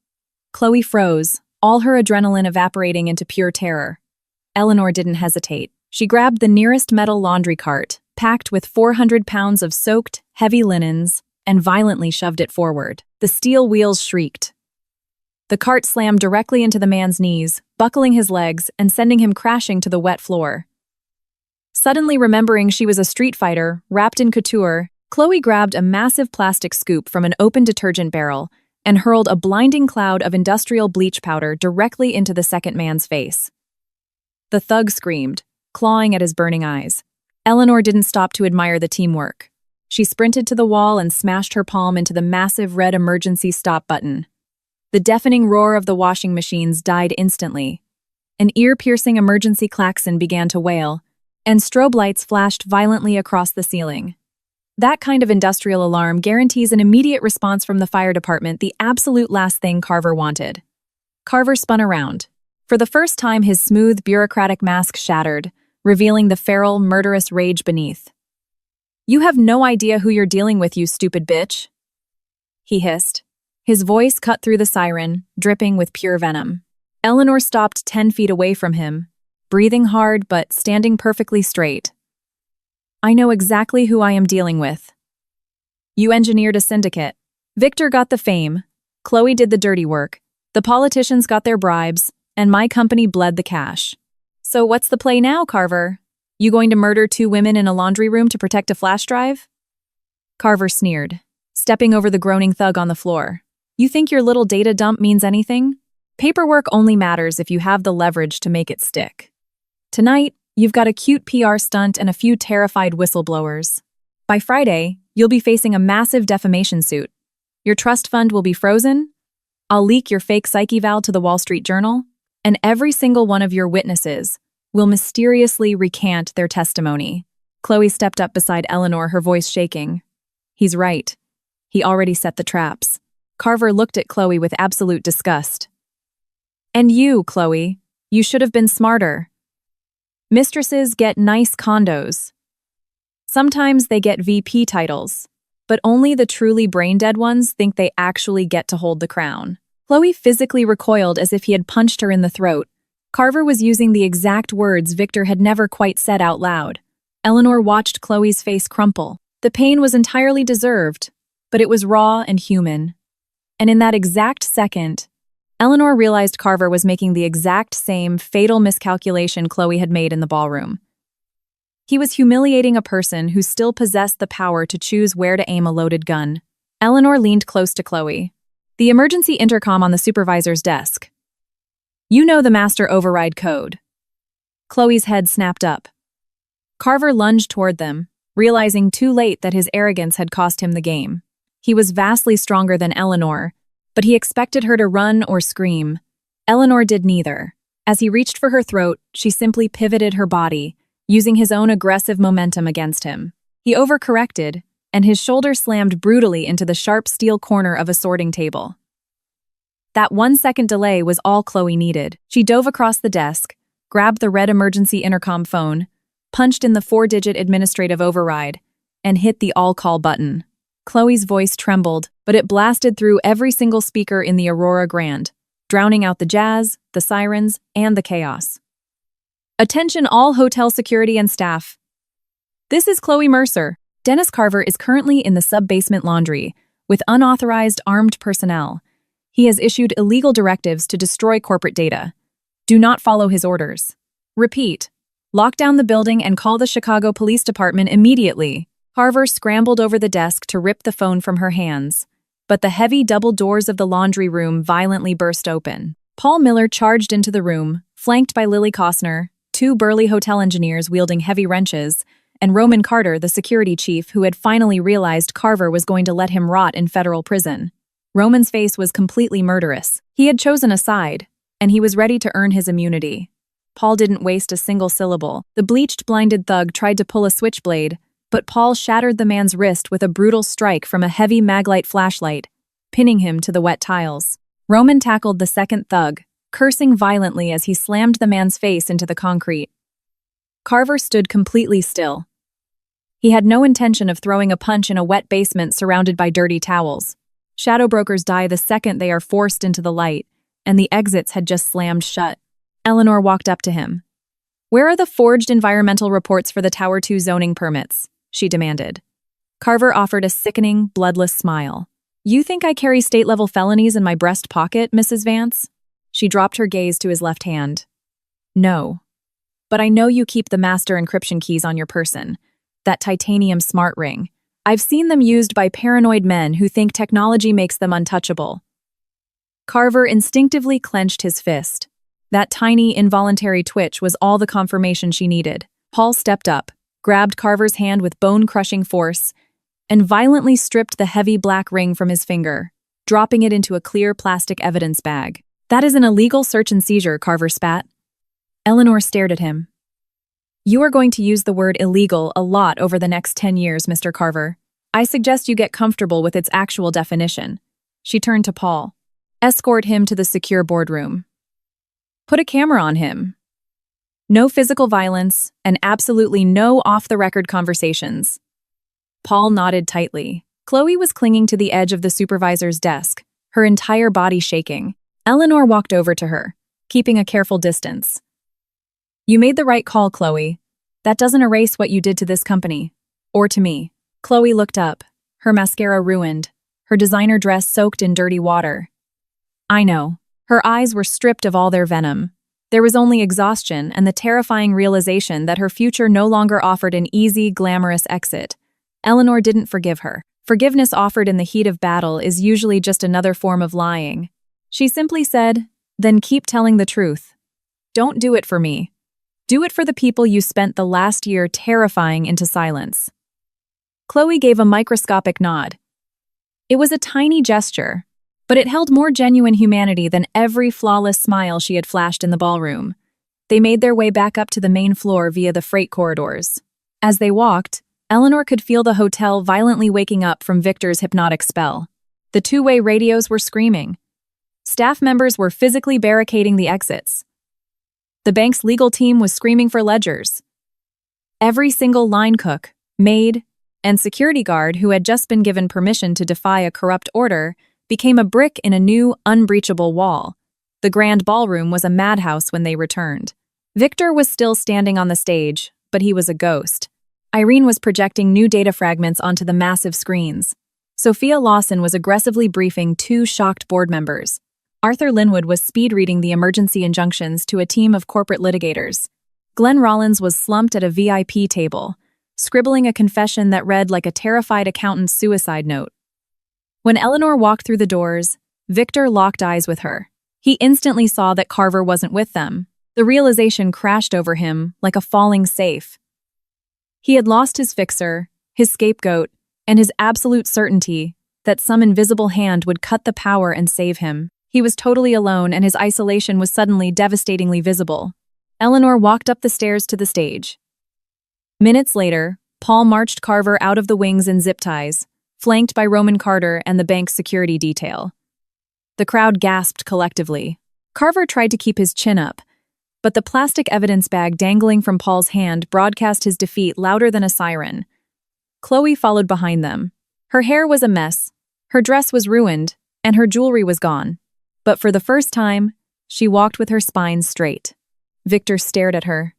Chloe froze, all her adrenaline evaporating into pure terror. Eleanor didn't hesitate. She grabbed the nearest metal laundry cart, packed with 400 pounds of soaked, heavy linens, and violently shoved it forward. The steel wheels shrieked. The cart slammed directly into the man's knees, buckling his legs and sending him crashing to the wet floor. Suddenly remembering she was a street fighter, wrapped in couture, Chloe grabbed a massive plastic scoop from an open detergent barrel and hurled a blinding cloud of industrial bleach powder directly into the second man's face. The thug screamed, clawing at his burning eyes. Eleanor didn't stop to admire the teamwork. She sprinted to the wall and smashed her palm into the massive red emergency stop button. The deafening roar of the washing machines died instantly. An ear-piercing emergency klaxon began to wail, and strobe lights flashed violently across the ceiling. That kind of industrial alarm guarantees an immediate response from the fire department, the absolute last thing Carver wanted. Carver spun around. For the first time, his smooth, bureaucratic mask shattered, revealing the feral, murderous rage beneath. "You have no idea who you're dealing with, you stupid bitch," he hissed. His voice cut through the siren, dripping with pure venom. Eleanor stopped 10 feet away from him, breathing hard but standing perfectly straight. "I know exactly who I am dealing with. You engineered a syndicate. Victor got the fame, Chloe did the dirty work, the politicians got their bribes, and my company bled the cash. So what's the play now, Carver? You going to murder 2 women in a laundry room to protect a flash drive?" Carver sneered, stepping over the groaning thug on the floor. "You think your little data dump means anything? Paperwork only matters if you have the leverage to make it stick. Tonight, you've got a cute PR stunt and a few terrified whistleblowers. By Friday, you'll be facing a massive defamation suit. Your trust fund will be frozen. I'll leak your fake psych eval to the Wall Street Journal, and every single one of your witnesses will mysteriously recant their testimony." Chloe stepped up beside Eleanor, her voice shaking. "He's right. He already set the traps." Carver looked at Chloe with absolute disgust. "And you, Chloe, You should have been smarter. Mistresses get nice condos. Sometimes they get VP titles, but only the truly brain-dead ones think they actually get to hold the crown. Chloe physically recoiled as if he had punched her in the throat. Carver was using the exact words Victor had never quite said out loud. Eleanor watched Chloe's face crumple. The pain was entirely deserved, but it was raw and human. And in that exact second, Eleanor realized Carver was making the exact same fatal miscalculation Chloe had made in the ballroom. He was humiliating a person who still possessed the power to choose where to aim a loaded gun. Eleanor leaned close to Chloe. The emergency intercom on the supervisor's desk. You know the master override code. Chloe's head snapped up. Carver lunged toward them, realizing too late that his arrogance had cost him the game. He was vastly stronger than Eleanor, but he expected her to run or scream. Eleanor did neither. As he reached for her throat, she simply pivoted her body, using his own aggressive momentum against him. He overcorrected, and his shoulder slammed brutally into the sharp steel corner of a sorting table. That 1-second delay was all Chloe needed. She dove across the desk, grabbed the red emergency intercom phone, punched in the 4-digit administrative override, and hit the all-call button. Chloe's voice trembled, but it blasted through every single speaker in the Aurora Grand, drowning out the jazz, the sirens, and the chaos. Attention all hotel security and staff. This is Chloe Mercer. Dennis Carver is currently in the sub-basement laundry, with unauthorized armed personnel. He has issued illegal directives to destroy corporate data. Do not follow his orders. Repeat. Lock down the building and call the Chicago Police Department immediately. Carver scrambled over the desk to rip the phone from her hands, but the heavy double doors of the laundry room violently burst open. Paul Miller charged into the room, flanked by Lily Costner, 2 burly hotel engineers wielding heavy wrenches, and Roman Carter, the security chief who had finally realized Carver was going to let him rot in federal prison. Roman's face was completely murderous. He had chosen a side, and he was ready to earn his immunity. Paul didn't waste a single syllable. The bleached, blinded thug tried to pull a switchblade, but Paul shattered the man's wrist with a brutal strike from a heavy Maglite flashlight, pinning him to the wet tiles. Roman tackled the second thug, cursing violently as he slammed the man's face into the concrete. Carver stood completely still. He had no intention of throwing a punch in a wet basement surrounded by dirty towels. Shadow brokers die the second they are forced into the light, and the exits had just slammed shut. Eleanor walked up to him. Where are the forged environmental reports for the Tower 2 zoning permits? She demanded. Carver offered a sickening, bloodless smile. You think I carry state-level felonies in my breast pocket, Mrs. Vance? She dropped her gaze to his left hand. No. But I know you keep the master encryption keys on your person, that titanium smart ring. I've seen them used by paranoid men who think technology makes them untouchable. Carver instinctively clenched his fist. That tiny, involuntary twitch was all the confirmation she needed. Paul stepped up, grabbed Carver's hand with bone-crushing force, and violently stripped the heavy black ring from his finger, dropping it into a clear plastic evidence bag. That is an illegal search and seizure, Carver spat. Eleanor stared at him. You are going to use the word illegal a lot over the next 10 years, Mr. Carver. I suggest you get comfortable with its actual definition. She turned to Paul. Escort him to the secure boardroom. Put a camera on him. No physical violence, and absolutely no off-the-record conversations. Paul nodded tightly. Chloe was clinging to the edge of the supervisor's desk, her entire body shaking. Eleanor walked over to her, keeping a careful distance. You made the right call, Chloe. That doesn't erase what you did to this company. Or to me. Chloe looked up, her mascara ruined, her designer dress soaked in dirty water. I know. Her eyes were stripped of all their venom. There was only exhaustion and the terrifying realization that her future no longer offered an easy, glamorous exit. Eleanor didn't forgive her. Forgiveness offered in the heat of battle is usually just another form of lying. She simply said, then keep telling the truth. Don't do it for me. Do it for the people you spent the last year terrifying into silence. Chloe gave a microscopic nod. It was a tiny gesture, but it held more genuine humanity than every flawless smile she had flashed in the ballroom. They made their way back up to the main floor via the freight corridors. As they walked, Eleanor could feel the hotel violently waking up from Victor's hypnotic spell. The two-way radios were screaming. Staff members were physically barricading the exits. The bank's legal team was screaming for ledgers. Every single line cook, maid, and security guard who had just been given permission to defy a corrupt order became a brick in a new, unbreachable wall. The grand ballroom was a madhouse when they returned. Victor was still standing on the stage, but he was a ghost. Irene was projecting new data fragments onto the massive screens. Sophia Lawson was aggressively briefing two shocked board members. Arthur Linwood was speed-reading the emergency injunctions to a team of corporate litigators. Glenn Rollins was slumped at a VIP table, scribbling a confession that read like a terrified accountant's suicide note. When Eleanor walked through the doors, Victor locked eyes with her. He instantly saw that Carver wasn't with them. The realization crashed over him like a falling safe. He had lost his fixer, his scapegoat, and his absolute certainty that some invisible hand would cut the power and save him. He was totally alone, and his isolation was suddenly devastatingly visible. Eleanor walked up the stairs to the stage. Minutes later, Paul marched Carver out of the wings in zip ties, flanked by Roman Carter and the bank's security detail. The crowd gasped collectively. Carver tried to keep his chin up, but the plastic evidence bag dangling from Paul's hand broadcast his defeat louder than a siren. Chloe followed behind them. Her hair was a mess, her dress was ruined, and her jewelry was gone. But for the first time, she walked with her spine straight. Victor stared at her.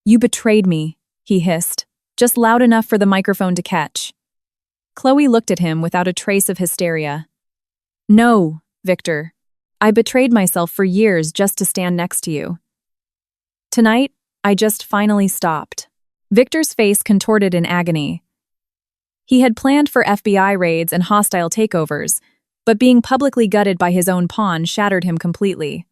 "You betrayed me," he hissed, just loud enough for the microphone to catch. Chloe looked at him without a trace of hysteria. "No, Victor. I betrayed myself for years just to stand next to you. Tonight, I just finally stopped." Victor's face contorted in agony. He had planned for FBI raids and hostile takeovers, but being publicly gutted by his own pawn shattered him completely.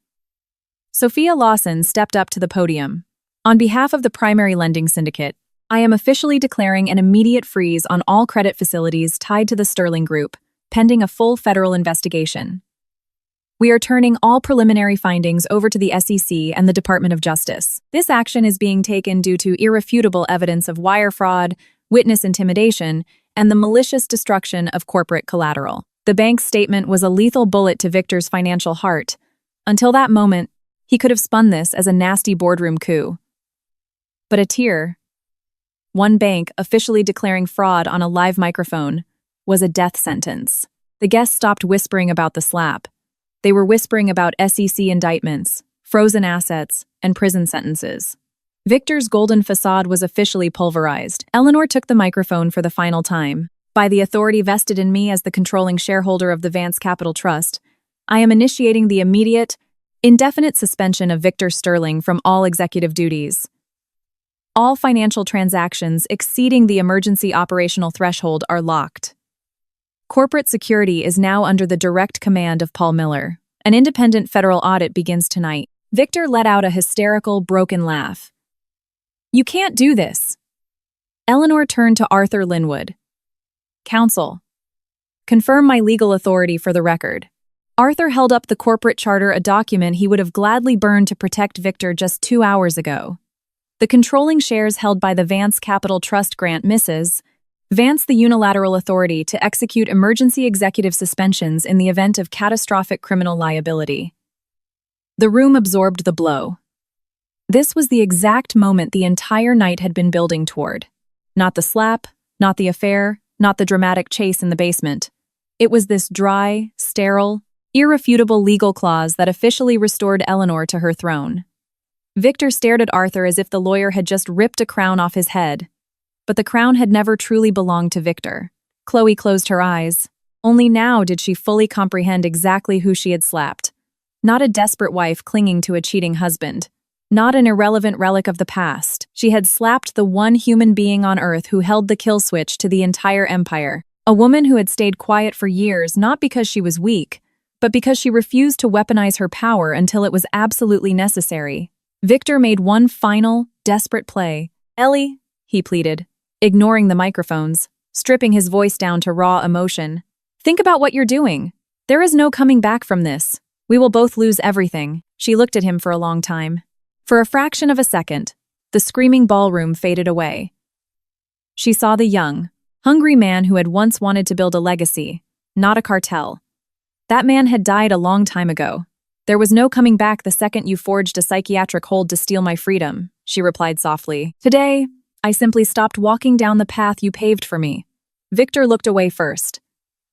Sophia Lawson stepped up to the podium. "On behalf of the primary lending syndicate, I am officially declaring an immediate freeze on all credit facilities tied to the Sterling Group, pending a full federal investigation. We are turning all preliminary findings over to the SEC and the Department of Justice. This action is being taken due to irrefutable evidence of wire fraud, witness intimidation, and the malicious destruction of corporate collateral." The bank's statement was a lethal bullet to Victor's financial heart. Until that moment, he could have spun this as a nasty boardroom coup. But a tear, one bank officially declaring fraud on a live microphone, was a death sentence. The guests stopped whispering about the slap. They were whispering about SEC indictments, frozen assets, and prison sentences. Victor's golden facade was officially pulverized. Eleanor took the microphone for the final time. "By the authority vested in me as the controlling shareholder of the Vance Capital Trust, I am initiating the immediate, indefinite suspension of Victor Sterling from all executive duties. All financial transactions exceeding the emergency operational threshold are locked. Corporate security is now under the direct command of Paul Miller. An independent federal audit begins tonight." Victor let out a hysterical, broken laugh. "You can't do this." Eleanor turned to Arthur Linwood. "Counsel, confirm my legal authority for the record." Arthur held up the corporate charter, a document he would have gladly burned to protect Victor just 2 hours ago. The controlling shares held by the Vance Capital Trust grant Mrs. Vance the unilateral authority to execute emergency executive suspensions in the event of catastrophic criminal liability. The room absorbed the blow. This was the exact moment the entire night had been building toward. Not the slap, not the affair, not the dramatic chase in the basement. It was this dry, sterile, irrefutable legal clause that officially restored Eleanor to her throne. Victor stared at Arthur as if the lawyer had just ripped a crown off his head. But the crown had never truly belonged to Victor. Chloe closed her eyes. Only now did she fully comprehend exactly who she had slapped. Not a desperate wife clinging to a cheating husband. Not an irrelevant relic of the past. She had slapped the one human being on Earth who held the kill switch to the entire empire. A woman who had stayed quiet for years not because she was weak, but because she refused to weaponize her power until it was absolutely necessary. Victor made one final, desperate play. "Ellie," he pleaded, ignoring the microphones, stripping his voice down to raw emotion. "Think about what you're doing. There is no coming back from this. We will both lose everything." She looked at him for a long time. For a fraction of a second, the screaming ballroom faded away. She saw the young, hungry man who had once wanted to build a legacy, not a cartel. That man had died a long time ago. "There was no coming back the second you forged a psychiatric hold to steal my freedom," she replied softly. "Today, I simply stopped walking down the path you paved for me." Victor looked away first.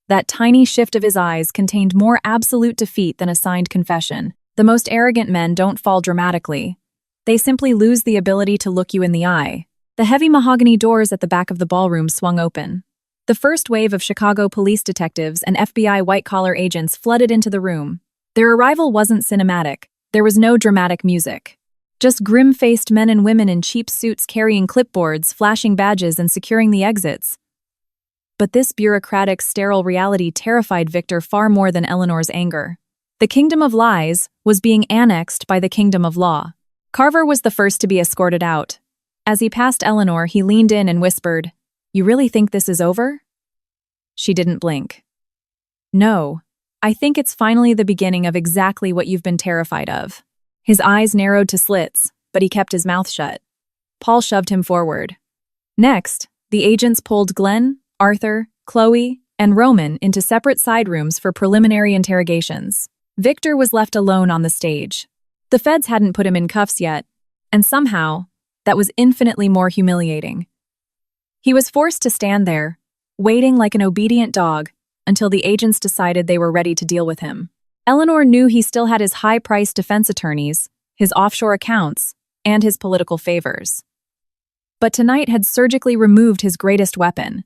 That tiny shift of his eyes contained more absolute defeat than a signed confession. The most arrogant men don't fall dramatically. They simply lose the ability to look you in the eye. The heavy mahogany doors at the back of the ballroom swung open. The first wave of Chicago police detectives and FBI white-collar agents flooded into the room. Their arrival wasn't cinematic. There was no dramatic music. Just grim-faced men and women in cheap suits carrying clipboards, flashing badges, and securing the exits. But this bureaucratic, sterile reality terrified Victor far more than Eleanor's anger. The kingdom of lies was being annexed by the kingdom of law. Carver was the first to be escorted out. As he passed Eleanor, he leaned in and whispered, "You really think this is over?" She didn't blink. "No, I think it's finally the beginning of exactly what you've been terrified of." His eyes narrowed to slits, but he kept his mouth shut. Paul shoved him forward. Next, the agents pulled Glenn, Arthur, Chloe, and Roman into separate side rooms for preliminary interrogations. Victor was left alone on the stage. The feds hadn't put him in cuffs yet, and somehow, that was infinitely more humiliating. He was forced to stand there, waiting like an obedient dog, until the agents decided they were ready to deal with him. Eleanor knew he still had his high-priced defense attorneys, his offshore accounts, and his political favors. But tonight had surgically removed his greatest weapon,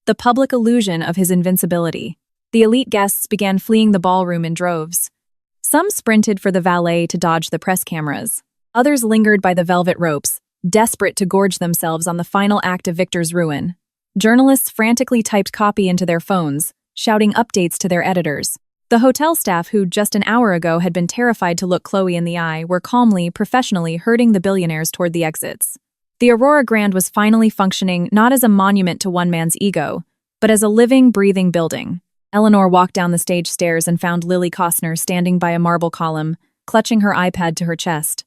the public illusion of his invincibility. The elite guests began fleeing the ballroom in droves. Some sprinted for the valet to dodge the press cameras. Others lingered by the velvet ropes, desperate to gorge themselves on the final act of Victor's ruin. Journalists frantically typed copy into their phones, shouting updates to their editors. The hotel staff, who just an hour ago had been terrified to look Chloe in the eye, were calmly, professionally herding the billionaires toward the exits. The Aurora Grand was finally functioning not as a monument to one man's ego, but as a living, breathing building. Eleanor walked down the stage stairs and found Lily Costner standing by a marble column, clutching her iPad to her chest.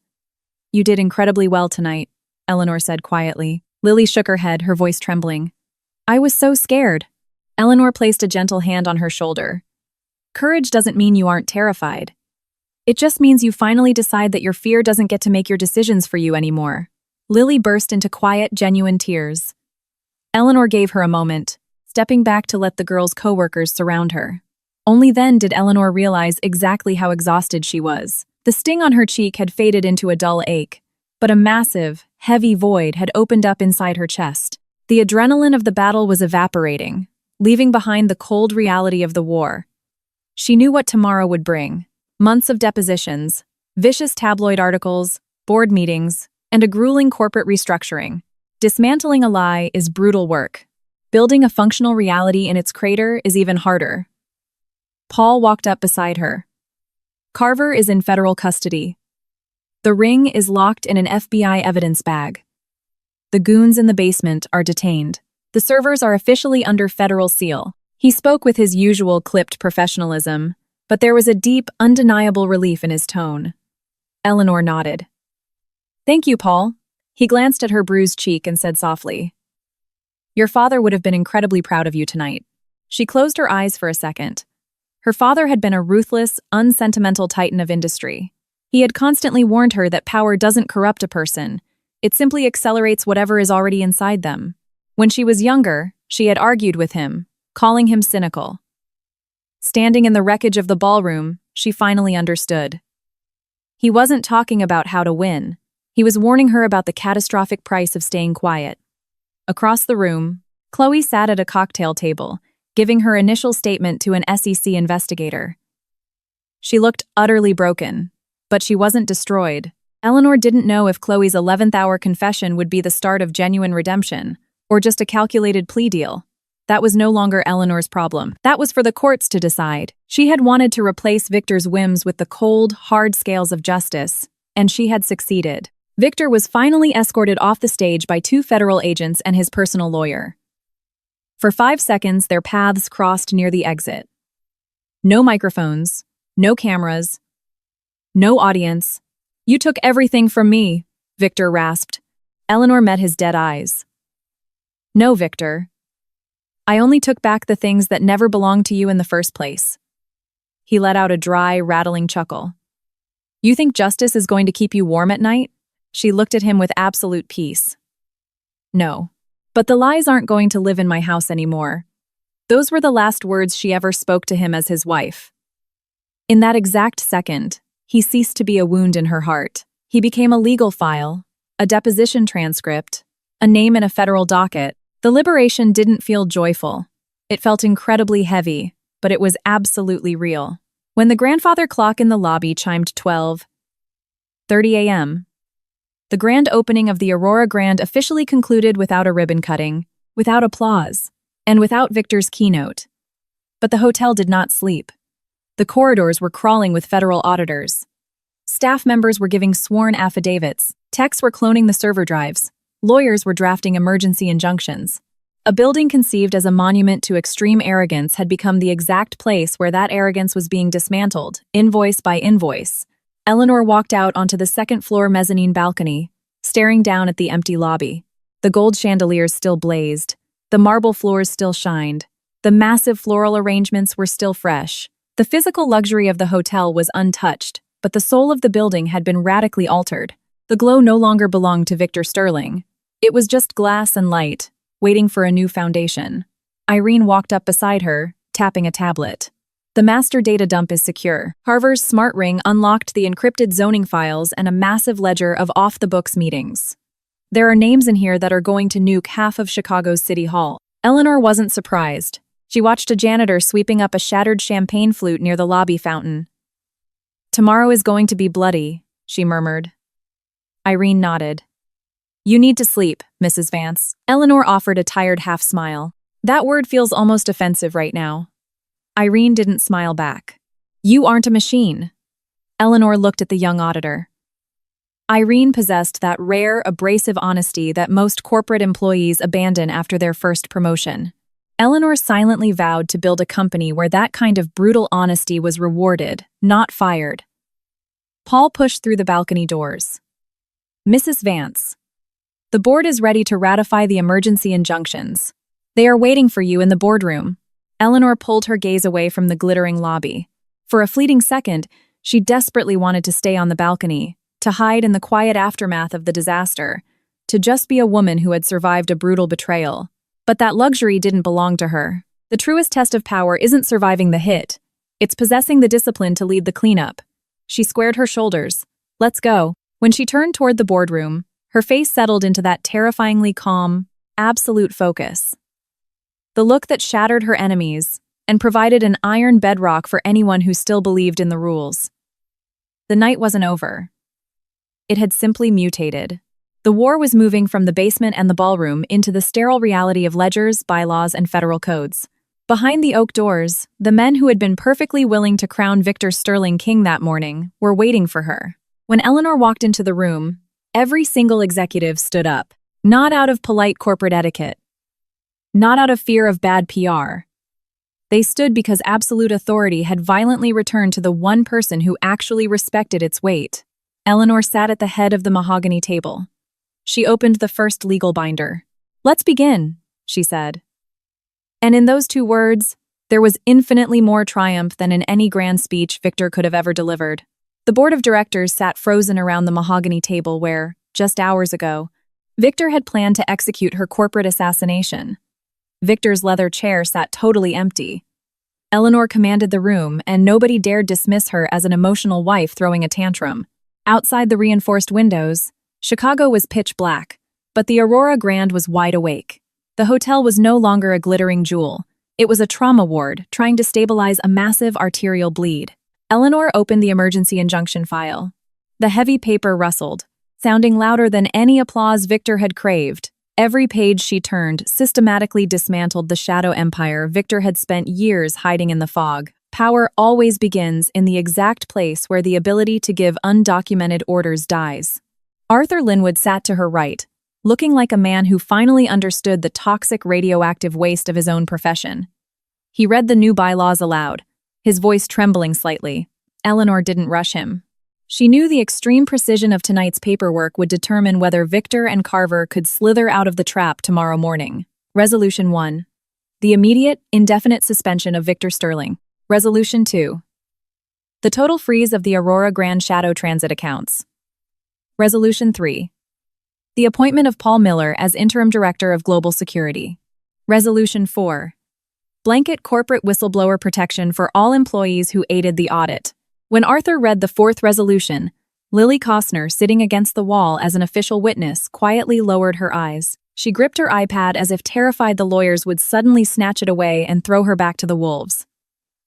"You did incredibly well tonight," Eleanor said quietly. Lily shook her head, her voice trembling. "I was so scared." Eleanor placed a gentle hand on her shoulder. "Courage doesn't mean you aren't terrified. It just means you finally decide that your fear doesn't get to make your decisions for you anymore." Lily burst into quiet, genuine tears. Eleanor gave her a moment, stepping back to let the girl's coworkers surround her. Only then did Eleanor realize exactly how exhausted she was. The sting on her cheek had faded into a dull ache, but a massive, heavy void had opened up inside her chest. The adrenaline of the battle was evaporating, leaving behind the cold reality of the war. She knew what tomorrow would bring: months of depositions, vicious tabloid articles, board meetings, and a grueling corporate restructuring. Dismantling a lie is brutal work. Building a functional reality in its crater is even harder. Paul walked up beside her. "Carver is in federal custody. The ring is locked in an FBI evidence bag. The goons in the basement are detained. The servers are officially under federal seal." He spoke with his usual clipped professionalism, but there was a deep, undeniable relief in his tone. Eleanor nodded. "Thank you, Paul." He glanced at her bruised cheek and said softly, "Your father would have been incredibly proud of you tonight." She closed her eyes for a second. Her father had been a ruthless, unsentimental titan of industry. He had constantly warned her that power doesn't corrupt a person, it simply accelerates whatever is already inside them. When she was younger, she had argued with him, calling him cynical. Standing in the wreckage of the ballroom, she finally understood. He wasn't talking about how to win. He was warning her about the catastrophic price of staying quiet. Across the room, Chloe sat at a cocktail table, giving her initial statement to an SEC investigator. She looked utterly broken, but she wasn't destroyed. Eleanor didn't know if Chloe's 11th-hour confession would be the start of genuine redemption, or just a calculated plea deal. That was no longer Eleanor's problem. That was for the courts to decide. She had wanted to replace Victor's whims with the cold, hard scales of justice, and she had succeeded. Victor was finally escorted off the stage by 2 federal agents and his personal lawyer. For 5 seconds, their paths crossed near the exit. No microphones, no cameras, no audience. "You took everything from me," Victor rasped. Eleanor met his dead eyes. "No, Victor. I only took back the things that never belonged to you in the first place." He let out a dry, rattling chuckle. You think justice is going to keep you warm at night? She looked at him with absolute peace. No. But the lies aren't going to live in my house anymore. Those were the last words she ever spoke to him as his wife. In that exact second, he ceased to be a wound in her heart. He became a legal file, a deposition transcript, a name in a federal docket. The liberation didn't feel joyful. It felt incredibly heavy, but it was absolutely real. When the grandfather clock in the lobby chimed 12:30 a.m., the grand opening of the Aurora Grand officially concluded without a ribbon cutting, without applause, and without Victor's keynote. But the hotel did not sleep. The corridors were crawling with federal auditors. Staff members were giving sworn affidavits, techs were cloning the server drives, lawyers were drafting emergency injunctions. A building conceived as a monument to extreme arrogance had become the exact place where that arrogance was being dismantled, invoice by invoice. Eleanor walked out onto the second-floor mezzanine balcony, staring down at the empty lobby. The gold chandeliers still blazed. The marble floors still shined. The massive floral arrangements were still fresh. The physical luxury of the hotel was untouched, but the soul of the building had been radically altered. The glow no longer belonged to Victor Sterling. It was just glass and light, waiting for a new foundation. Irene walked up beside her, tapping a tablet. The master data dump is secure. Carver's smart ring unlocked the encrypted zoning files and a massive ledger of off-the-books meetings. There are names in here that are going to nuke half of Chicago's City Hall. Eleanor wasn't surprised. She watched a janitor sweeping up a shattered champagne flute near the lobby fountain. Tomorrow is going to be bloody, she murmured. Irene nodded. You need to sleep, Mrs. Vance. Eleanor offered a tired half-smile. That word feels almost offensive right now. Irene didn't smile back. You aren't a machine. Eleanor looked at the young auditor. Irene possessed that rare, abrasive honesty that most corporate employees abandon after their first promotion. Eleanor silently vowed to build a company where that kind of brutal honesty was rewarded, not fired. Paul pushed through the balcony doors. Mrs. Vance. The board is ready to ratify the emergency injunctions. They are waiting for you in the boardroom. Eleanor pulled her gaze away from the glittering lobby. For a fleeting second, she desperately wanted to stay on the balcony, to hide in the quiet aftermath of the disaster, to just be a woman who had survived a brutal betrayal. But that luxury didn't belong to her. The truest test of power isn't surviving the hit. It's possessing the discipline to lead the cleanup. She squared her shoulders. Let's go. When she turned toward the boardroom, her face settled into that terrifyingly calm, absolute focus. The look that shattered her enemies and provided an iron bedrock for anyone who still believed in the rules. The night wasn't over. It had simply mutated. The war was moving from the basement and the ballroom into the sterile reality of ledgers, bylaws, and federal codes. Behind the oak doors, the men who had been perfectly willing to crown Victor Sterling king that morning were waiting for her. When Eleanor walked into the room, every single executive stood up, not out of polite corporate etiquette, not out of fear of bad PR. They stood because absolute authority had violently returned to the one person who actually respected its weight. Eleanor sat at the head of the mahogany table. She opened the first legal binder. Let's begin, she said. And in those two words, there was infinitely more triumph than in any grand speech Victor could have ever delivered. The board of directors sat frozen around the mahogany table where, just hours ago, Victor had planned to execute her corporate assassination. Victor's leather chair sat totally empty. Eleanor commanded the room, and nobody dared dismiss her as an emotional wife throwing a tantrum. Outside the reinforced windows, Chicago was pitch black, but the Aurora Grand was wide awake. The hotel was no longer a glittering jewel. It was a trauma ward trying to stabilize a massive arterial bleed. Eleanor opened the emergency injunction file. The heavy paper rustled, sounding louder than any applause Victor had craved. Every page she turned systematically dismantled the shadow empire Victor had spent years hiding in the fog. Power always begins in the exact place where the ability to give undocumented orders dies. Arthur Linwood sat to her right, looking like a man who finally understood the toxic radioactive waste of his own profession. He read the new bylaws aloud, his voice trembling slightly. Eleanor didn't rush him. She knew the extreme precision of tonight's paperwork would determine whether Victor and Carver could slither out of the trap tomorrow morning. Resolution 1. The immediate, indefinite suspension of Victor Sterling. Resolution 2. The total freeze of the Aurora Grand Shadow Transit accounts. Resolution 3. The appointment of Paul Miller as Interim Director of Global Security. Resolution 4. Blanket corporate whistleblower protection for all employees who aided the audit. When Arthur read the fourth resolution, Lily Costner, sitting against the wall as an official witness, quietly lowered her eyes. She gripped her iPad as if terrified the lawyers would suddenly snatch it away and throw her back to the wolves.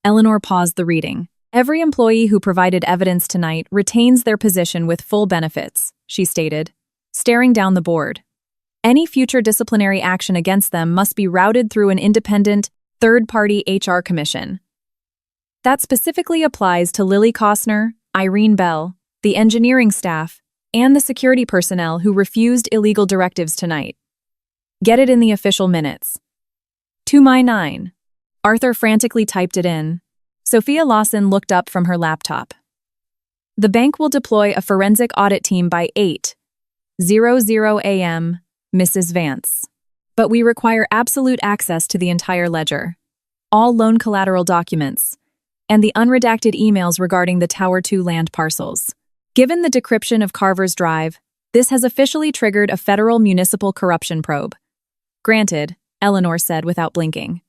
Eleanor paused the reading. Every employee who provided evidence tonight retains their position with full benefits, she stated, staring down the board. Any future disciplinary action against them must be routed through an independent, third-party HR commission. That specifically applies to Lily Costner, Irene Bell, the engineering staff, and the security personnel who refused illegal directives tonight. Get it in the official minutes. To my 9. Arthur frantically typed it in. Sophia Lawson looked up from her laptop. The bank will deploy a forensic audit team by 8:00 a.m., Mrs. Vance. But we require absolute access to the entire ledger, all loan collateral documents, and the unredacted emails regarding the Tower 2 land parcels. Given the decryption of Carver's drive, this has officially triggered a federal municipal corruption probe. Granted, Eleanor said without blinking.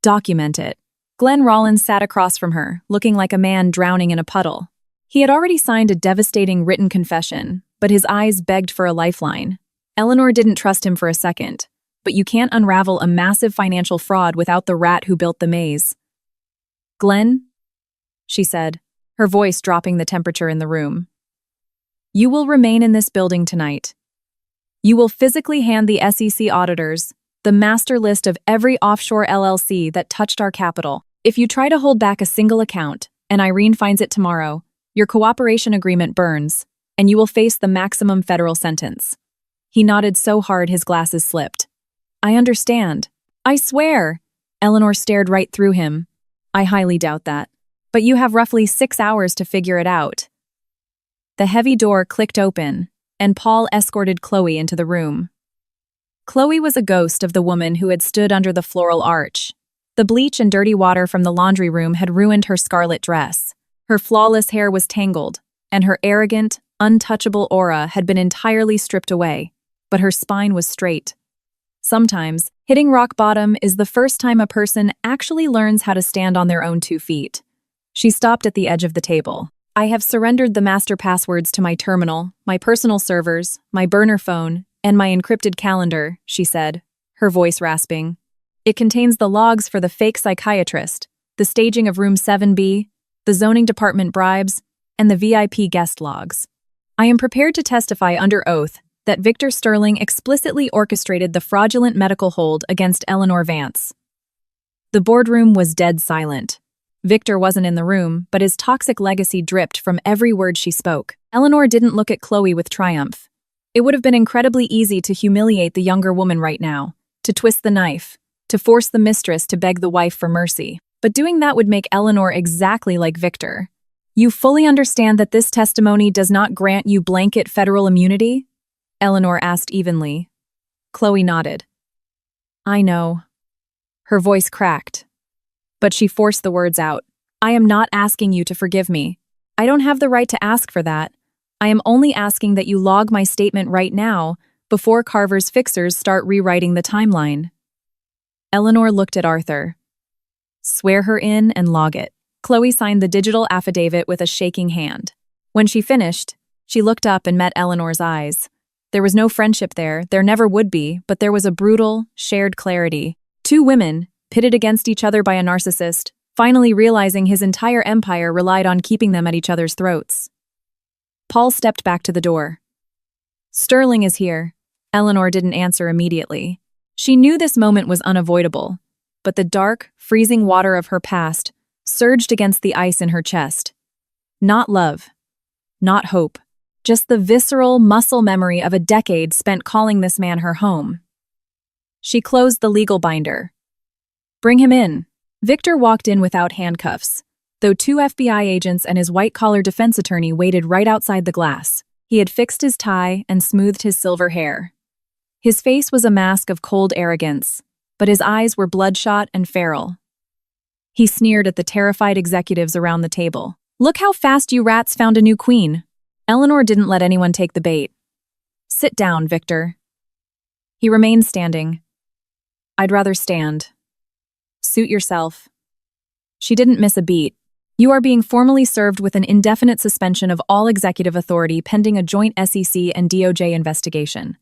Document it. Glenn Rollins sat across from her, looking like a man drowning in a puddle. He had already signed a devastating written confession, but his eyes begged for a lifeline. Eleanor didn't trust him for a second, but you can't unravel a massive financial fraud without the rat who built the maze. Glenn, she said, her voice dropping the temperature in the room. You will remain in this building tonight. You will physically hand the SEC auditors the master list of every offshore LLC that touched our capital. If you try to hold back a single account, and Irene finds it tomorrow, your cooperation agreement burns, and you will face the maximum federal sentence. He nodded so hard his glasses slipped. I understand. I swear. Eleanor stared right through him. I highly doubt that. But you have roughly 6 hours to figure it out. The heavy door clicked open, and Paul escorted Chloe into the room. Chloe was a ghost of the woman who had stood under the floral arch. The bleach and dirty water from the laundry room had ruined her scarlet dress. Her flawless hair was tangled, and her arrogant, untouchable aura had been entirely stripped away, but her spine was straight. Sometimes, hitting rock bottom is the first time a person actually learns how to stand on their own 2 feet. She stopped at the edge of the table. I have surrendered the master passwords to my terminal, my personal servers, my burner phone, and my encrypted calendar, she said, her voice rasping. It contains the logs for the fake psychiatrist, the staging of room 7B, the zoning department bribes, and the VIP guest logs. I am prepared to testify under oath that Victor Sterling explicitly orchestrated the fraudulent medical hold against Eleanor Vance. The boardroom was dead silent. Victor wasn't in the room, but his toxic legacy dripped from every word she spoke. Eleanor didn't look at Chloe with triumph. It would have been incredibly easy to humiliate the younger woman right now, to twist the knife, to force the mistress to beg the wife for mercy. But doing that would make Eleanor exactly like Victor. You fully understand that this testimony does not grant you blanket federal immunity? Eleanor asked evenly. Chloe nodded. I know. Her voice cracked. But she forced the words out. I am not asking you to forgive me. I don't have the right to ask for that. I am only asking that you log my statement right now, before Carver's fixers start rewriting the timeline. Eleanor looked at Arthur. Swear her in and log it. Chloe signed the digital affidavit with a shaking hand. When she finished, she looked up and met Eleanor's eyes. There was no friendship there never would be, but there was a brutal, shared clarity. 2 women, pitted against each other by a narcissist, finally realizing his entire empire relied on keeping them at each other's throats. Paul stepped back to the door. Sterling is here. Eleanor didn't answer immediately. She knew this moment was unavoidable, but the dark, freezing water of her past surged against the ice in her chest. Not love. Not hope. Just the visceral, muscle memory of a decade spent calling this man her home. She closed the legal binder. Bring him in. Victor walked in without handcuffs, though 2 FBI agents and his white-collar defense attorney waited right outside the glass. He had fixed his tie and smoothed his silver hair. His face was a mask of cold arrogance, but his eyes were bloodshot and feral. He sneered at the terrified executives around the table. Look how fast you rats found a new queen. Eleanor didn't let anyone take the bait. Sit down, Victor. He remained standing. I'd rather stand. Suit yourself. She didn't miss a beat. You are being formally served with an indefinite suspension of all executive authority pending a joint SEC and DOJ investigation.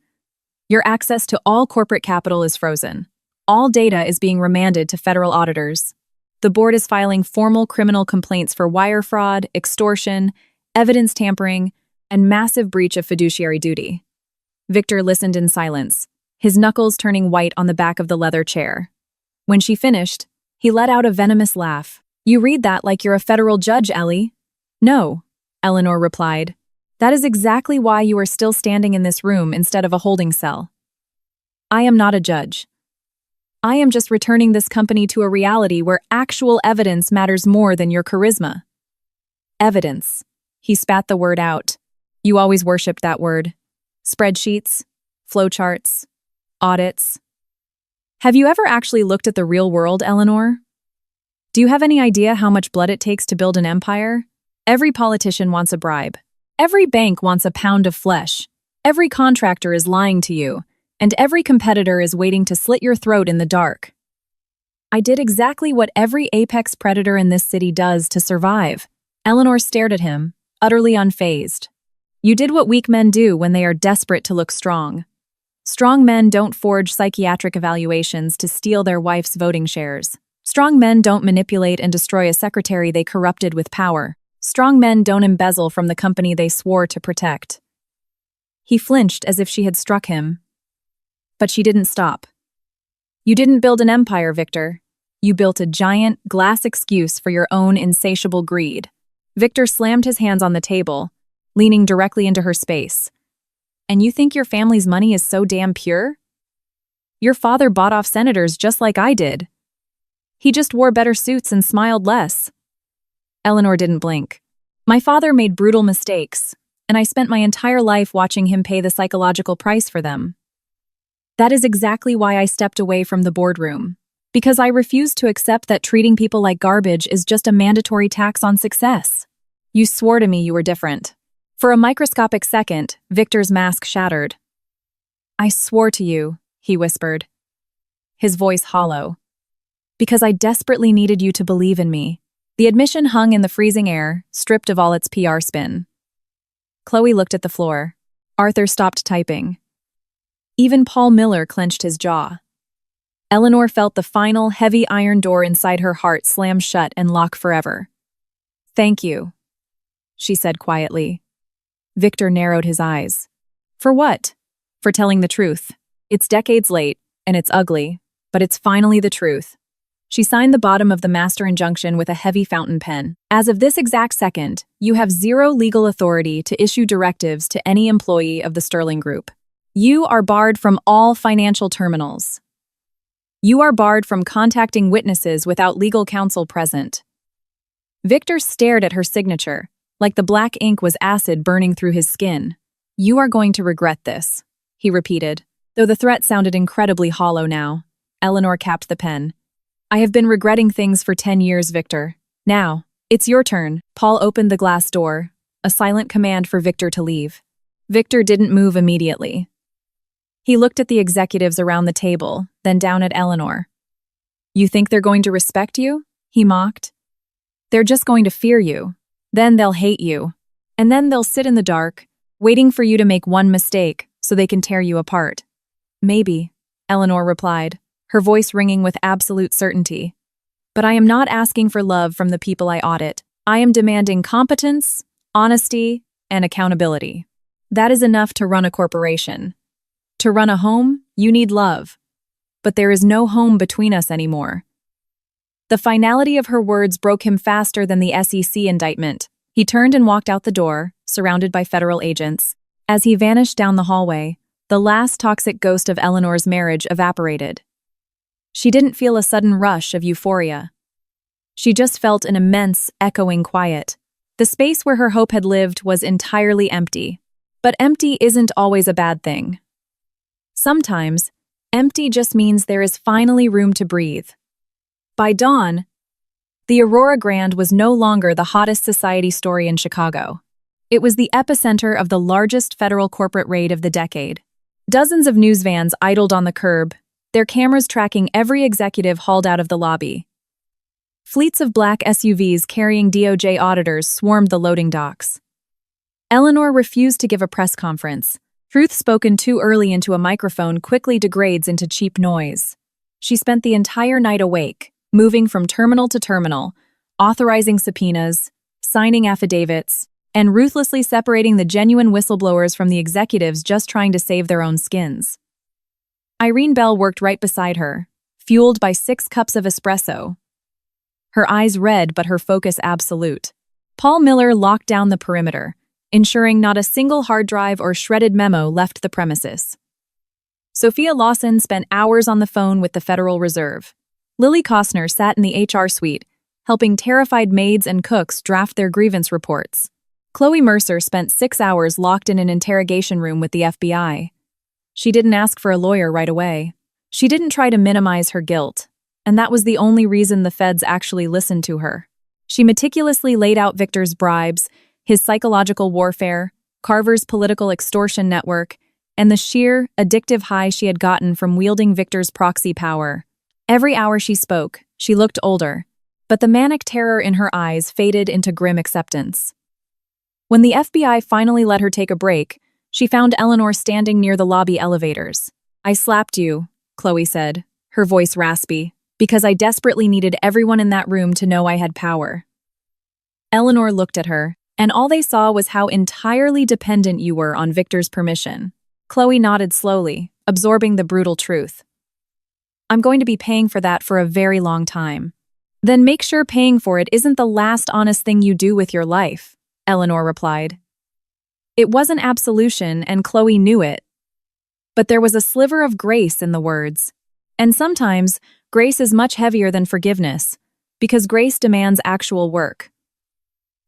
Your access to all corporate capital is frozen. All data is being remanded to federal auditors. The board is filing formal criminal complaints for wire fraud, extortion, evidence tampering, and massive breach of fiduciary duty. Victor listened in silence, his knuckles turning white on the back of the leather chair. When she finished, he let out a venomous laugh. You read that like you're a federal judge, Ellie. No, Eleanor replied. That is exactly why you are still standing in this room instead of a holding cell. I am not a judge. I am just returning this company to a reality where actual evidence matters more than your charisma. Evidence. He spat the word out. You always worshipped that word. Spreadsheets, flowcharts, audits. Have you ever actually looked at the real world, Eleanor? Do you have any idea how much blood it takes to build an empire? Every politician wants a bribe. Every bank wants a pound of flesh. Every contractor is lying to you, and every competitor is waiting to slit your throat in the dark. I did exactly what every apex predator in this city does to survive. Eleanor stared at him, utterly unfazed. You did what weak men do when they are desperate to look strong. Strong men don't forge psychiatric evaluations to steal their wife's voting shares. Strong men don't manipulate and destroy a secretary they corrupted with power. Strong men don't embezzle from the company they swore to protect. He flinched as if she had struck him. But she didn't stop. You didn't build an empire, Victor. You built a giant, glass excuse for your own insatiable greed. Victor slammed his hands on the table, leaning directly into her space. And you think your family's money is so damn pure? Your father bought off senators just like I did. He just wore better suits and smiled less. Eleanor didn't blink. My father made brutal mistakes, and I spent my entire life watching him pay the psychological price for them. That is exactly why I stepped away from the boardroom, because I refused to accept that treating people like garbage is just a mandatory tax on success. You swore to me you were different. For a microscopic second, Victor's mask shattered. I swore to you, he whispered, his voice hollow. Because I desperately needed you to believe in me. The admission hung in the freezing air, stripped of all its PR spin. Chloe looked at the floor. Arthur stopped typing. Even Paul Miller clenched his jaw. Eleanor felt the final, heavy iron door inside her heart slam shut and lock forever. Thank you, she said quietly. Victor narrowed his eyes. For what? For telling the truth. It's decades late, and it's ugly, but it's finally the truth. She signed the bottom of the master injunction with a heavy fountain pen. As of this exact second, you have zero legal authority to issue directives to any employee of the Sterling Group. You are barred from all financial terminals. You are barred from contacting witnesses without legal counsel present. Victor stared at her signature, like the black ink was acid burning through his skin. You are going to regret this, he repeated, though the threat sounded incredibly hollow now. Eleanor capped the pen. I have been regretting things for 10 years, Victor. Now, it's your turn. Paul opened the glass door, a silent command for Victor to leave. Victor didn't move immediately. He looked at the executives around the table, then down at Eleanor. You think they're going to respect you? He mocked. They're just going to fear you. Then they'll hate you. And then they'll sit in the dark, waiting for you to make one mistake so they can tear you apart. Maybe, Eleanor replied, her voice ringing with absolute certainty. But I am not asking for love from the people I audit. I am demanding competence, honesty, and accountability. That is enough to run a corporation. To run a home, you need love. But there is no home between us anymore. The finality of her words broke him faster than the SEC indictment. He turned and walked out the door, surrounded by federal agents. As he vanished down the hallway, the last toxic ghost of Eleanor's marriage evaporated. She didn't feel a sudden rush of euphoria. She just felt an immense, echoing quiet. The space where her hope had lived was entirely empty. But empty isn't always a bad thing. Sometimes, empty just means there is finally room to breathe. By dawn, The Aurora Grande was no longer the hottest society story in Chicago. It was the epicenter of the largest federal corporate raid of the decade. Dozens of news vans idled on the curb, their cameras tracking every executive hauled out of the lobby. Fleets of black SUVs carrying DOJ auditors swarmed the loading docks. Eleanor refused to give a press conference. Truth spoken too early into a microphone quickly degrades into cheap noise. She spent the entire night awake, moving from terminal to terminal, authorizing subpoenas, signing affidavits, and ruthlessly separating the genuine whistleblowers from the executives just trying to save their own skins. Irene Bell worked right beside her, fueled by 6 cups of espresso. Her eyes red but her focus absolute. Paul Miller locked down the perimeter, ensuring not a single hard drive or shredded memo left the premises. Sophia Lawson spent hours on the phone with the Federal Reserve. Lily Kostner sat in the HR suite, helping terrified maids and cooks draft their grievance reports. Chloe Mercer spent 6 hours locked in an interrogation room with the FBI. She didn't ask for a lawyer right away. She didn't try to minimize her guilt, and that was the only reason the feds actually listened to her. She meticulously laid out Victor's bribes, his psychological warfare, Carver's political extortion network, and the sheer, addictive high she had gotten from wielding Victor's proxy power. Every hour she spoke, she looked older, but the manic terror in her eyes faded into grim acceptance. When the FBI finally let her take a break, she found Eleanor standing near the lobby elevators. "I slapped you," Chloe said, her voice raspy, "because I desperately needed everyone in that room to know I had power." Eleanor looked at her, and all they saw was how entirely dependent you were on Victor's permission. Chloe nodded slowly, absorbing the brutal truth. "I'm going to be paying for that for a very long time." "Then make sure paying for it isn't the last honest thing you do with your life," Eleanor replied. It wasn't absolution, and Chloe knew it. But there was a sliver of grace in the words. And sometimes, grace is much heavier than forgiveness, because grace demands actual work.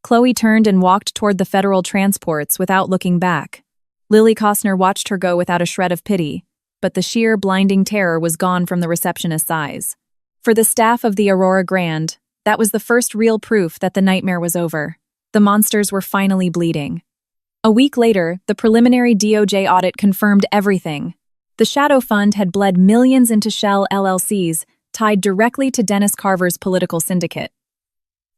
Chloe turned and walked toward the federal transports without looking back. Lily Kostner watched her go without a shred of pity, but the sheer, blinding terror was gone from the receptionist's eyes. For the staff of the Aurora Grande, that was the first real proof that the nightmare was over. The monsters were finally bleeding. A week later, the preliminary DOJ audit confirmed everything. The Shadow Fund had bled millions into shell LLCs tied directly to Dennis Carver's political syndicate.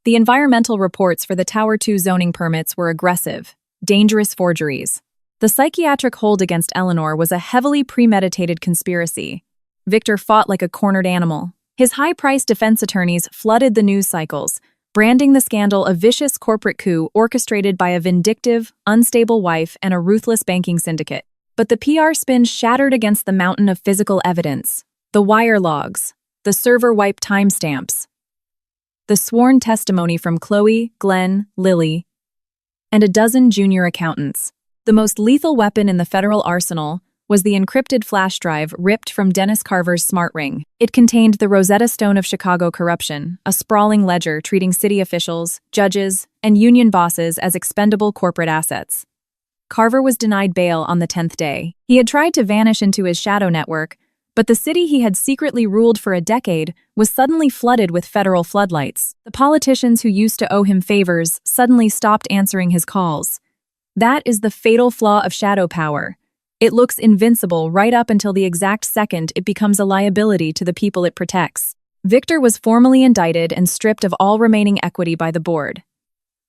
The environmental reports for the Tower 2 zoning permits were aggressive, dangerous forgeries. The psychiatric hold against Eleanor was a heavily premeditated conspiracy. Victor fought like a cornered animal. His high-priced defense attorneys flooded the news cycles, branding the scandal a vicious corporate coup orchestrated by a vindictive, unstable wife and a ruthless banking syndicate. But the PR spin shattered against the mountain of physical evidence: the wire logs, the server-wipe timestamps, the sworn testimony from Chloe, Glenn, Lily, and a dozen junior accountants. The most lethal weapon in the federal arsenal was the encrypted flash drive ripped from Dennis Carver's smart ring. It contained the Rosetta Stone of Chicago corruption, a sprawling ledger treating city officials, judges, and union bosses as expendable corporate assets. Carver was denied bail on the 10th day. He had tried to vanish into his shadow network, but the city he had secretly ruled for a decade was suddenly flooded with federal floodlights. The politicians who used to owe him favors suddenly stopped answering his calls. That is the fatal flaw of shadow power. It looks invincible right up until the exact second it becomes a liability to the people it protects. Victor was formally indicted and stripped of all remaining equity by the board.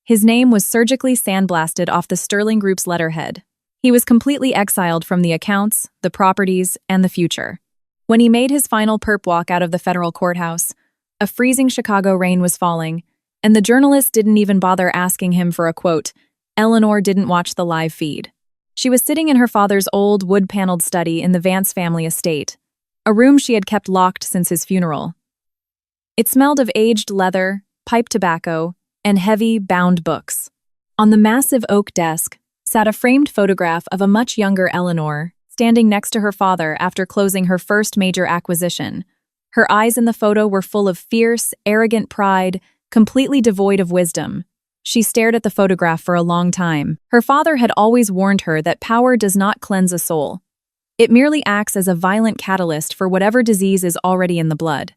His name was surgically sandblasted off the Sterling Group's letterhead. He was completely exiled from the accounts, the properties, and the future. When he made his final perp walk out of the federal courthouse, a freezing Chicago rain was falling, and the journalist didn't even bother asking him for a quote. Eleanor didn't watch the live feed. She was sitting in her father's old wood-paneled study in the Vance family estate, a room she had kept locked since his funeral. It smelled of aged leather, pipe tobacco, and heavy, bound books. On the massive oak desk sat a framed photograph of a much younger Eleanor, standing next to her father after closing her first major acquisition. Her eyes in the photo were full of fierce, arrogant pride, completely devoid of wisdom. She stared at the photograph for a long time. Her father had always warned her that power does not cleanse a soul. It merely acts as a violent catalyst for whatever disease is already in the blood.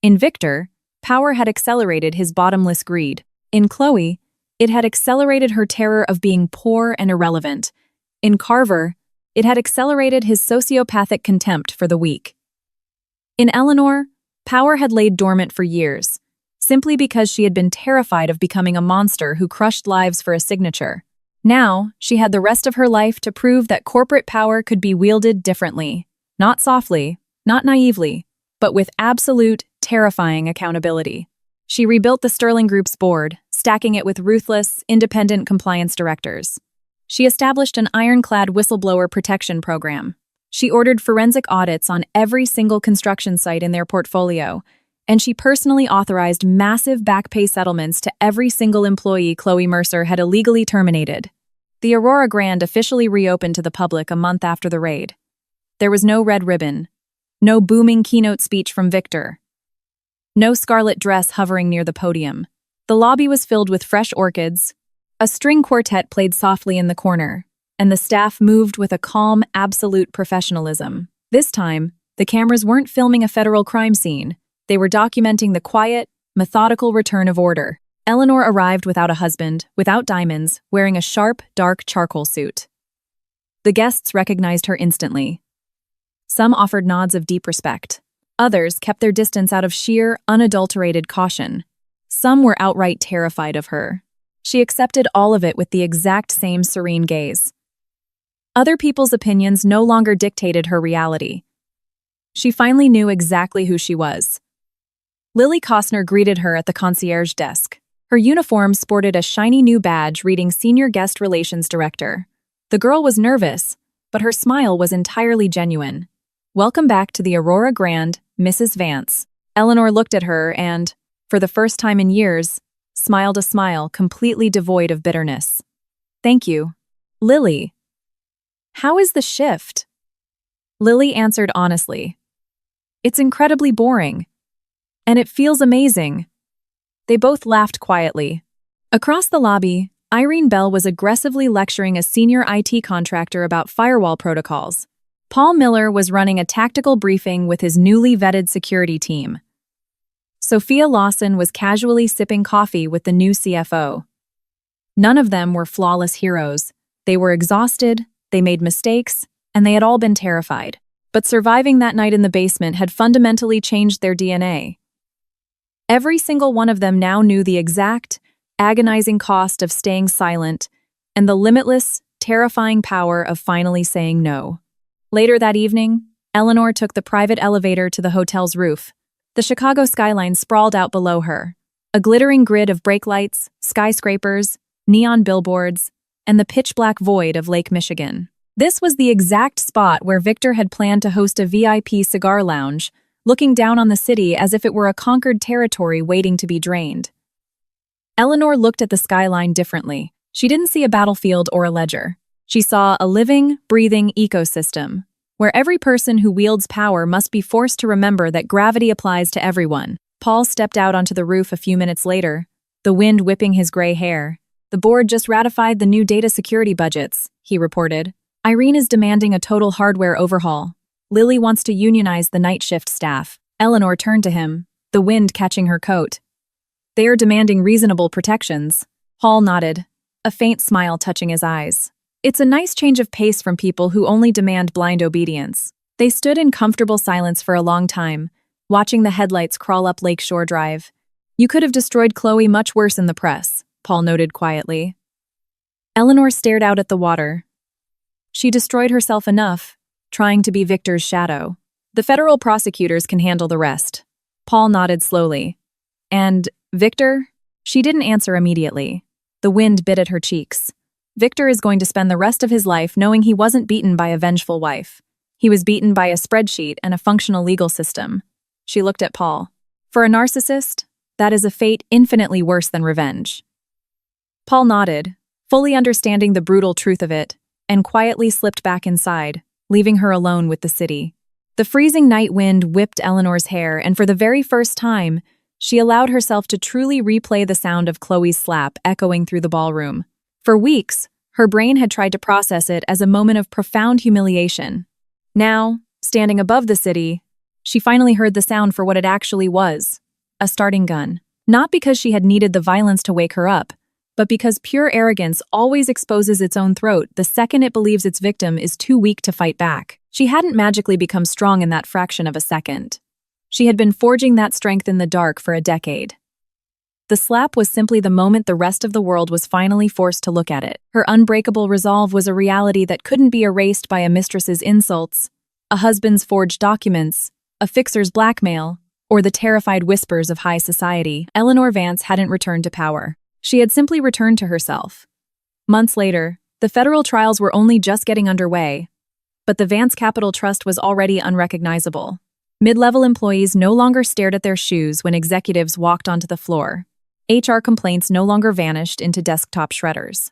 In Victor, Power had accelerated his bottomless greed. In Chloe, it had accelerated her terror of being poor and irrelevant. In Carver, it had accelerated his sociopathic contempt for the weak. In Eleanor, power had laid dormant for years, simply because she had been terrified of becoming a monster who crushed lives for a signature. Now, she had the rest of her life to prove that corporate power could be wielded differently, not softly, not naively, but with absolute, terrifying accountability. She rebuilt the Sterling Group's board, stacking it with ruthless, independent compliance directors. She established an ironclad whistleblower protection program. She ordered forensic audits on every single construction site in their portfolio, and she personally authorized massive back pay settlements to every single employee Chloe Mercer had illegally terminated. The Aurora Grand officially reopened to the public a month after the raid. There was no red ribbon, no booming keynote speech from Victor, no scarlet dress hovering near the podium. The lobby was filled with fresh orchids. A string quartet played softly in the corner, and the staff moved with a calm, absolute professionalism. This time, the cameras weren't filming a federal crime scene. They were documenting the quiet, methodical return of order. Eleanor arrived without a husband, without diamonds, wearing a sharp, dark charcoal suit. The guests recognized her instantly. Some offered nods of deep respect. Others kept their distance out of sheer, unadulterated caution. Some were outright terrified of her. She accepted all of it with the exact same serene gaze. Other people's opinions no longer dictated her reality. She finally knew exactly who she was. Lily Costner greeted her at the concierge desk. Her uniform sported a shiny new badge reading Senior Guest Relations Director. The girl was nervous, but her smile was entirely genuine. "Welcome back to the Aurora Grand, Mrs. Vance." Eleanor looked at her and, for the first time in years, smiled a smile completely devoid of bitterness. "Thank you." "Lily, how is the shift?" Lily answered honestly. "It's incredibly boring. And it feels amazing." They both laughed quietly. Across the lobby, Irene Bell was aggressively lecturing a senior IT contractor about firewall protocols. Paul Miller was running a tactical briefing with his newly vetted security team. Sophia Lawson was casually sipping coffee with the new CFO. None of them were flawless heroes. They were exhausted, they made mistakes, and they had all been terrified. But surviving that night in the basement had fundamentally changed their DNA. Every single one of them now knew the exact, agonizing cost of staying silent and the limitless, terrifying power of finally saying no. Later that evening, Eleanor took the private elevator to the hotel's roof. The Chicago skyline sprawled out below her, a glittering grid of brake lights, skyscrapers, neon billboards, and the pitch-black void of Lake Michigan. This was the exact spot where Victor had planned to host a VIP cigar lounge, looking down on the city as if it were a conquered territory waiting to be drained. Eleanor looked at the skyline differently. She didn't see a battlefield or a ledger. She saw a living, breathing ecosystem, where every person who wields power must be forced to remember that gravity applies to everyone. Paul stepped out onto the roof a few minutes later, the wind whipping his gray hair. "The board just ratified the new data security budgets," he reported. "Irene is demanding a total hardware overhaul. Lily wants to unionize the night shift staff." Eleanor turned to him, the wind catching her coat. "They are demanding reasonable protections." Paul nodded, a faint smile touching his eyes. It's a nice change of pace from people who only demand blind obedience. They stood in comfortable silence for a long time, watching the headlights crawl up Lakeshore Drive. "You could have destroyed Chloe much worse in the press," Paul noted quietly. Eleanor stared out at the water. She destroyed herself enough, trying to be Victor's shadow. "The federal prosecutors can handle the rest." Paul nodded slowly. "And Victor?" She didn't answer immediately. The wind bit at her cheeks. Victor is going to spend the rest of his life knowing he wasn't beaten by a vengeful wife. He was beaten by a spreadsheet and a functional legal system. She looked at Paul. "For a narcissist, that is a fate infinitely worse than revenge." Paul nodded, fully understanding the brutal truth of it, and quietly slipped back inside, leaving her alone with the city. The freezing night wind whipped Eleanor's hair, and for the very first time, she allowed herself to truly replay the sound of Chloe's slap echoing through the ballroom. For weeks, her brain had tried to process it as a moment of profound humiliation. Now, standing above the city, she finally heard the sound for what it actually was, a starting gun. Not because she had needed the violence to wake her up, but because pure arrogance always exposes its own throat the second it believes its victim is too weak to fight back. She hadn't magically become strong in that fraction of a second. She had been forging that strength in the dark for a decade. The slap was simply the moment the rest of the world was finally forced to look at it. Her unbreakable resolve was a reality that couldn't be erased by a mistress's insults, a husband's forged documents, a fixer's blackmail, or the terrified whispers of high society. Eleanor Vance hadn't returned to power. She had simply returned to herself. Months later, the federal trials were only just getting underway, but the Vance Capital Trust was already unrecognizable. Mid-level employees no longer stared at their shoes when executives walked onto the floor. HR complaints no longer vanished into desktop shredders.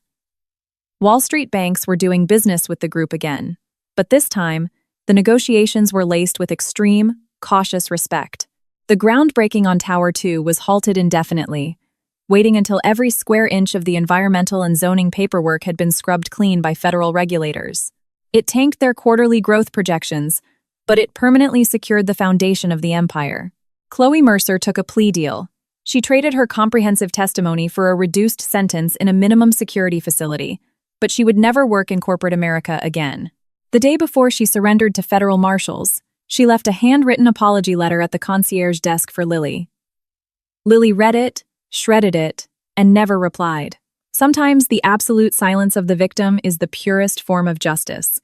Wall Street banks were doing business with the group again, but this time, the negotiations were laced with extreme, cautious respect. The groundbreaking on Tower 2 was halted indefinitely, waiting until every square inch of the environmental and zoning paperwork had been scrubbed clean by federal regulators. It tanked their quarterly growth projections, but it permanently secured the foundation of the empire. Chloe Mercer took a plea deal. She traded her comprehensive testimony for a reduced sentence in a minimum security facility, but she would never work in corporate America again. The day before she surrendered to federal marshals, she left a handwritten apology letter at the concierge desk for Lily. Lily read it, shredded it, and never replied. Sometimes the absolute silence of the victim is the purest form of justice.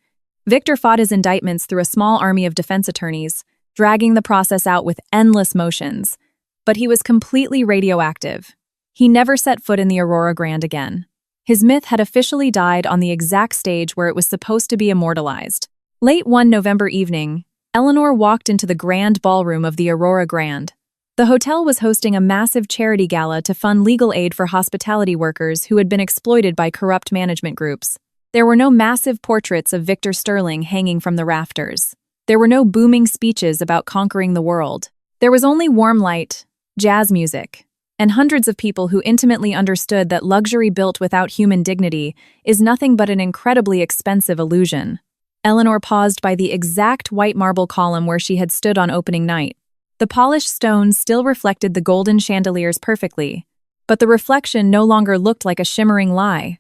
Victor fought his indictments through a small army of defense attorneys, dragging the process out with endless motions. But he was completely radioactive. He never set foot in the Aurora Grand again. His myth had officially died on the exact stage where it was supposed to be immortalized. Late one November evening, Eleanor walked into the grand ballroom of the Aurora Grand. The hotel was hosting a massive charity gala to fund legal aid for hospitality workers who had been exploited by corrupt management groups. There were no massive portraits of Victor Sterling hanging from the rafters. There were no booming speeches about conquering the world. There was only warm light, jazz music, and hundreds of people who intimately understood that luxury built without human dignity is nothing but an incredibly expensive illusion. Eleanor paused by the exact white marble column where she had stood on opening night. The polished stone still reflected the golden chandeliers perfectly, but the reflection no longer looked like a shimmering lie.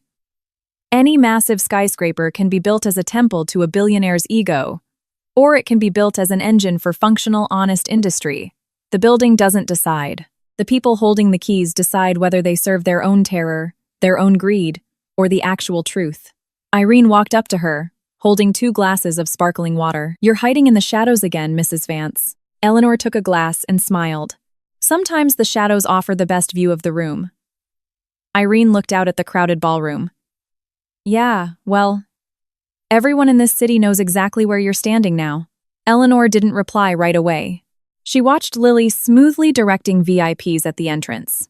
Any massive skyscraper can be built as a temple to a billionaire's ego, or it can be built as an engine for functional, honest industry. The building doesn't decide. The people holding the keys decide whether they serve their own terror, their own greed, or the actual truth. Irene walked up to her, holding 2 glasses of sparkling water. "You're hiding in the shadows again, Mrs. Vance." Eleanor took a glass and smiled. Sometimes the shadows offer the best view of the room. Irene looked out at the crowded ballroom. "Yeah, well, everyone in this city knows exactly where you're standing now." Eleanor didn't reply right away. She watched Lily smoothly directing VIPs at the entrance.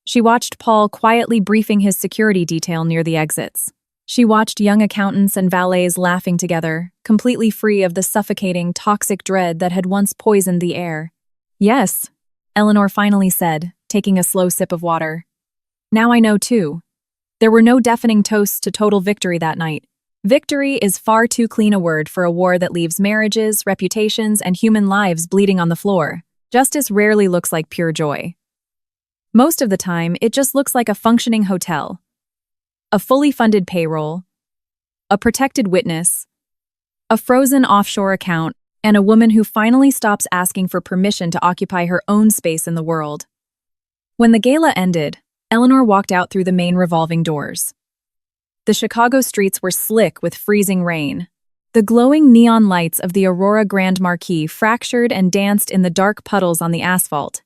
She watched Paul quietly briefing his security detail near the exits. She watched young accountants and valets laughing together, completely free of the suffocating, toxic dread that had once poisoned the air. "Yes," Eleanor finally said, taking a slow sip of water. "Now I know too." There were no deafening toasts to total victory that night. Victory is far too clean a word for a war that leaves marriages, reputations, and human lives bleeding on the floor. Justice rarely looks like pure joy. Most of the time, it just looks like a functioning hotel, a fully funded payroll, a protected witness, a frozen offshore account, and a woman who finally stops asking for permission to occupy her own space in the world. When the gala ended, Eleanor walked out through the main revolving doors. The Chicago streets were slick with freezing rain. The glowing neon lights of the Aurora Grand Marquis fractured and danced in the dark puddles on the asphalt.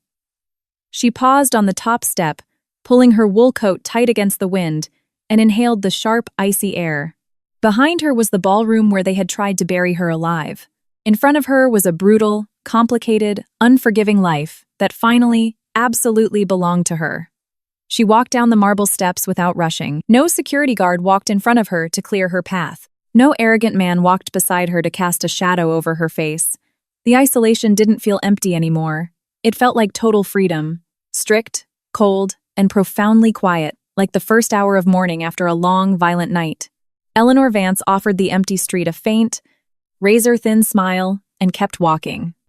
She paused on the top step, pulling her wool coat tight against the wind, and inhaled the sharp, icy air. Behind her was the ballroom where they had tried to bury her alive. In front of her was a brutal, complicated, unforgiving life that finally, absolutely belonged to her. She walked down the marble steps without rushing. No security guard walked in front of her to clear her path. No arrogant man walked beside her to cast a shadow over her face. The isolation didn't feel empty anymore. It felt like total freedom. Strict, cold, and profoundly quiet, like the first hour of morning after a long, violent night. Eleanor Vance offered the empty street a faint, razor-thin smile and kept walking.